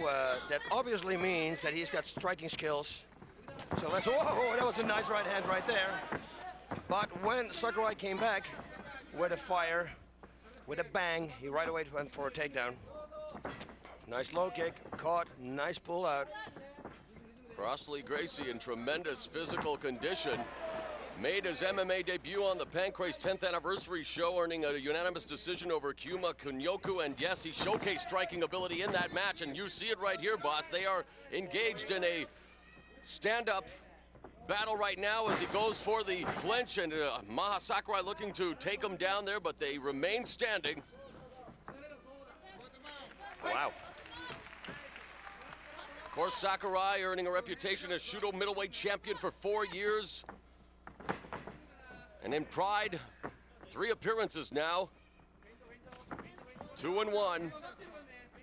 [SPEAKER 3] that obviously means that he's got striking skills. So let's, whoa, that was a nice right hand right there. But when Sakurai came back with a fire, with a bang, he right away went for a takedown. Nice low kick, caught, nice pull out.
[SPEAKER 1] Crosley Gracie in tremendous physical condition. Made his MMA debut on the Pancrase 10th anniversary show, earning a unanimous decision over Kyuma Kunyoku. And yes, he showcased striking ability in that match. And you see it right here, boss. They are engaged in a stand-up battle right now as he goes for the clinch. And Maha Sakurai looking to take him down there, but they remain standing.
[SPEAKER 3] Wow.
[SPEAKER 1] Of course, Sakurai earning a reputation as Shudo middleweight champion for 4 years. And in Pride, 3 appearances now. 2-1.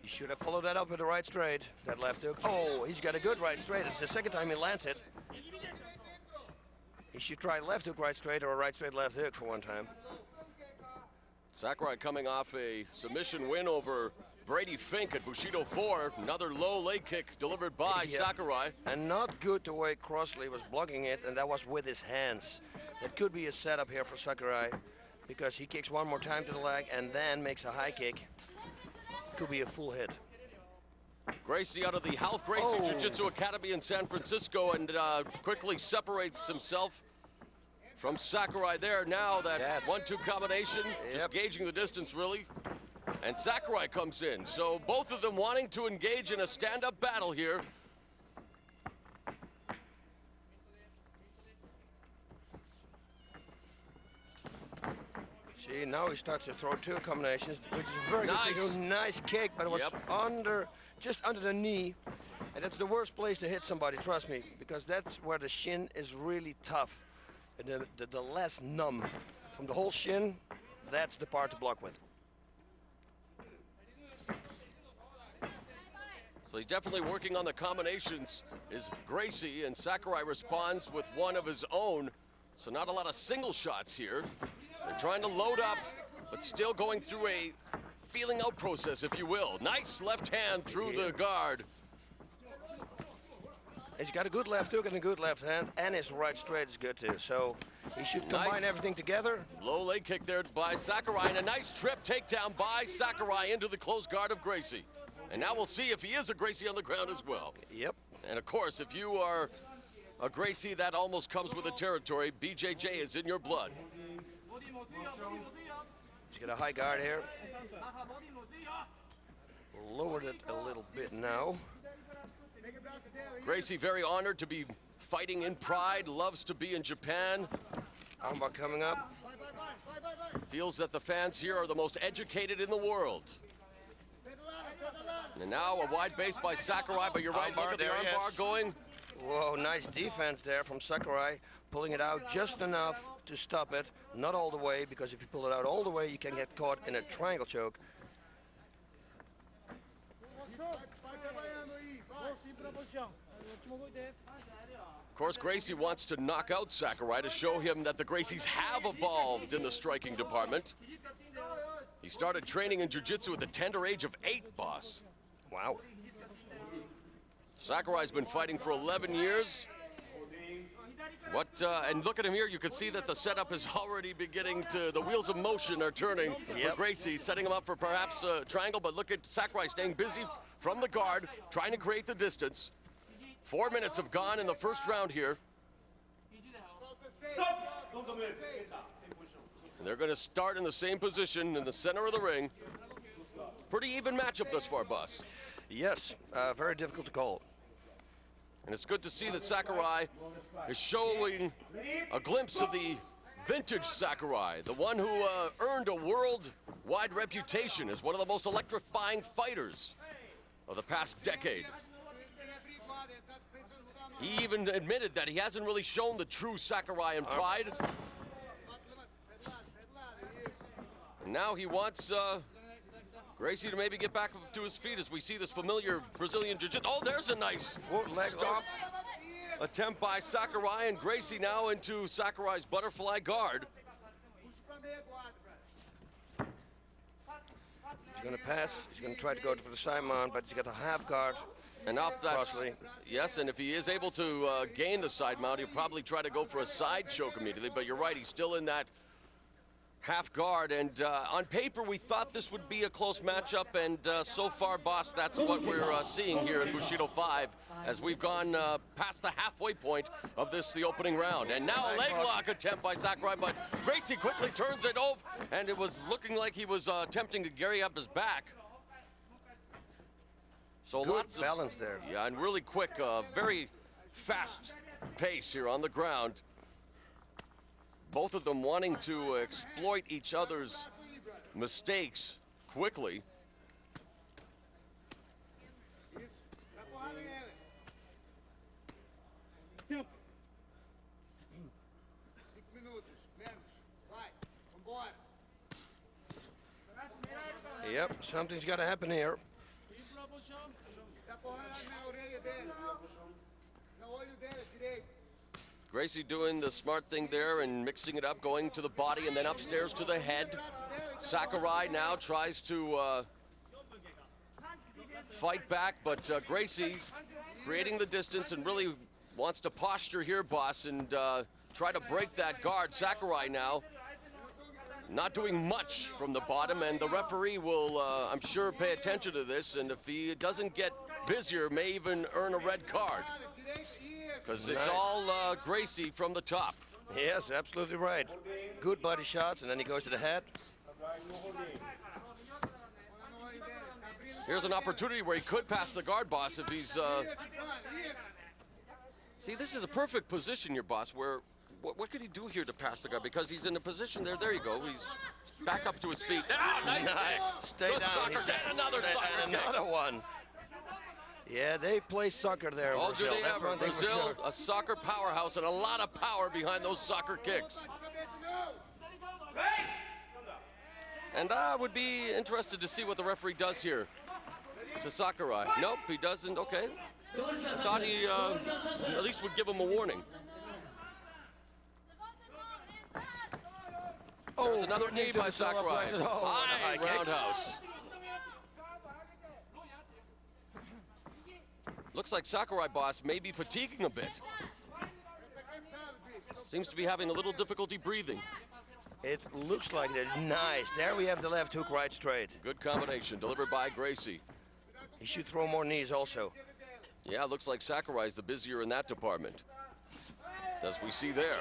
[SPEAKER 3] He should have followed that up with the right straight, that left hook. Oh, he's got a good right straight. It's the second time he lands it. He should try left hook, right straight, or a right straight, left hook for one time.
[SPEAKER 1] Sakurai coming off a submission win over Brady Fink at Bushido 4. Another low leg kick delivered by Sakurai.
[SPEAKER 3] And not good the way Crosley was blocking it, and that was with his hands. That could be a setup here for Sakurai, because he kicks one more time to the leg and then makes a high kick. Could be a full hit.
[SPEAKER 1] Gracie out of the Half Gracie Jiu-Jitsu Academy in San Francisco, and quickly separates himself from Sakurai there. Now that 1-2 combination, just gauging the distance really. And Sakurai comes in. So both of them wanting to engage in a stand-up battle here.
[SPEAKER 3] See, now he starts to throw 2 combinations, which is a very good thing. Nice kick, but it was just under the knee. And that's the worst place to hit somebody, trust me, because that's where the shin is really tough. And the less numb from the whole shin, that's the part to block with.
[SPEAKER 1] So he's definitely working on the combinations, is Gracie, and Sakurai responds with one of his own. So not a lot of single shots here. They're trying to load up, but still going through a feeling out process, if you will. Nice left hand through the guard.
[SPEAKER 3] He's got a good left hook and a good left hand, and his right straight is good too. So he should combine everything together.
[SPEAKER 1] Low leg kick there by Sakurai, and a nice trip takedown by Sakurai into the closed guard of Gracie. And now we'll see if he is a Gracie on the ground as well.
[SPEAKER 3] Yep.
[SPEAKER 1] And of course, if you are a Gracie, that almost comes with the territory. BJJ is in your blood.
[SPEAKER 3] He's got a high guard here. Lowered it a little bit now.
[SPEAKER 1] Gracie very honored to be fighting in Pride, loves to be in Japan.
[SPEAKER 3] Armbar coming up.
[SPEAKER 1] Feels that the fans here are the most educated in the world. And now a wide base by Sakurai, but you're right, look at the armbar going.
[SPEAKER 3] Whoa, nice defense there from Sakurai, pulling it out just enough to stop it. Not all the way, because if you pull it out all the way, you can get caught in a triangle choke.
[SPEAKER 1] Of course, Gracie wants to knock out Sakurai to show him that the Gracies have evolved in the striking department. He started training in jiu-jitsu at the tender age of 8, boss.
[SPEAKER 3] Wow.
[SPEAKER 1] Sakurai's been fighting for 11 years. And look at him here, you can see that the setup is already beginning to, the wheels of motion are turning for Gracie, setting him up for perhaps a triangle, but look at Sakurai staying busy from the guard, trying to create the distance. 4 minutes have gone in the first round here. And they're going to start in the same position in the center of the ring. Pretty even matchup thus far, boss.
[SPEAKER 3] Yes, very difficult to call.
[SPEAKER 1] And it's good to see that Sakurai is showing a glimpse of the vintage Sakurai, the one who earned a worldwide reputation as one of the most electrifying fighters of the past decade. He even admitted that he hasn't really shown the true Sakurai in Pride. And now he wants Gracie to maybe get back up to his feet as we see this familiar Brazilian Jiu-Jitsu. Oh, there's a nice
[SPEAKER 3] leg
[SPEAKER 1] stomp attempt by Sakurai, and Gracie now into Sakurai's butterfly guard.
[SPEAKER 3] He's going to pass. He's going to try to go for the side mount, but he's got a half guard.
[SPEAKER 1] And up that's,
[SPEAKER 3] Crosley.
[SPEAKER 1] yes, and if he is able to gain the side mount, he'll probably try to go for a side choke immediately, but you're right, he's still in that half guard, and on paper we thought this would be a close matchup, and so far, boss, that's what we're seeing here in Bushido 5 as we've gone past the halfway point of the opening round. And now a leg lock attempt by Sakurai, but Gracie quickly turns it over, and it was looking like he was attempting to carry up his back. So
[SPEAKER 3] Good
[SPEAKER 1] lots of
[SPEAKER 3] balance there.
[SPEAKER 1] Yeah, and really quick, very fast pace here on the ground. Both of them wanting to exploit each other's mistakes quickly.
[SPEAKER 3] Yep, something's got to happen here.
[SPEAKER 1] Gracie doing the smart thing there and mixing it up, going to the body and then upstairs to the head. Sakurai now tries to fight back, but Gracie creating the distance and really wants to posture here, boss, and try to break that guard. Sakurai now not doing much from the bottom, and the referee will, I'm sure, pay attention to this, and if he doesn't get busier, may even earn a red card. Because it's all Gracie from the top.
[SPEAKER 3] Yes, absolutely right. Good body shots, and then he goes to the head.
[SPEAKER 1] Here's an opportunity where he could pass the guard, boss, if he's... See, this is a perfect position here, boss, where... What could he do here to pass the guard? Because he's in a position there. There you go. He's back up to his feet. Ah, nice.
[SPEAKER 3] Stay
[SPEAKER 1] Good
[SPEAKER 3] down.
[SPEAKER 1] Soccer. And another soccer
[SPEAKER 3] and another one. Yeah, they play soccer there in
[SPEAKER 1] Oh, do
[SPEAKER 3] Brazil.
[SPEAKER 1] they
[SPEAKER 3] That's
[SPEAKER 1] ever?
[SPEAKER 3] one thing for
[SPEAKER 1] Brazil,
[SPEAKER 3] sure.
[SPEAKER 1] a soccer powerhouse, and a lot of power behind those soccer kicks. And I would be interested to see what the referee does here to Sakurai. Nope, he doesn't. Okay. I thought he at least would give him a warning. There's another knee by Sakurai. High roundhouse. Looks like Sakurai, boss, may be fatiguing a bit. Seems to be having a little difficulty breathing.
[SPEAKER 3] It looks like it. Nice. There we have the left hook right straight.
[SPEAKER 1] Good combination, delivered by Gracie.
[SPEAKER 3] He should throw more knees also.
[SPEAKER 1] Yeah, looks like Sakurai's the busier in that department, as we see there.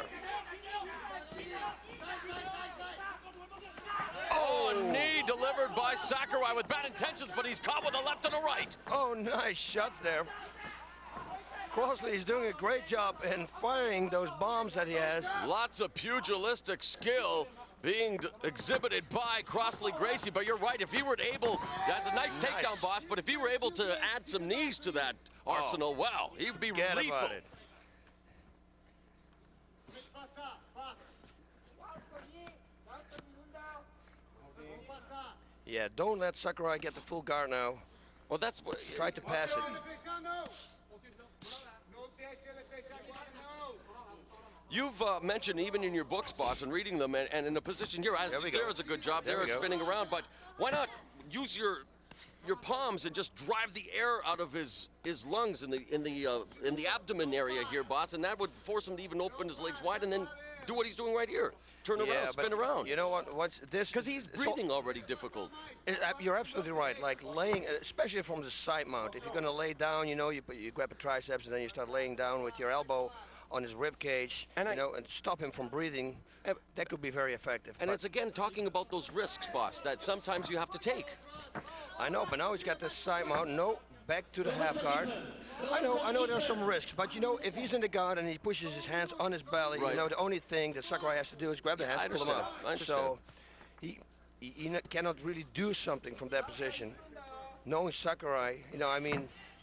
[SPEAKER 1] Oh, knee delivered by Sakurai with bad intentions, but he's caught with a left and a right.
[SPEAKER 3] Oh, nice shots there. Crosley is doing a great job in firing those bombs that he has.
[SPEAKER 1] Lots of pugilistic skill being exhibited by Crosley Gracie, but you're right, if he were able, that's a nice takedown, boss, but if he were able to add some knees to that arsenal, wow, he'd be
[SPEAKER 3] Forget
[SPEAKER 1] lethal.
[SPEAKER 3] about it. Yeah, don't let Sakurai get the full guard now.
[SPEAKER 1] Well, that's what...
[SPEAKER 3] Try to pass it.
[SPEAKER 1] You've mentioned even in your books, boss, and reading them, and in a position here, as there is a good job there, spinning around, but why not use your palms and just drive the air out of his lungs in the abdomen area here, boss, and that would force him to even open his legs wide and then do what he's doing right here. Turn around, spin around.
[SPEAKER 3] You know what? What's this?
[SPEAKER 1] Because he's breathing already difficult.
[SPEAKER 3] You're absolutely right. Like laying, especially from the side mount. If you're going to lay down, you know, you grab a triceps and then you start laying down with your elbow on his rib cage,
[SPEAKER 1] And
[SPEAKER 3] and stop him from breathing. That could be very effective.
[SPEAKER 1] And
[SPEAKER 3] but
[SPEAKER 1] it's again talking about those risks, boss, that sometimes you have to take.
[SPEAKER 3] I know, but now he's got this side mount. No, back to the half guard. I know there are some risks, but if he's in the guard and he pushes his hands on his belly,
[SPEAKER 1] Right.
[SPEAKER 3] the only thing that Sakurai has to do is grab the hands,
[SPEAKER 1] I
[SPEAKER 3] pull them
[SPEAKER 1] understand.
[SPEAKER 3] out.
[SPEAKER 1] I understand.
[SPEAKER 3] So he cannot really do something from that position. Knowing Sakurai,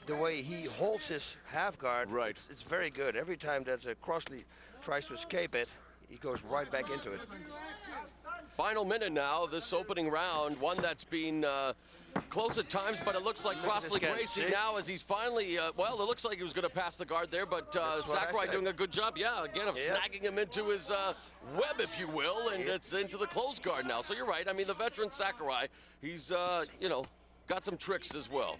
[SPEAKER 3] the way he holds his half guard,
[SPEAKER 1] Right.
[SPEAKER 3] it's very good. Every time that Crosley tries to escape it, he goes right back into it.
[SPEAKER 1] Final minute now, this opening round, one that's been close at times, but it looks like
[SPEAKER 3] Look at this
[SPEAKER 1] Crosley
[SPEAKER 3] guy,
[SPEAKER 1] Gracie
[SPEAKER 3] see?
[SPEAKER 1] now as he's finally, well, it looks like he was going to pass the guard there, but
[SPEAKER 3] That's what I
[SPEAKER 1] Sakurai
[SPEAKER 3] said.
[SPEAKER 1] doing a good job, again, of
[SPEAKER 3] Yep.
[SPEAKER 1] snagging him into his web, if you will, and it's into the closed guard now. So you're right. I mean, the veteran Sakurai, he's, got some tricks as well.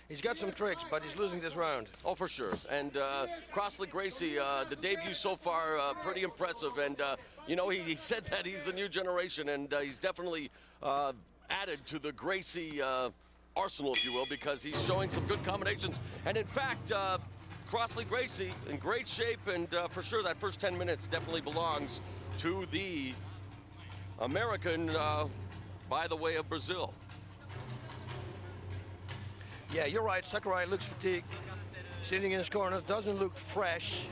[SPEAKER 3] He's got some tricks, but he's losing this round.
[SPEAKER 1] Oh, for sure. And Crosley Gracie, the debut so far, pretty impressive. And, he said that he's the new generation, and he's definitely added to the Gracie arsenal, if you will, because he's showing some good combinations. And, in fact, Crosley Gracie in great shape, and for sure that first 10 minutes definitely belongs to the American by the way of Brazil.
[SPEAKER 3] Yeah, you're right. Sakurai looks fatigued. Sitting in his corner, doesn't look fresh.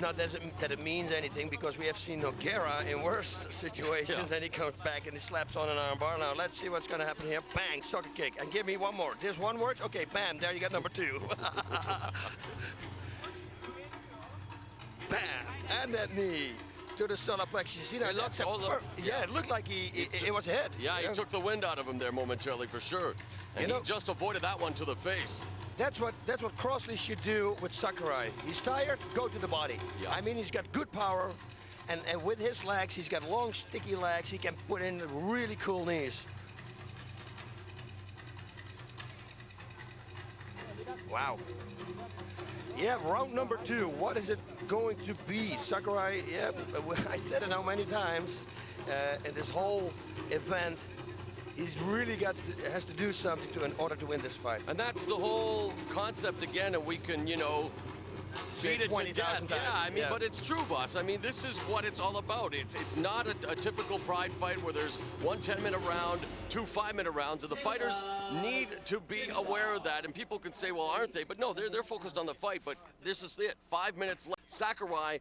[SPEAKER 3] Not that it means anything, because we have seen Nogueira in worse situations, and he comes back and he slaps on an armbar. Now let's see what's going to happen here. Bang, soccer kick, and give me one more. This one works. Okay, bam, there you got number 2. Bam, and that knee to the solar plexus. You see that? It looked like it was a hit.
[SPEAKER 1] Yeah, he took the wind out of him there momentarily, for sure. And he just avoided that one to the face.
[SPEAKER 3] That's what Crosley should do with Sakurai. He's tired, go to the body.
[SPEAKER 1] Yeah.
[SPEAKER 3] I mean, he's got good power, and with his legs, he's got long, sticky legs. He can put in really cool knees. Wow. Yeah, round number 2. What is it going to be? Sakurai, I said it how many times in this whole event. He's really has to do something in order to win this fight.
[SPEAKER 1] And that's the whole concept again, and we can, beat it to death. Yeah, I mean, but it's true, boss. I mean, this is what it's all about. It's not a typical Pride fight where there's 1 10-minute round, 2 5-minute rounds, and the fighters need to be aware of that. And people can say, well, aren't they? But no, they're focused on the fight. But this is it. 5 minutes left. Sakurai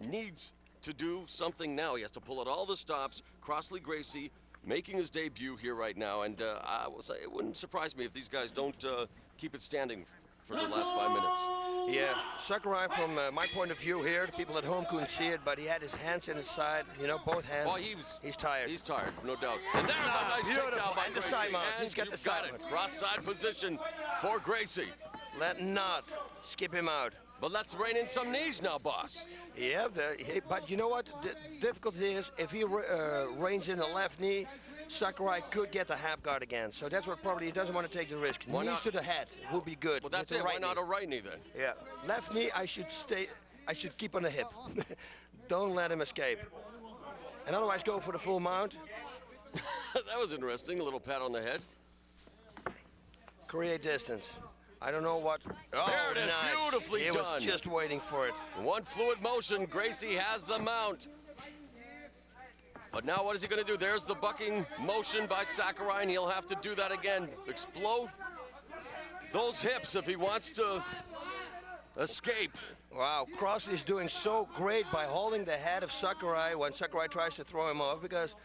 [SPEAKER 1] needs to do something now. He has to pull out all the stops. Crosley Gracie making his debut here right now, and I will say it wouldn't surprise me if these guys don't keep it standing for the last 5 minutes.
[SPEAKER 3] Yeah, Sakurai, from my point of view here, the people at home couldn't see it, but he had his hands in his side, both hands.
[SPEAKER 1] Oh,
[SPEAKER 3] he's tired.
[SPEAKER 1] He's tired, no doubt. And there's a nice takedown by
[SPEAKER 3] And the
[SPEAKER 1] Gracie.
[SPEAKER 3] side mount.
[SPEAKER 1] And
[SPEAKER 3] He's got the
[SPEAKER 1] you've
[SPEAKER 3] side
[SPEAKER 1] got it.
[SPEAKER 3] mount.
[SPEAKER 1] Cross-side position for Gracie.
[SPEAKER 3] Let not skip him out.
[SPEAKER 1] But let's rein in some knees now, boss.
[SPEAKER 3] Yeah, but you know what? The difficulty is, if he reins in the left knee, Sakurai could get the half guard again. So that's what probably he doesn't want to take the risk.
[SPEAKER 1] Why
[SPEAKER 3] Knees
[SPEAKER 1] not?
[SPEAKER 3] to the head would be good.
[SPEAKER 1] Well, that's
[SPEAKER 3] with
[SPEAKER 1] it.
[SPEAKER 3] the
[SPEAKER 1] Why
[SPEAKER 3] right
[SPEAKER 1] not
[SPEAKER 3] knee.
[SPEAKER 1] a right knee then?
[SPEAKER 3] Yeah, left knee, I should keep on the hip. Don't let him escape. And otherwise go for the full mount.
[SPEAKER 1] That was interesting. A little pat on the head.
[SPEAKER 3] Create distance. I don't know what. Oh,
[SPEAKER 1] There it is,
[SPEAKER 3] nice.
[SPEAKER 1] beautifully
[SPEAKER 3] he
[SPEAKER 1] done.
[SPEAKER 3] was just waiting for it.
[SPEAKER 1] One fluid motion. Gracie has the mount. But now what is he going to do? There's the bucking motion by Sakurai, and he'll have to do that again. Explode those hips if he wants to escape.
[SPEAKER 3] Wow, Crosley is doing so great by holding the head of Sakurai when Sakurai tries to throw him off, because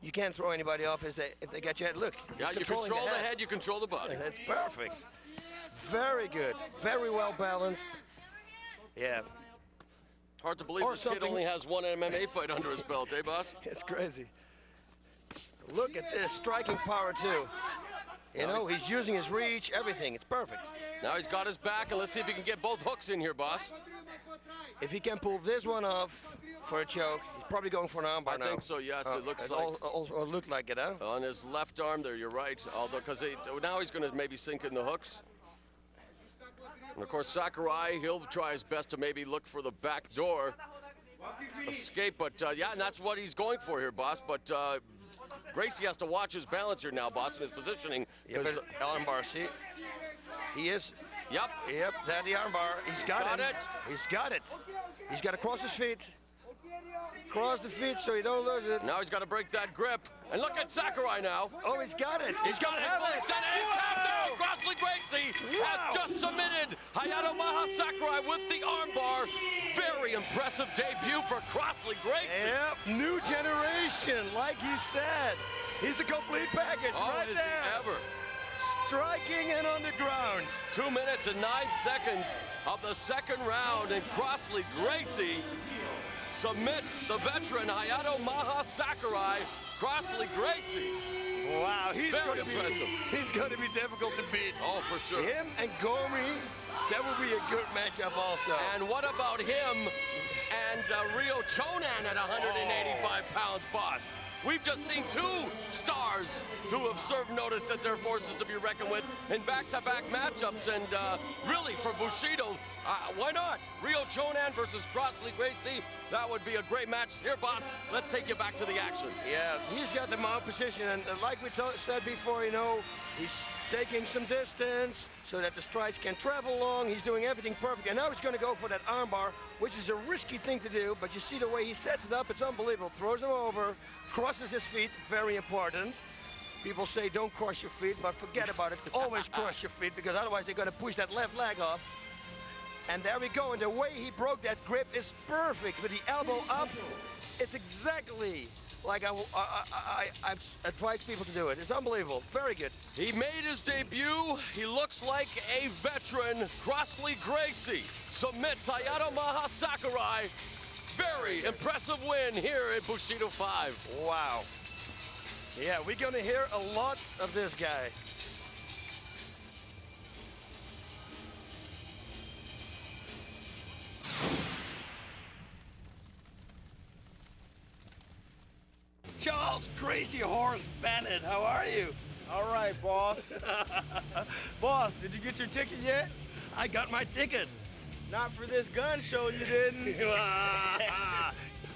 [SPEAKER 3] you can't throw anybody off if they get your head. Look,
[SPEAKER 1] Yeah,
[SPEAKER 3] he's
[SPEAKER 1] you
[SPEAKER 3] controlling
[SPEAKER 1] control the head, you control the body.
[SPEAKER 3] That's perfect. Very good. Very well balanced. Yeah.
[SPEAKER 1] Hard to believe
[SPEAKER 3] Or
[SPEAKER 1] this kid
[SPEAKER 3] something-
[SPEAKER 1] only has one MMA fight under his belt, eh, boss?
[SPEAKER 3] It's crazy. Look at this striking power too. He's using his reach, everything. It's perfect.
[SPEAKER 1] Now he's got his back, and let's see if he can get both hooks in here, boss.
[SPEAKER 3] If he can pull this one off for a choke, he's probably going for an armbar now.
[SPEAKER 1] I think so, yes. It looks like
[SPEAKER 3] Also looked like it, huh?
[SPEAKER 1] on his left arm there, you're right. Although, because now he's going to maybe sink in the hooks. And of course, Sakurai, he'll try his best to maybe look for the back door escape. But yeah, and that's what he's going for here, boss. But Gracie has to watch his balance here now, boss, and his positioning.
[SPEAKER 3] Yeah, but armbar, see? He is
[SPEAKER 1] Yep.
[SPEAKER 3] Yep, there's the armbar. He's got it. He's got it. He's got to cross his feet. Cross the feet so he don't lose it.
[SPEAKER 1] Now he's got to break that grip. And look at Sakurai now.
[SPEAKER 3] Oh, he's got it.
[SPEAKER 1] He's got it full extent. And he's tapped now. Crosley Gracie has just submitted Hayato Sakurai with the armbar. Very impressive debut for Crosley Gracie.
[SPEAKER 3] Yep, new generation, like he said. He's the complete package right
[SPEAKER 1] is
[SPEAKER 3] there.
[SPEAKER 1] He ever.
[SPEAKER 3] Striking and on the ground.
[SPEAKER 1] 2 minutes and 9 seconds of the second round, and Crosley Gracie submits the veteran Hayato Sakurai. Crosley Gracie.
[SPEAKER 3] Wow, he's
[SPEAKER 1] Very
[SPEAKER 3] going to
[SPEAKER 1] impressive.
[SPEAKER 3] he's going to be difficult to beat.
[SPEAKER 1] Oh, for sure.
[SPEAKER 3] Him and Gomi, that would be a good matchup also.
[SPEAKER 1] And what about him and Rio Chonan at 185 pounds, boss? We've just seen two stars who have served notice that they're forces to be reckoned with in back-to-back matchups. And really, for Bushido, why not? Rio Chonan versus Crosley Gracie. That would be a great match. Here, boss, let's take you back to the action.
[SPEAKER 3] Yeah, he's got the mount position, and like we said before, you know, he's taking some distance so that the strikes can travel long. He's doing everything perfect, and now he's going to go for that armbar, which is a risky thing to do, but you see the way he sets it up, it's unbelievable. Throws him over, crosses his feet, very important. People say don't cross your feet, but forget about it. Always cross your feet, because otherwise they're going to push that left leg off. And there we go, and the way he broke that grip is perfect. With the elbow up, it's exactly like I've advised people to do it. It's unbelievable, very good.
[SPEAKER 1] He made his debut. He looks like a veteran. Crosley Gracie submits Hayato Sakurai. Very impressive win here at Bushido 5.
[SPEAKER 3] Wow. Yeah, we're gonna hear a lot of this guy. Charles Crazy Horse Bennett, how are you?
[SPEAKER 10] All right, boss. Boss, did you get your ticket yet?
[SPEAKER 3] I got my ticket.
[SPEAKER 10] Not for this gun show, you didn't.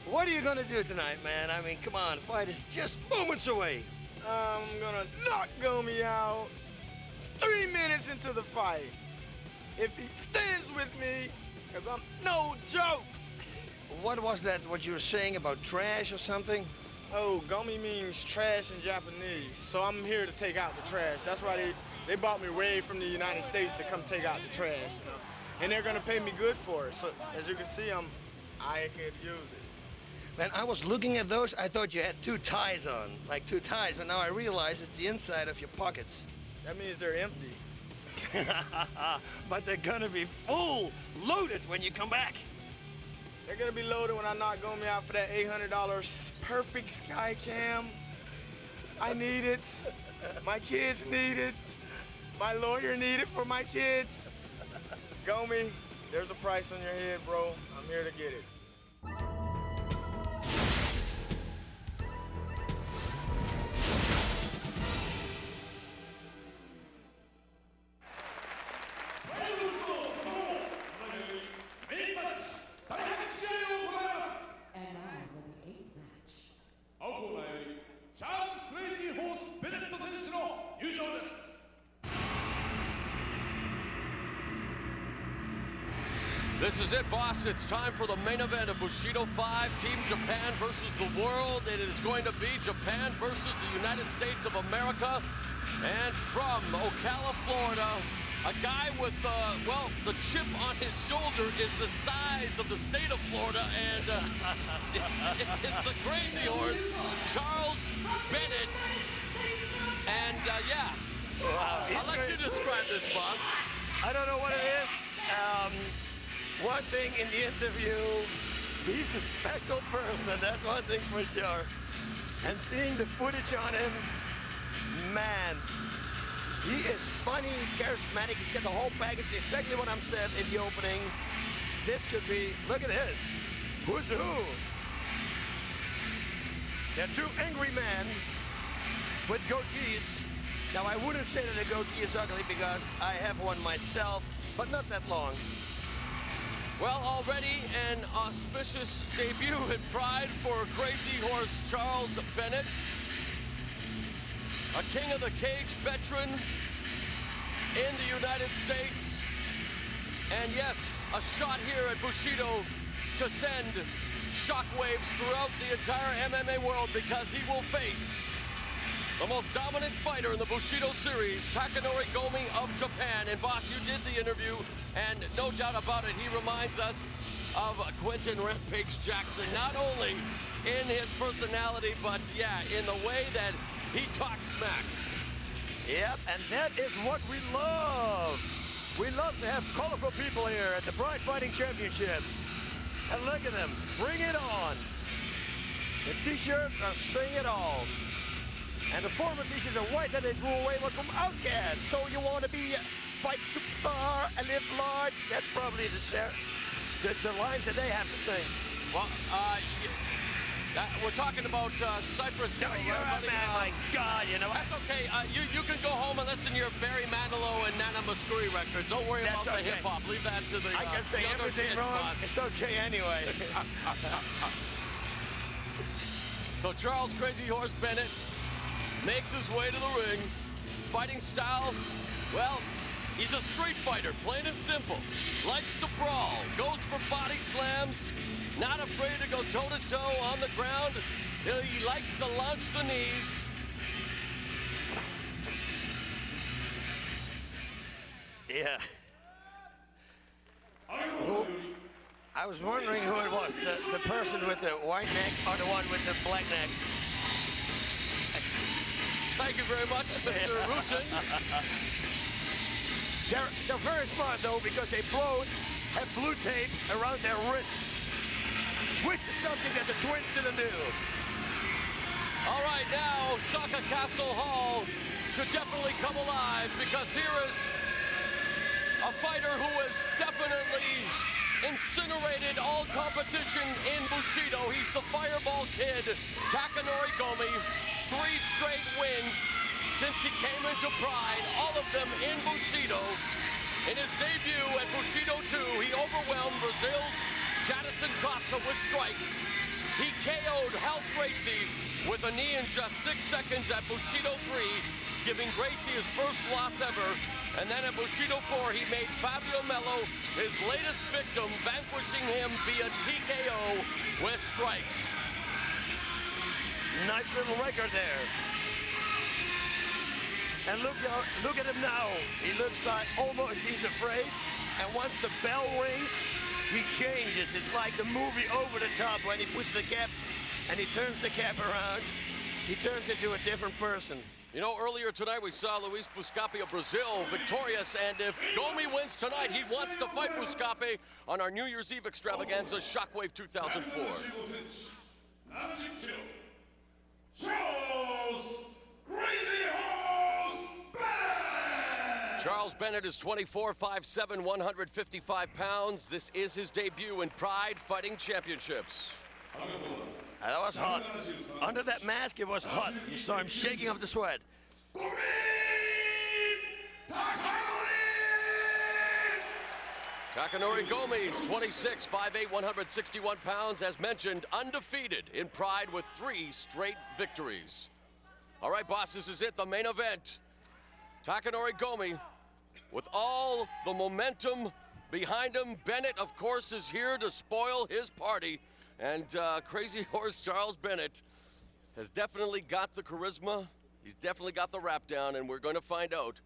[SPEAKER 3] What are you gonna do tonight, man? I mean, come on, fight is just moments away.
[SPEAKER 10] I'm gonna knock Gomi out 3 minutes into the fight. If he stands with me, because I'm no joke.
[SPEAKER 3] What was that, what you were saying about trash or something?
[SPEAKER 10] Oh, Gomi means trash in Japanese, so I'm here to take out the trash. That's why they brought me way from the United States to come take out the trash, you know? And they're gonna pay me good for it. So as you can see, I could use it.
[SPEAKER 3] Man, I was looking at those, I thought you had two ties on, like two ties, but now I realize it's the inside of your pockets.
[SPEAKER 10] That means they're empty.
[SPEAKER 3] But they're gonna be full, loaded when you come back.
[SPEAKER 10] They're gonna be loaded when I knock Gomi out for that $800 perfect sky cam. I need it. My kids need it. My lawyer need it for my kids. Gomi, there's a price on your head, bro. I'm here to get it.
[SPEAKER 5] And now for the 8th match.
[SPEAKER 8] 青コーナーよりチャールズ・クレイジーホース・ベネット選手の入場です。
[SPEAKER 1] This is it, boss. It's time for the main event of Bushido 5, Team Japan versus the world. It is going to be Japan versus the United States of America. And from Ocala, Florida, a guy with, well, the chip on his shoulder is the size of the state of Florida, and it's the crazy horse, Charles Bennett. And, yeah,
[SPEAKER 3] Wow,
[SPEAKER 1] I'd like you to describe this, boss.
[SPEAKER 3] I don't know what it is. One thing in the interview, he's a special person, that's one thing for sure. And seeing the footage on him, man, he is funny, charismatic, he's got the whole package, exactly what I'm saying in the opening. This could be, look at this, who's who? They're two angry men with goatees. Now I wouldn't say that a goatee is ugly because I have one myself, but not that long.
[SPEAKER 1] Well, already an auspicious debut in Pride for crazy horse Charles Bennett. A king of the cage veteran in the United States. And yes, a shot here at Bushido to send shockwaves throughout the entire MMA world, because he will face the most dominant fighter in the Bushido series, Takanori Gomi of Japan. And boss, you did the interview, and no doubt about it, he reminds us of Quentin Rampage Jackson, not only in his personality, but yeah, in the way that he talks smack.
[SPEAKER 3] Yep, and that is what we love. We love to have colorful people here at the Pride Fighting Championships. And look at them, bring it on. The t-shirts are saying it all. And the former t-shirts are white that they threw away was from Outcast. So you want to be a fight superstar and live large? That's probably the lines that they have to sing.
[SPEAKER 1] Well, we're talking about Cypress Hill.
[SPEAKER 3] My God, you know.
[SPEAKER 1] That's okay. You can go home and listen to your Barry Manilow and Nana Muscuri records. Don't worry about the hip-hop. Leave that to the
[SPEAKER 3] I can say
[SPEAKER 1] the other
[SPEAKER 3] everything
[SPEAKER 1] kids,
[SPEAKER 3] wrong.
[SPEAKER 1] boss.
[SPEAKER 3] It's okay anyway.
[SPEAKER 1] So Charles Crazy Horse Bennett makes his way to the ring. Fighting style, well, he's a street fighter, plain and simple. Likes to brawl, goes for body slams, not afraid to go toe-to-toe on the ground. He likes to launch the knees.
[SPEAKER 3] Yeah. I was wondering who it was, the person with the white neck or the one with the black neck.
[SPEAKER 1] Thank you very much, Mr. Ruchin.
[SPEAKER 3] They're very smart, though, because they both have blue tape around their wrists, which is something that the twins didn't do.
[SPEAKER 1] All right, now Osaka Castle Hall should definitely come alive, because here is a fighter who has definitely incinerated all competition in Bushido. He's the Fireball Kid, Takanori Gomi. 3 straight wins since he came into Pride, all of them in Bushido. In his debut at Bushido 2, he overwhelmed Brazil's Jadison Costa with strikes. He KO'd Gracie with a knee in just 6 seconds at Bushido 3, giving Gracie his first loss ever. And then at Bushido 4, he made Fabio Melo his latest victim, vanquishing him via TKO with strikes.
[SPEAKER 3] Nice little record there. And look at him now. He looks like almost he's afraid. And once the bell rings, he changes. It's like the movie Over the Top when he puts the cap and he turns the cap around. He turns into a different person.
[SPEAKER 1] You know, earlier tonight we saw Luis Buscape of Brazil victorious, and if Gomi wins tonight, he wants to fight Buscape on our New Year's Eve extravaganza, Shockwave 2004.
[SPEAKER 8] Charles Crazy Horse Bennett!
[SPEAKER 1] Charles Bennett is 24, 5'7", 155 pounds. This is his debut in Pride Fighting Championships.
[SPEAKER 3] That was hot. Under that mask, it was hot. You saw him shaking off the sweat.
[SPEAKER 1] Takanori Gomi is 26, 5'8", 161 pounds. As mentioned, undefeated in Pride with 3 straight victories. All right, boss, this is it, the main event. Takanori Gomi, with all the momentum behind him. Bennett, of course, is here to spoil his party. And Crazy Horse Charles Bennett has definitely got the charisma. He's definitely got the rap down, and we're going to find out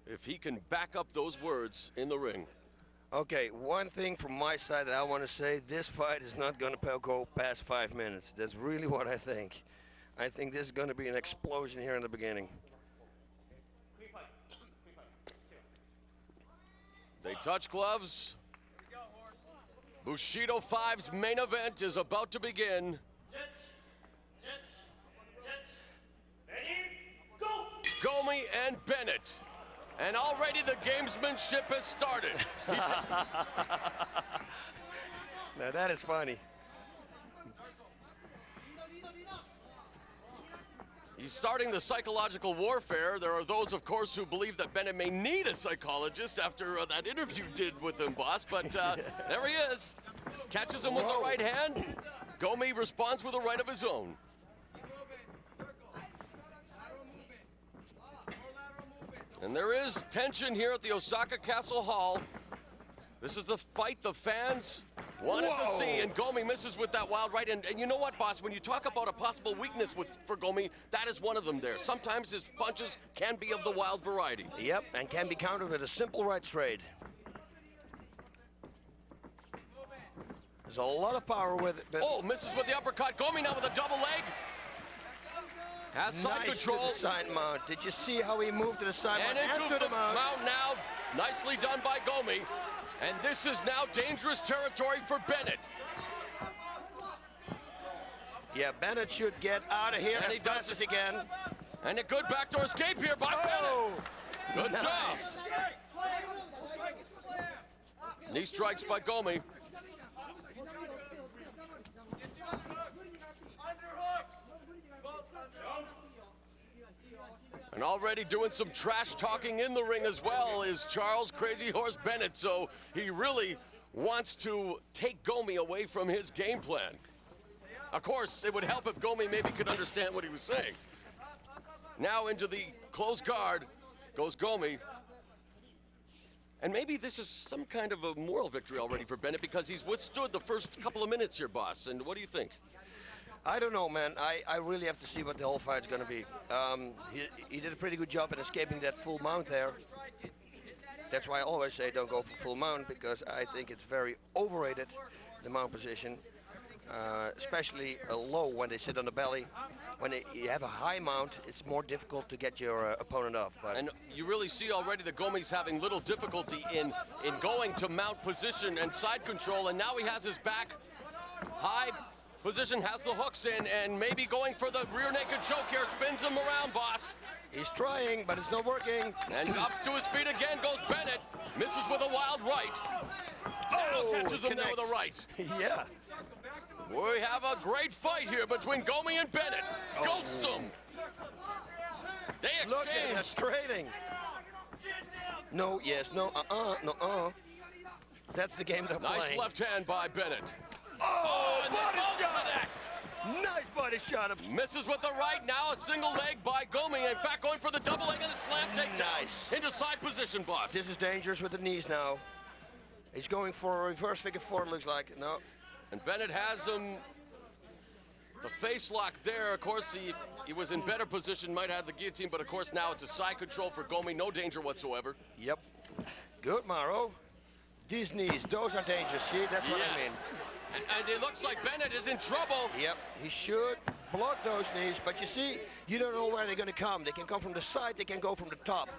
[SPEAKER 1] if he can back up those words in the ring.
[SPEAKER 3] Okay, one thing from my side that I want to say, this fight is not going to go past 5 minutes. That's really what I think. I think this is going to be an explosion here in the beginning.
[SPEAKER 1] They touch gloves. Bushido 5's main event is about to begin. Gomi and Bennett. And already the gamesmanship has started.
[SPEAKER 3] Now that is funny.
[SPEAKER 1] He's starting the psychological warfare. There are those, of course, who believe that Bennett may need a psychologist after that interview did with him, boss. But there he is. Catches him with the right hand. Gomi responds with a right of his own. And there is tension here at the Osaka Castle Hall. This is the fight the fans wanted to see, and Gomi misses with that wild right. And you know what, boss? When you talk about a possible weakness for Gomi, that is one of them there. Sometimes his punches can be of the wild variety.
[SPEAKER 3] Yep, and can be countered with a simple right straight. There's a lot of power with it. But
[SPEAKER 1] oh, misses with the uppercut. Gomi now with a double leg. Has side
[SPEAKER 3] nice
[SPEAKER 1] control.
[SPEAKER 3] To the side mount. Did you see how he moved to the side
[SPEAKER 1] and
[SPEAKER 3] mount?
[SPEAKER 1] into the mount now. Nicely done by Gomi. And this is now dangerous territory for Bennett.
[SPEAKER 3] Yeah, Bennett should get out of here
[SPEAKER 1] and
[SPEAKER 3] as fast as he can.
[SPEAKER 1] And a good backdoor escape here by Bennett. Good job. Knee strikes by Gomi. And already doing some trash talking in the ring as well is Charles Crazy Horse Bennett, so he really wants to take Gomi away from his game plan. Of course, it would help if Gomi maybe could understand what he was saying. Now into the closed guard goes Gomi. And maybe this is some kind of a moral victory already for Bennett because he's withstood the first couple of minutes here, boss. And what do you think?
[SPEAKER 3] I don't know, man. I really have to see what the whole fight's going to be. He did a pretty good job in escaping that full mount there. That's why I always say don't go for full mount, because I think it's very overrated, the mount position. Especially low when they sit on the belly. When you have a high mount, it's more difficult to get your opponent off. But
[SPEAKER 1] and you really see already that Gomi's having little difficulty in going to mount position and side control, and now he has his back high position, has the hooks in, and maybe going for the rear naked choke here, spins him around, boss.
[SPEAKER 3] He's trying, but it's not working.
[SPEAKER 1] And up to his feet again goes Bennett, misses with a wild right. Oh, catches him there with a right.
[SPEAKER 3] Yeah.
[SPEAKER 1] We have a great fight here between Gomi and Bennett. Ghosts him. They exchange.
[SPEAKER 3] Look at that trading. No, yes, no, no, That's the game they're playing.
[SPEAKER 1] Nice left hand by Bennett.
[SPEAKER 3] Oh,
[SPEAKER 1] and
[SPEAKER 3] body shot.
[SPEAKER 1] Connect.
[SPEAKER 3] Nice body shot.
[SPEAKER 1] Misses with the right. Now a single leg by Gomi. In fact, going for the double leg and a slam takedown.
[SPEAKER 3] Nice.
[SPEAKER 1] Into side position, boss.
[SPEAKER 3] This is dangerous with the knees now. He's going for a reverse figure four, it looks like. No.
[SPEAKER 1] And Bennett has him. The face lock there. Of course, he was in better position, might have the guillotine, but of course now it's a side control for Gomi. No danger whatsoever.
[SPEAKER 3] Yep. Good, Mauro. These knees, those are dangerous. See, that's what I mean.
[SPEAKER 1] And it looks like Bennett is in trouble.
[SPEAKER 3] Yep, he should block those knees, but you see, you don't know where they're going to come. They can come from the side, they can go from the top.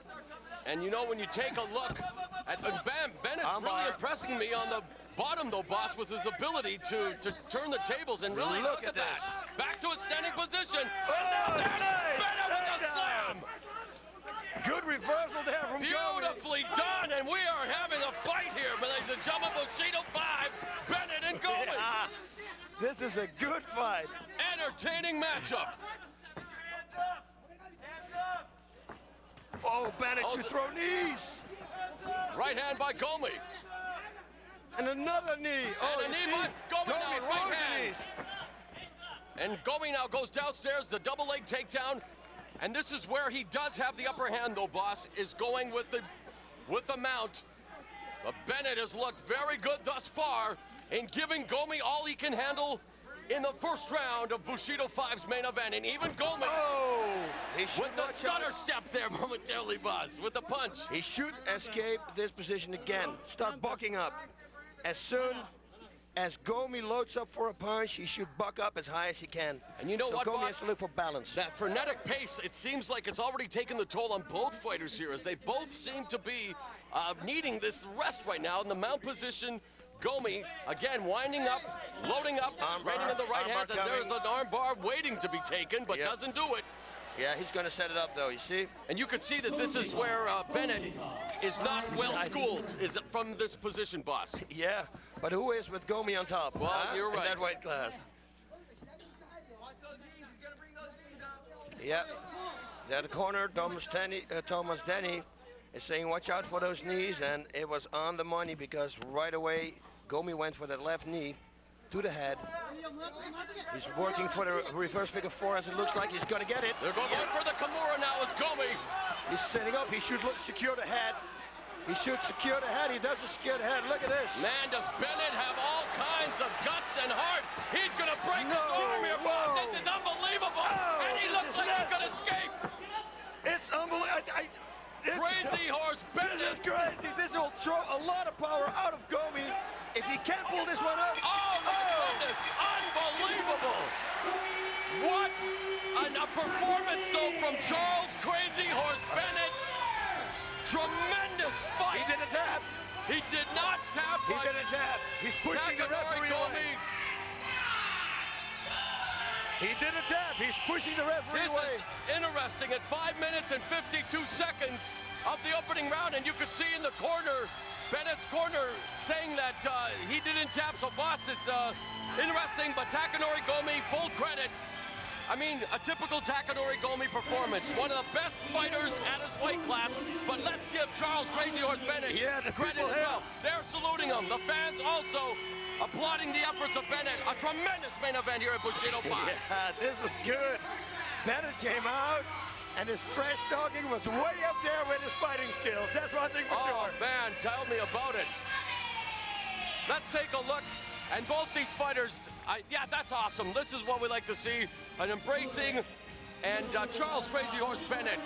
[SPEAKER 1] And you know, when you take a look at Bennett's really impressing me on the bottom, though, boss, with his ability to turn the tables and really look at that. Back to his standing position.
[SPEAKER 3] Oh,
[SPEAKER 1] and there's Bennett with a slam.
[SPEAKER 3] Good reversal there from
[SPEAKER 1] Beautifully done, and we are having a fight here, ladies and gentlemen. Bushido 5, Bennett and Gomi.
[SPEAKER 3] Yeah. This is a good fight.
[SPEAKER 1] Entertaining matchup.
[SPEAKER 3] Oh, Bennett should throw knees.
[SPEAKER 1] Right hand by Gomi.
[SPEAKER 3] And another knee.
[SPEAKER 1] And a knee by Gomi now, right hand. And Gomi now goes downstairs, the double leg takedown. And this is where he does have the upper hand, though, boss, is going with the mount. But Bennett has looked very good thus far in giving Gomi all he can handle in the first round of Bushido 5's main event. And even Gomi, with the stutter step there momentarily, boss, with the punch.
[SPEAKER 3] He should escape this position again. Start bucking up. As soon as Gomi loads up for a punch, he should buck up as high as he can.
[SPEAKER 1] And you know what,
[SPEAKER 3] Gomi has to look for balance.
[SPEAKER 1] That frenetic pace, it seems like it's already taken the toll on both fighters here, as they both seem to be needing this rest right now in the mount position. Gomi, again, winding up, loading up, raining in the right hands, and there's an arm bar waiting to be taken, but doesn't do it.
[SPEAKER 3] Yeah, he's going to set it up, though, you see?
[SPEAKER 1] And you can see that this is where Bennett is not well-schooled, is from this position, boss.
[SPEAKER 3] Yeah, but who is with Gomi on top?
[SPEAKER 1] Well, you're right.
[SPEAKER 3] In that weight class. Yeah, there the corner, Thomas Denny is saying watch out for those knees, and it was on the money because right away Gomi went for that left knee to the head. He's working for the reverse figure four as it looks like he's going to get it.
[SPEAKER 1] They're going for the Kimura now as Gomi.
[SPEAKER 3] He's setting up. He should secure the head. He should secure the head. He doesn't secure the head. Look at this.
[SPEAKER 1] Man, does Bennett have all kinds of guts and heart. He's going to break his arm here, Bob. This is unbelievable. And he looks like he could escape.
[SPEAKER 3] It's unbelievable.
[SPEAKER 1] Crazy Horse Bennett.
[SPEAKER 3] This is crazy. This will throw a lot of power out of Gomi. If he can't pull this one up.
[SPEAKER 1] Oh, my goodness. Unbelievable. What a performance, though, from Charles Crazy Horse Bennett. Tremendous fight.
[SPEAKER 3] He did a tap.
[SPEAKER 1] He did not tap.
[SPEAKER 3] He did a tap. He's pushing the referee away. He did a tap. He's pushing the referee away.
[SPEAKER 1] This is interesting. At 5 minutes and 52 seconds of the opening round, and you could see in the corner, Bennett's corner, saying that he didn't tap. So, boss, it's interesting, but Takanori Gomi, full credit. I mean, a typical Takanori Gomi performance. One of the best fighters at his weight class, but let's give Charles Crazy Horse Bennett credit as well. They're saluting him. The fans also applauding the efforts of Bennett. A tremendous main event here at Bushido 5.
[SPEAKER 3] Yeah, this was good. Bennett came out, and his trash talking was way up there with his fighting skills. That's one thing for sure.
[SPEAKER 1] Oh, man, tell me about it. Let's take a look. And both these fighters, yeah, that's awesome. This is what we like to see, an embracing. And Charles Crazy Horse Bennett,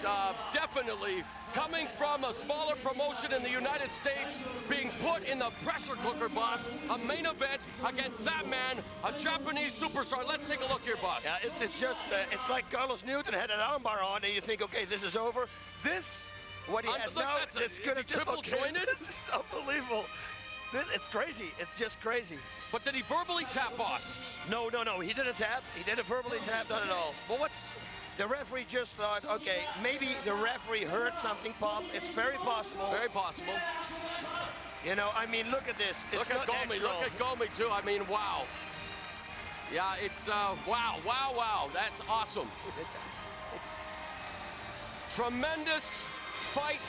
[SPEAKER 1] definitely coming from a smaller promotion in the United States, being put in the pressure cooker, boss. A main event against that man, a Japanese superstar. Let's take a look here, boss.
[SPEAKER 3] Yeah, it's just, it's like Carlos Newton had an armbar on, and you think, okay, this is over. This, what he has now, it's going to
[SPEAKER 1] triple jointed.
[SPEAKER 3] This is unbelievable. It's crazy. It's just crazy.
[SPEAKER 1] But did he verbally tap, boss?
[SPEAKER 3] No. He didn't tap. He didn't verbally tap, not at all.
[SPEAKER 1] Well, what's...
[SPEAKER 3] The referee just thought, okay, maybe the referee heard something pop. It's very possible.
[SPEAKER 1] Very possible.
[SPEAKER 3] You know, I mean, look at this. It's
[SPEAKER 1] look at Gomi. Look at Gomi, too. I mean, wow. Yeah, it's, wow. That's awesome. Tremendous fight.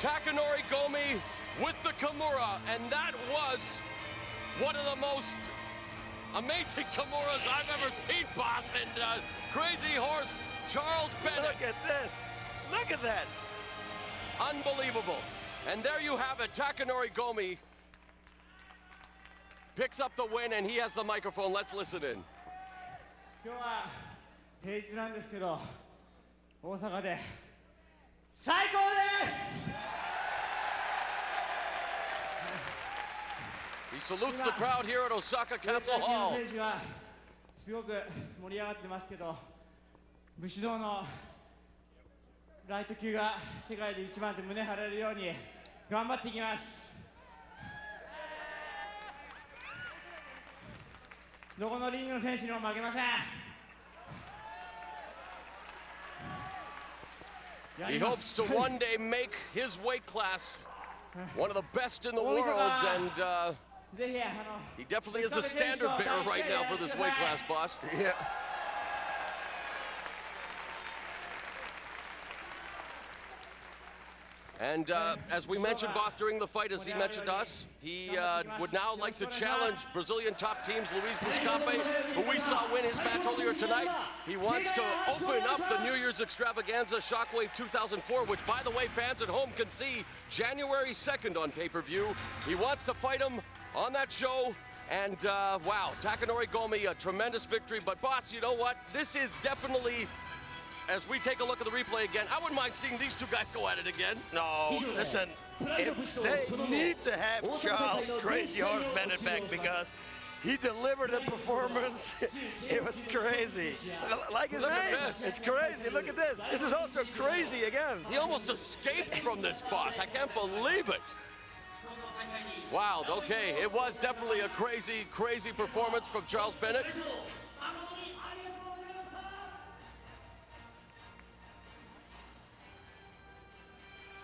[SPEAKER 1] Takanori Gomi with the Kimura, and that was one of the most amazing Kimuras I've ever seen, boss. And Crazy Horse Charles Bennett.
[SPEAKER 3] Look at this. Look at that.
[SPEAKER 1] Unbelievable. And there you have it. Takanori Gomi picks up the win, and he has the microphone. Let's listen in.
[SPEAKER 11] 今日は平日なんですけど、大阪で最高です。
[SPEAKER 1] He salutes the crowd here at Osaka Castle Hall.
[SPEAKER 11] すごく盛り上がってますけど、武士道のライト級が世界で一番と胸張れるように頑張っていきます。どこのリングの選手にも負けません。
[SPEAKER 1] He hopes to one day make his weight class one of the best in the world, and he definitely is the standard bearer right now for this weight class, boss.
[SPEAKER 3] Yeah.
[SPEAKER 1] And as we mentioned, boss, during the fight, as he mentioned to us, he would now like to challenge Brazilian top teams, Luis Buscape, who we saw win his match earlier tonight. He wants to open up the New Year's extravaganza Shockwave 2004, which, by the way, fans at home can see January 2nd on pay-per-view. He wants to fight him on that show. And, wow, Takanori Gomi, a tremendous victory. But, boss, you know what? This is definitely... As we take a look at the replay again, I wouldn't mind seeing these two guys go at it again.
[SPEAKER 3] No, listen, if they need to have Charles Crazy Horse Bennett back because he delivered a performance. It was crazy. Like his name, it's crazy. Look at this. This is also crazy again.
[SPEAKER 1] He almost escaped from this, boss. I can't believe it. Wow, okay, it was definitely a crazy, crazy performance from Charles Bennett.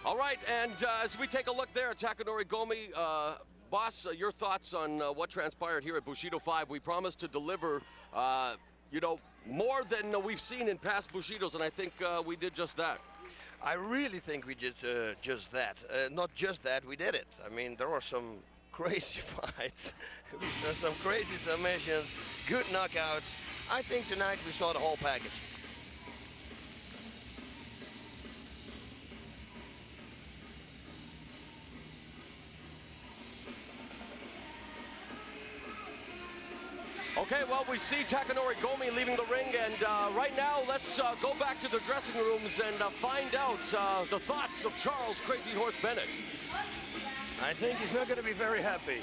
[SPEAKER 1] All right, and as we take a look there at Takanori Gomi, boss, your thoughts on what transpired here at Bushido 5. We promised to deliver, you know, more than we've seen in past Bushidos, and I think we did just that.
[SPEAKER 3] I really think we did just that. Not just that, we did it. I mean, there were some crazy fights. We saw some crazy submissions, good knockouts. I think tonight we saw the whole package.
[SPEAKER 1] Okay, well, we see Takanori Gomi leaving the ring, and right now, let's go back to the dressing rooms and find out the thoughts of Charles Crazy Horse Bennett.
[SPEAKER 3] I think he's not going to be very happy.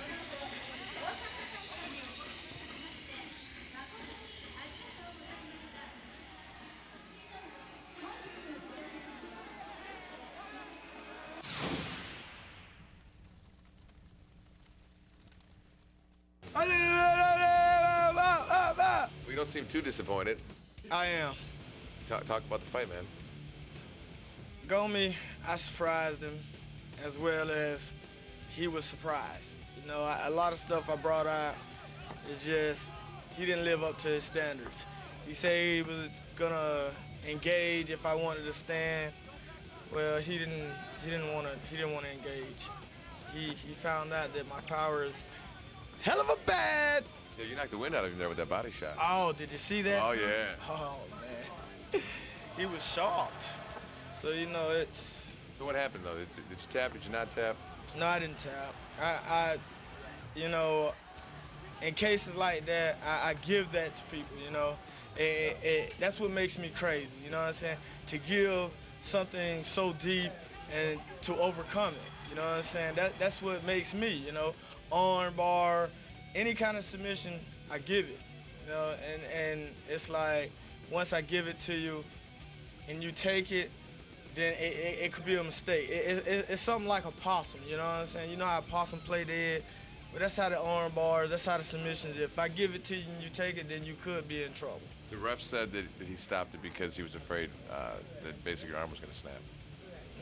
[SPEAKER 1] We don't seem too disappointed.
[SPEAKER 10] I am.
[SPEAKER 1] Talk about the fight, man.
[SPEAKER 10] Gomi, I surprised him as well as he was surprised. You know, a lot of stuff I brought out is just he didn't live up to his standards. He said he was gonna engage if I wanted to stand. Well, he didn't want to engage. He found out that my power is hell of a bad.
[SPEAKER 1] Yeah, you knocked the wind out of him there with that body shot.
[SPEAKER 10] Oh, did you see that?
[SPEAKER 1] Oh, yeah.
[SPEAKER 10] Oh, man. He was shocked. So, you know, it's...
[SPEAKER 1] So what happened, though? Did you tap? Did you not tap?
[SPEAKER 10] No, I didn't tap. I you know, in cases like that, I give that to people, you know. That's what makes me crazy, you know what I'm saying? To give something so deep and to overcome it, you know what I'm saying? That's what makes me, you know. Arm bar, any kind of submission, I give it, you know, and it's like once I give it to you and you take it, then it could be a mistake. It's something like a possum, you know what I'm saying? You know how a possum play dead? But that's how the arm bars, that's how the submissions. If I give it to you and you take it, then you could be in trouble.
[SPEAKER 1] The ref said that he stopped it because he was afraid that basically your arm was going to snap.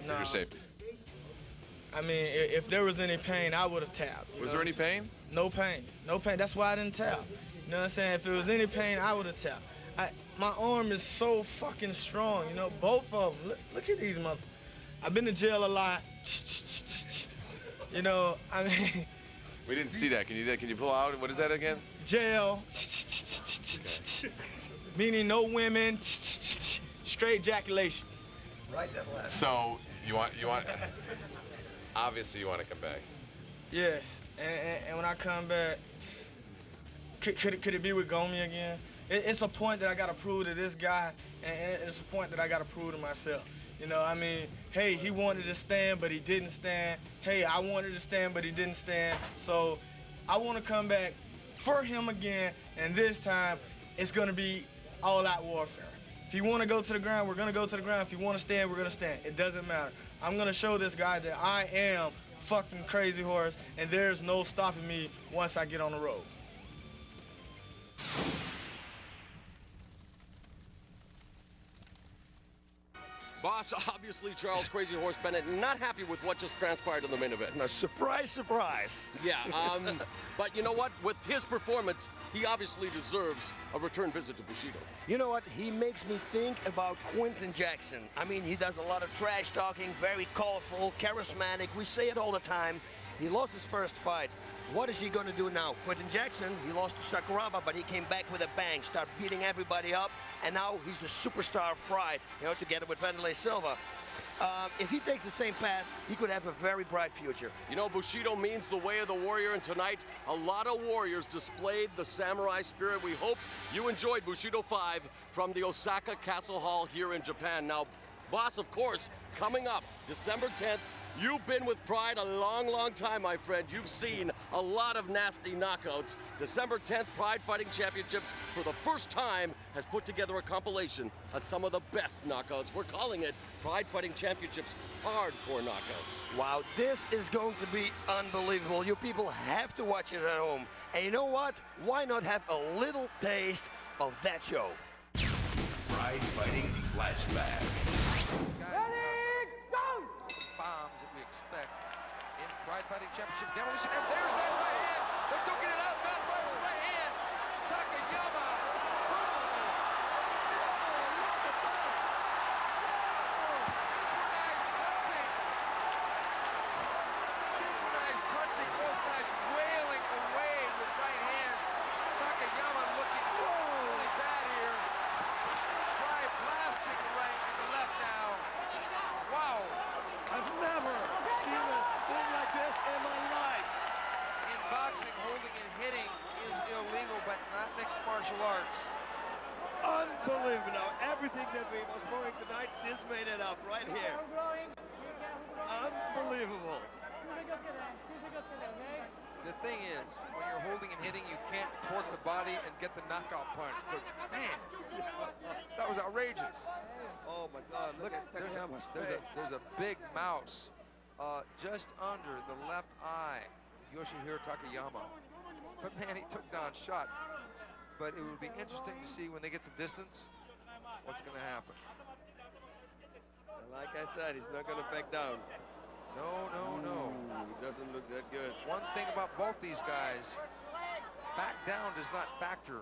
[SPEAKER 10] No.
[SPEAKER 1] For your safety.
[SPEAKER 10] I mean, if there was any pain, I would have tapped.
[SPEAKER 1] Was there any pain?
[SPEAKER 10] No pain. No pain. That's why I didn't tap. You know what I'm saying? If there was any pain, I would have tapped. My arm is so fucking strong, you know, both of them. Look at these mother. I've been to jail a lot. You know, I mean.
[SPEAKER 1] We didn't see that. Can you pull out? What is that again?
[SPEAKER 10] Jail. Okay. Meaning no women. Straight ejaculation.
[SPEAKER 3] Right, that last.
[SPEAKER 1] So you want obviously you want to come back.
[SPEAKER 10] Yes, and when I come back, could it be with Gomi again? It's a point that I gotta prove to this guy, and it's a point that I gotta prove to myself. You know, I mean, hey, he wanted to stand, but he didn't stand. Hey, I wanted to stand, but he didn't stand. So I want to come back for him again, and this time it's gonna be all-out warfare. If you want to go to the ground, we're gonna go to the ground. If you want to stand, we're gonna stand. It doesn't matter. I'm gonna show this guy that I am fucking Crazy Horse, and there's no stopping me once I get on the road.
[SPEAKER 1] Boss, obviously Charles Crazy Horse Bennett not happy with what just transpired in the main event.
[SPEAKER 3] Now, surprise, surprise.
[SPEAKER 1] Yeah, but you know what? With his performance, he obviously deserves a return visit to Bushido.
[SPEAKER 3] You know what? He makes me think about Quentin Jackson. I mean, he does a lot of trash talking, very colorful, charismatic. We say it all the time. He lost his first fight. What is he going to do now? Quentin Jackson, he lost to Sakurai, but he came back with a bang, started beating everybody up, and now he's the superstar of Pride, you know, together with Vanderlei Silva. If he takes the same path, he could have a very bright future.
[SPEAKER 1] You know, Bushido means the way of the warrior, and tonight, a lot of warriors displayed the samurai spirit. We hope you enjoyed Bushido 5 from the Osaka Castle Hall here in Japan. Now, boss, of course, coming up December 10th, you've been with Pride a long, long time, my friend. You've seen a lot of nasty knockouts. December 10th, Pride Fighting Championships, for the first time, has put together a compilation of some of the best knockouts. We're calling it Pride Fighting Championships Hardcore Knockouts.
[SPEAKER 3] Wow, this is going to be unbelievable. You people have to watch it at home. And you know what? Why not have a little taste of that show?
[SPEAKER 12] Pride Fighting Flashback.
[SPEAKER 13] Bombs that we expect in Pride Fighting Championship demolition, and there's that right hand. They're duking it out, not right with right hand. Takayama. Boom. Look at this. Synchronized punching. Both guys wailing away with right hands. Takayama looking really bad here. Pride blasting right in the left now. Wow.
[SPEAKER 3] I've never seen a thing like this in my life.
[SPEAKER 13] In boxing, holding and hitting is illegal, but not next martial arts.
[SPEAKER 3] Unbelievable. Now, everything that we was going tonight, this made it up right here. Unbelievable.
[SPEAKER 13] The thing is, when you're holding and hitting, you can't torque the body and get the knockout punch. But man, that was outrageous.
[SPEAKER 3] Oh my God! Look at Takayama's face.
[SPEAKER 13] There's a big mouse just under the left eye, Yoshihiro Takayama. But man, he took down shot. But it would be interesting to see when they get some distance what's going to happen.
[SPEAKER 3] Like I said, he's not going to back down.
[SPEAKER 13] No, no, no.
[SPEAKER 3] He doesn't look that good.
[SPEAKER 13] One thing about both these guys, back down does not factor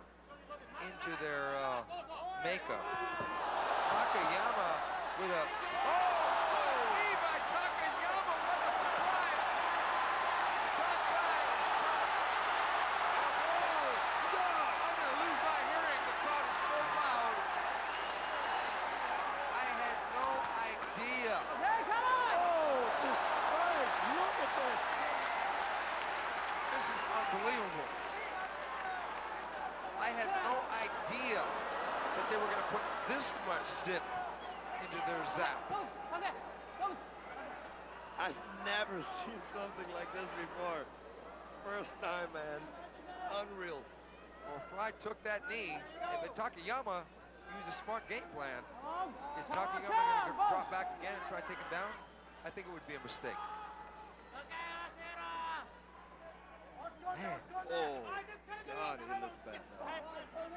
[SPEAKER 13] into their makeup. Takayama with a... Oh! Knee by Takayama, what a surprise! That guy is... Oh, God! I'm going to lose my hearing. The crowd is so loud. I had no idea.
[SPEAKER 3] Oh, this Christ, look at this.
[SPEAKER 13] This is unbelievable. I had no idea that they were going to put this much zip into their zap.
[SPEAKER 3] I've never seen something like this before. First time, man. Unreal.
[SPEAKER 13] Well, Fry took that knee, but Takayama used a smart game plan. Is Takayama going to drop back again and try to take him down? I think it would be a mistake. Man.
[SPEAKER 3] Oh, God, he looks bad now.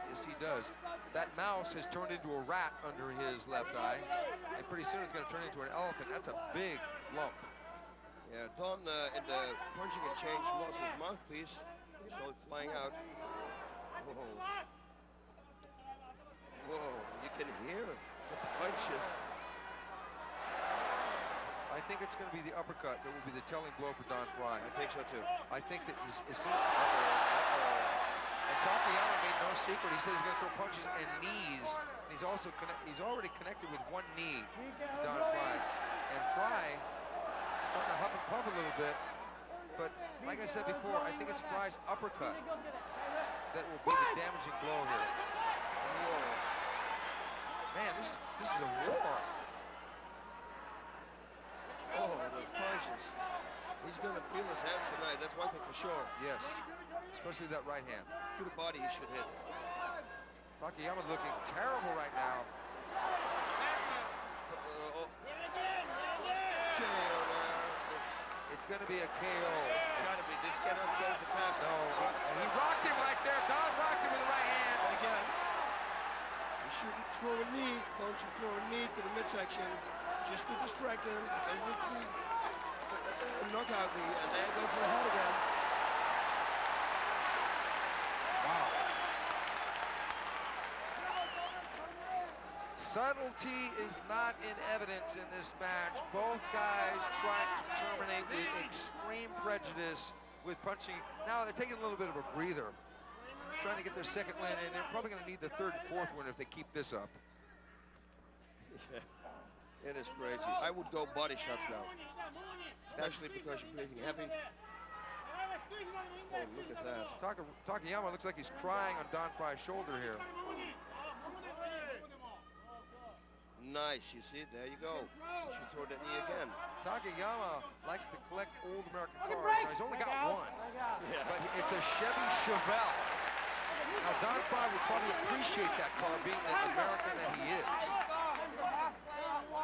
[SPEAKER 13] Yes, he does. That mouse has turned into a rat under his left eye, and pretty soon it's going to turn into an elephant. That's a big lump.
[SPEAKER 3] Yeah, Don in the punching exchange lost his mouthpiece, so it's flying out. Whoa. Whoa, you can hear the punches.
[SPEAKER 13] I think it's going to be the uppercut that will be the telling blow for Don Fry.
[SPEAKER 3] I think so too.
[SPEAKER 13] I think that as soon and Takayama made no secret. He said he's going to throw punches and knees. And he's also he's already connected with one knee to Don Fry. And Fry is starting to huff and puff a little bit. But like I said before, I think it's Fry's uppercut that will be the damaging blow here. Whoa. Man, this is a war.
[SPEAKER 3] Oh, those punches. He's going to feel his hands tonight. That's one thing for sure.
[SPEAKER 13] Yes, especially that right hand.
[SPEAKER 3] To the body he should hit.
[SPEAKER 13] Takayama looking terrible right now.
[SPEAKER 3] KO there.
[SPEAKER 13] It's going to be a KO.
[SPEAKER 3] It's got to be. This cannot go to pass.
[SPEAKER 13] No, and he rocked him right there. Don rocked him with the right hand.
[SPEAKER 3] And again, you shouldn't throw a knee. Don't you throw a knee to the midsection. Just to distract him, and with the knockout knee, and then go for the head again.
[SPEAKER 13] Wow. Subtlety is not in evidence in this match. Both guys trying to terminate with extreme prejudice with punching. Now they're taking a little bit of a breather, trying to get their second win, and they're probably going to need the third and fourth win if they keep this up.
[SPEAKER 3] Yeah. It is crazy. I would go body shots now, especially because you're breathing heavy. Oh, look at that.
[SPEAKER 13] Takayama looks like he's crying on Don Fry's shoulder here.
[SPEAKER 3] Nice, you see, there you go. You should throw that knee again.
[SPEAKER 13] Takayama likes to collect old American cars. Now, he's only got one, but it's a Chevy Chevelle. Now, Don Fry would probably appreciate that car being the American that he is.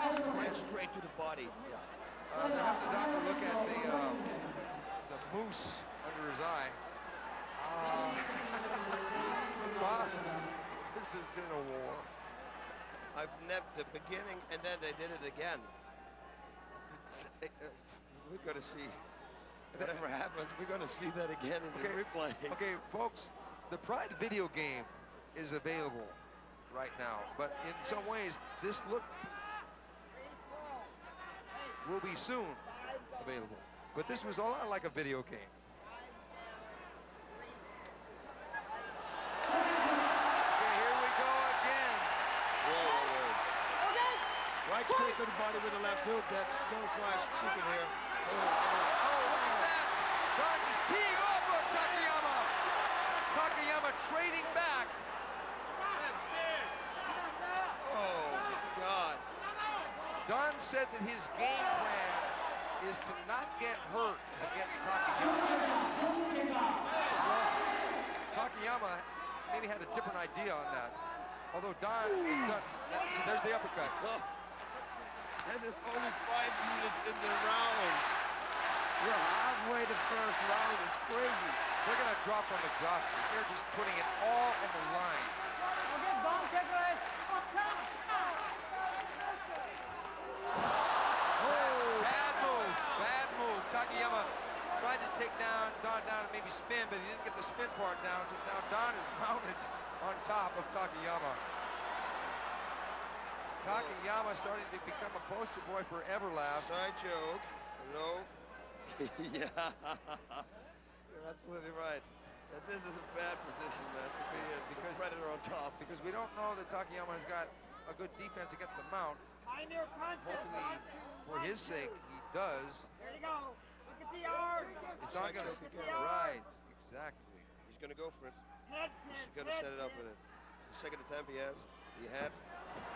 [SPEAKER 3] Right straight to the body.
[SPEAKER 13] Yeah. They're having the doctor look at the moose under his eye. Boss, this has been a war.
[SPEAKER 3] I've never, the beginning, and then they did it again. We're going to see, whatever happens, we're going to see that again in the replay.
[SPEAKER 13] Okay, folks, the Pride video game is available right now, but in some ways, this will be soon available. But this was a lot like a video game. Okay, here we go again.
[SPEAKER 3] Whoa. Right straight to the body with the left hook. That's Don Fry's secret here.
[SPEAKER 13] Oh, look at that. Don is teeing off on Takayama. Takayama trading back Don said that his game plan is to not get hurt against Takayama. Takayama maybe had a different idea on that. Although Don has done, so there's the uppercut.
[SPEAKER 3] And there's only 5 minutes in the round. We're halfway the first round. It's crazy.
[SPEAKER 13] They're going to drop from exhaustion. They're just putting it all on the line. Bad move. Bad move. Takayama tried to take Don down and maybe spin, but he didn't get the spin part down, so now Don is mounted on top of Takayama. Takayama starting to become a poster boy for Everlast.
[SPEAKER 3] Side choke. No. Yeah. You're absolutely right. That this is a bad position, man, to be a predator on top.
[SPEAKER 13] Because we don't know that Takayama has got a good defense against the mount. Hopefully, for his sake, he does.
[SPEAKER 11] There you go. Look at the arm.
[SPEAKER 13] It's not going to be right. Exactly.
[SPEAKER 3] He's going to go for it. He's going to set it up with it. It's the second attempt he has. He had.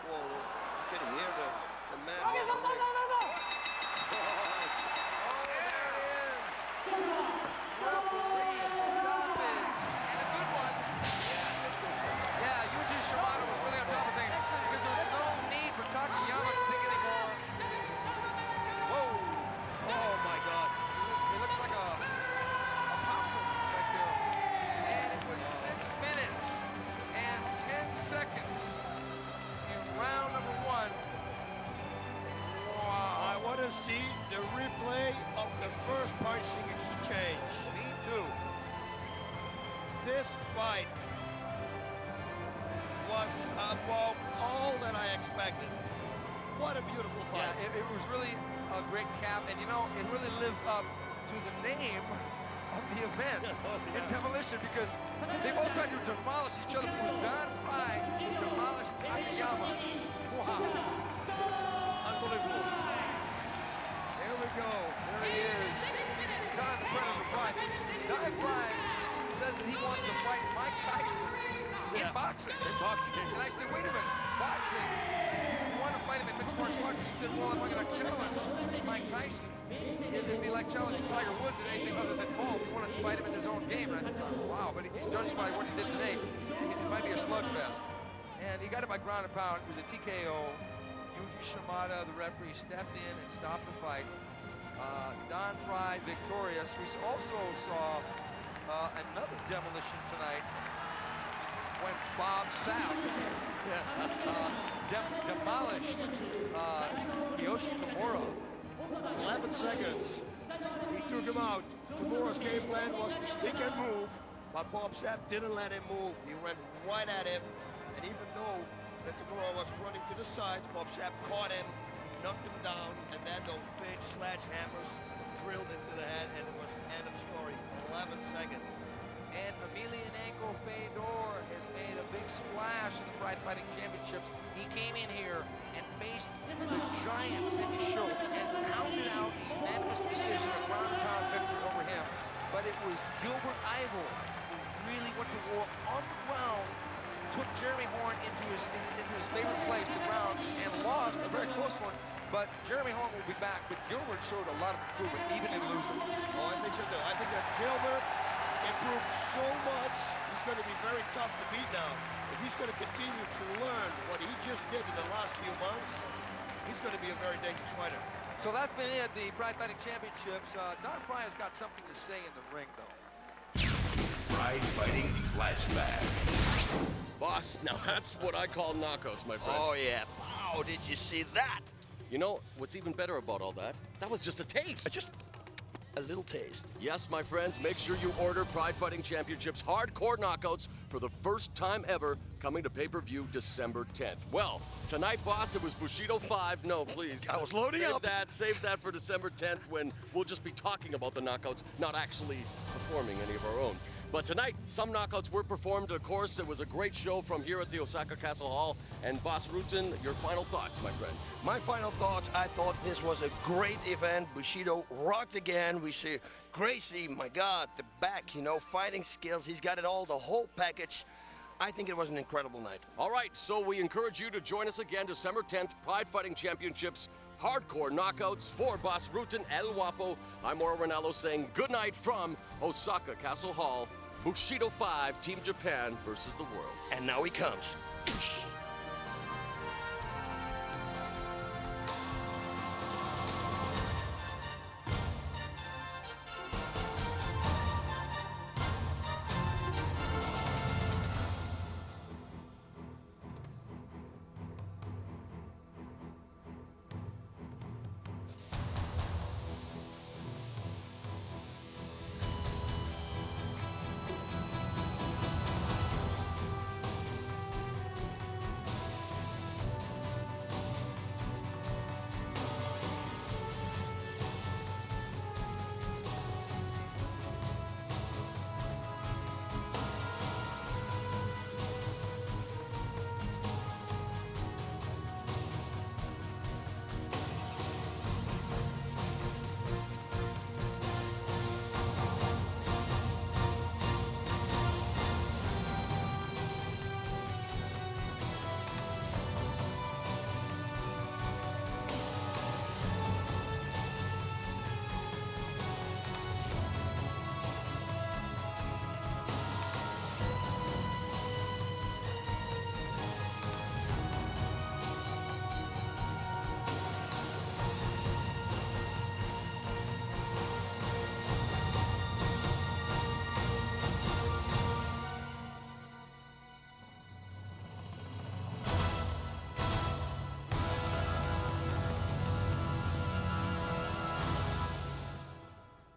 [SPEAKER 3] Whoa, you can hear the man.
[SPEAKER 13] Oh, there it is. Referee stoppage. And a good one. Yeah, Yuji Shimada was really on top of things because there was no need for Takayama to think anymore. Whoa.
[SPEAKER 3] Oh, my God.
[SPEAKER 13] He looks like a possum right there. And it was 6 minutes and 10 seconds in round number 1. Wow.
[SPEAKER 3] I want to see the replay of the first punching exchange.
[SPEAKER 13] Me too.
[SPEAKER 3] This fight was above all that I expected. What a beautiful fight.
[SPEAKER 13] Yeah, it was really a great cap, and you know, it really lived up to the name of the event in Demolition, because they both tried to demolish each other. It was Don Frye who demolished Takayama. Wow.
[SPEAKER 3] Unbelievable.
[SPEAKER 13] There we go. There he is. Don the Predator Frye. Don Frye says that he wants to fight Mike Tyson in boxing.
[SPEAKER 3] In boxing.
[SPEAKER 13] And I said, wait a minute, boxing? You want to fight him in mixed martial arts? He said, well, if I'm going to challenge Mike Tyson, it'd be like challenging Tiger Woods at anything other than golf. You want to fight him in his own game. And I thought, wow, but judging by what he did today, it might be a slugfest. And he got it by ground and pound. It was a TKO. Yuji Shimada, the referee, stepped in and stopped the fight. Don Frye victorious. We also saw another demolition tonight when Bob Sapp demolished Kiyoshi Tamura.
[SPEAKER 3] 11 seconds. He took him out. Tamura's game plan was to stick and move, but Bob Sapp didn't let him move. He went right at him, and even though that Tamura was running to the sides, Bob Sapp caught him, knocked him down, and then those big sledgehammers drilled into the head, and it was the end of the story. 11 seconds.
[SPEAKER 13] And Emelianenko Fedor has made a big splash in the Pride Fighting Championships. He came in here and faced the giant Sidney Schultz and pounded out a unanimous decision, a ground and pound victory over him. But it was Gilbert Ivor who really went to war on the ground, took Jeremy Horn into his favorite place, the ground, and lost a very close one. But Jeremy Horn will be back, but Gilbert showed a lot of improvement, even in losing.
[SPEAKER 3] Oh, I think so too. I think that Gilbert improved so much, he's going to be very tough to beat now. If he's going to continue to learn what he just did in the last few months, he's going to be a very dangerous fighter.
[SPEAKER 13] So that's been it, the Pride Fighting Championships. Don Frye has got something to say in the ring, though.
[SPEAKER 12] Pride Fighting Flashback.
[SPEAKER 1] Boss, now that's what I call knockouts, my friend.
[SPEAKER 3] Oh, yeah. Wow, did you see that?
[SPEAKER 1] You know, what's even better about all that? That was just a taste.
[SPEAKER 3] Just a little taste.
[SPEAKER 1] Yes, my friends, make sure you order Pride Fighting Championships Hardcore Knockouts for the first time ever, coming to pay-per-view December 10th. Well, tonight, boss, it was Bushido 5. No, please.
[SPEAKER 3] I was loading up.
[SPEAKER 1] Save that for December 10th, when we'll just be talking about the knockouts, not actually performing any of our own. But tonight, some knockouts were performed. Of course, it was a great show from here at the Osaka Castle Hall. And Boss Rutan, your final thoughts, my friend.
[SPEAKER 3] My final thoughts, I thought this was a great event. Bushido rocked again. We see Gracie, my God, the back, you know, fighting skills. He's got it all, the whole package. I think it was an incredible night.
[SPEAKER 1] All right, so we encourage you to join us again December 10th, Pride Fighting Championships, hardcore knockouts for Boss Rutan El Guapo. I'm Mauro Ranallo saying goodnight from Osaka Castle Hall. Bushido 5, Team Japan versus the world.
[SPEAKER 3] And now he comes.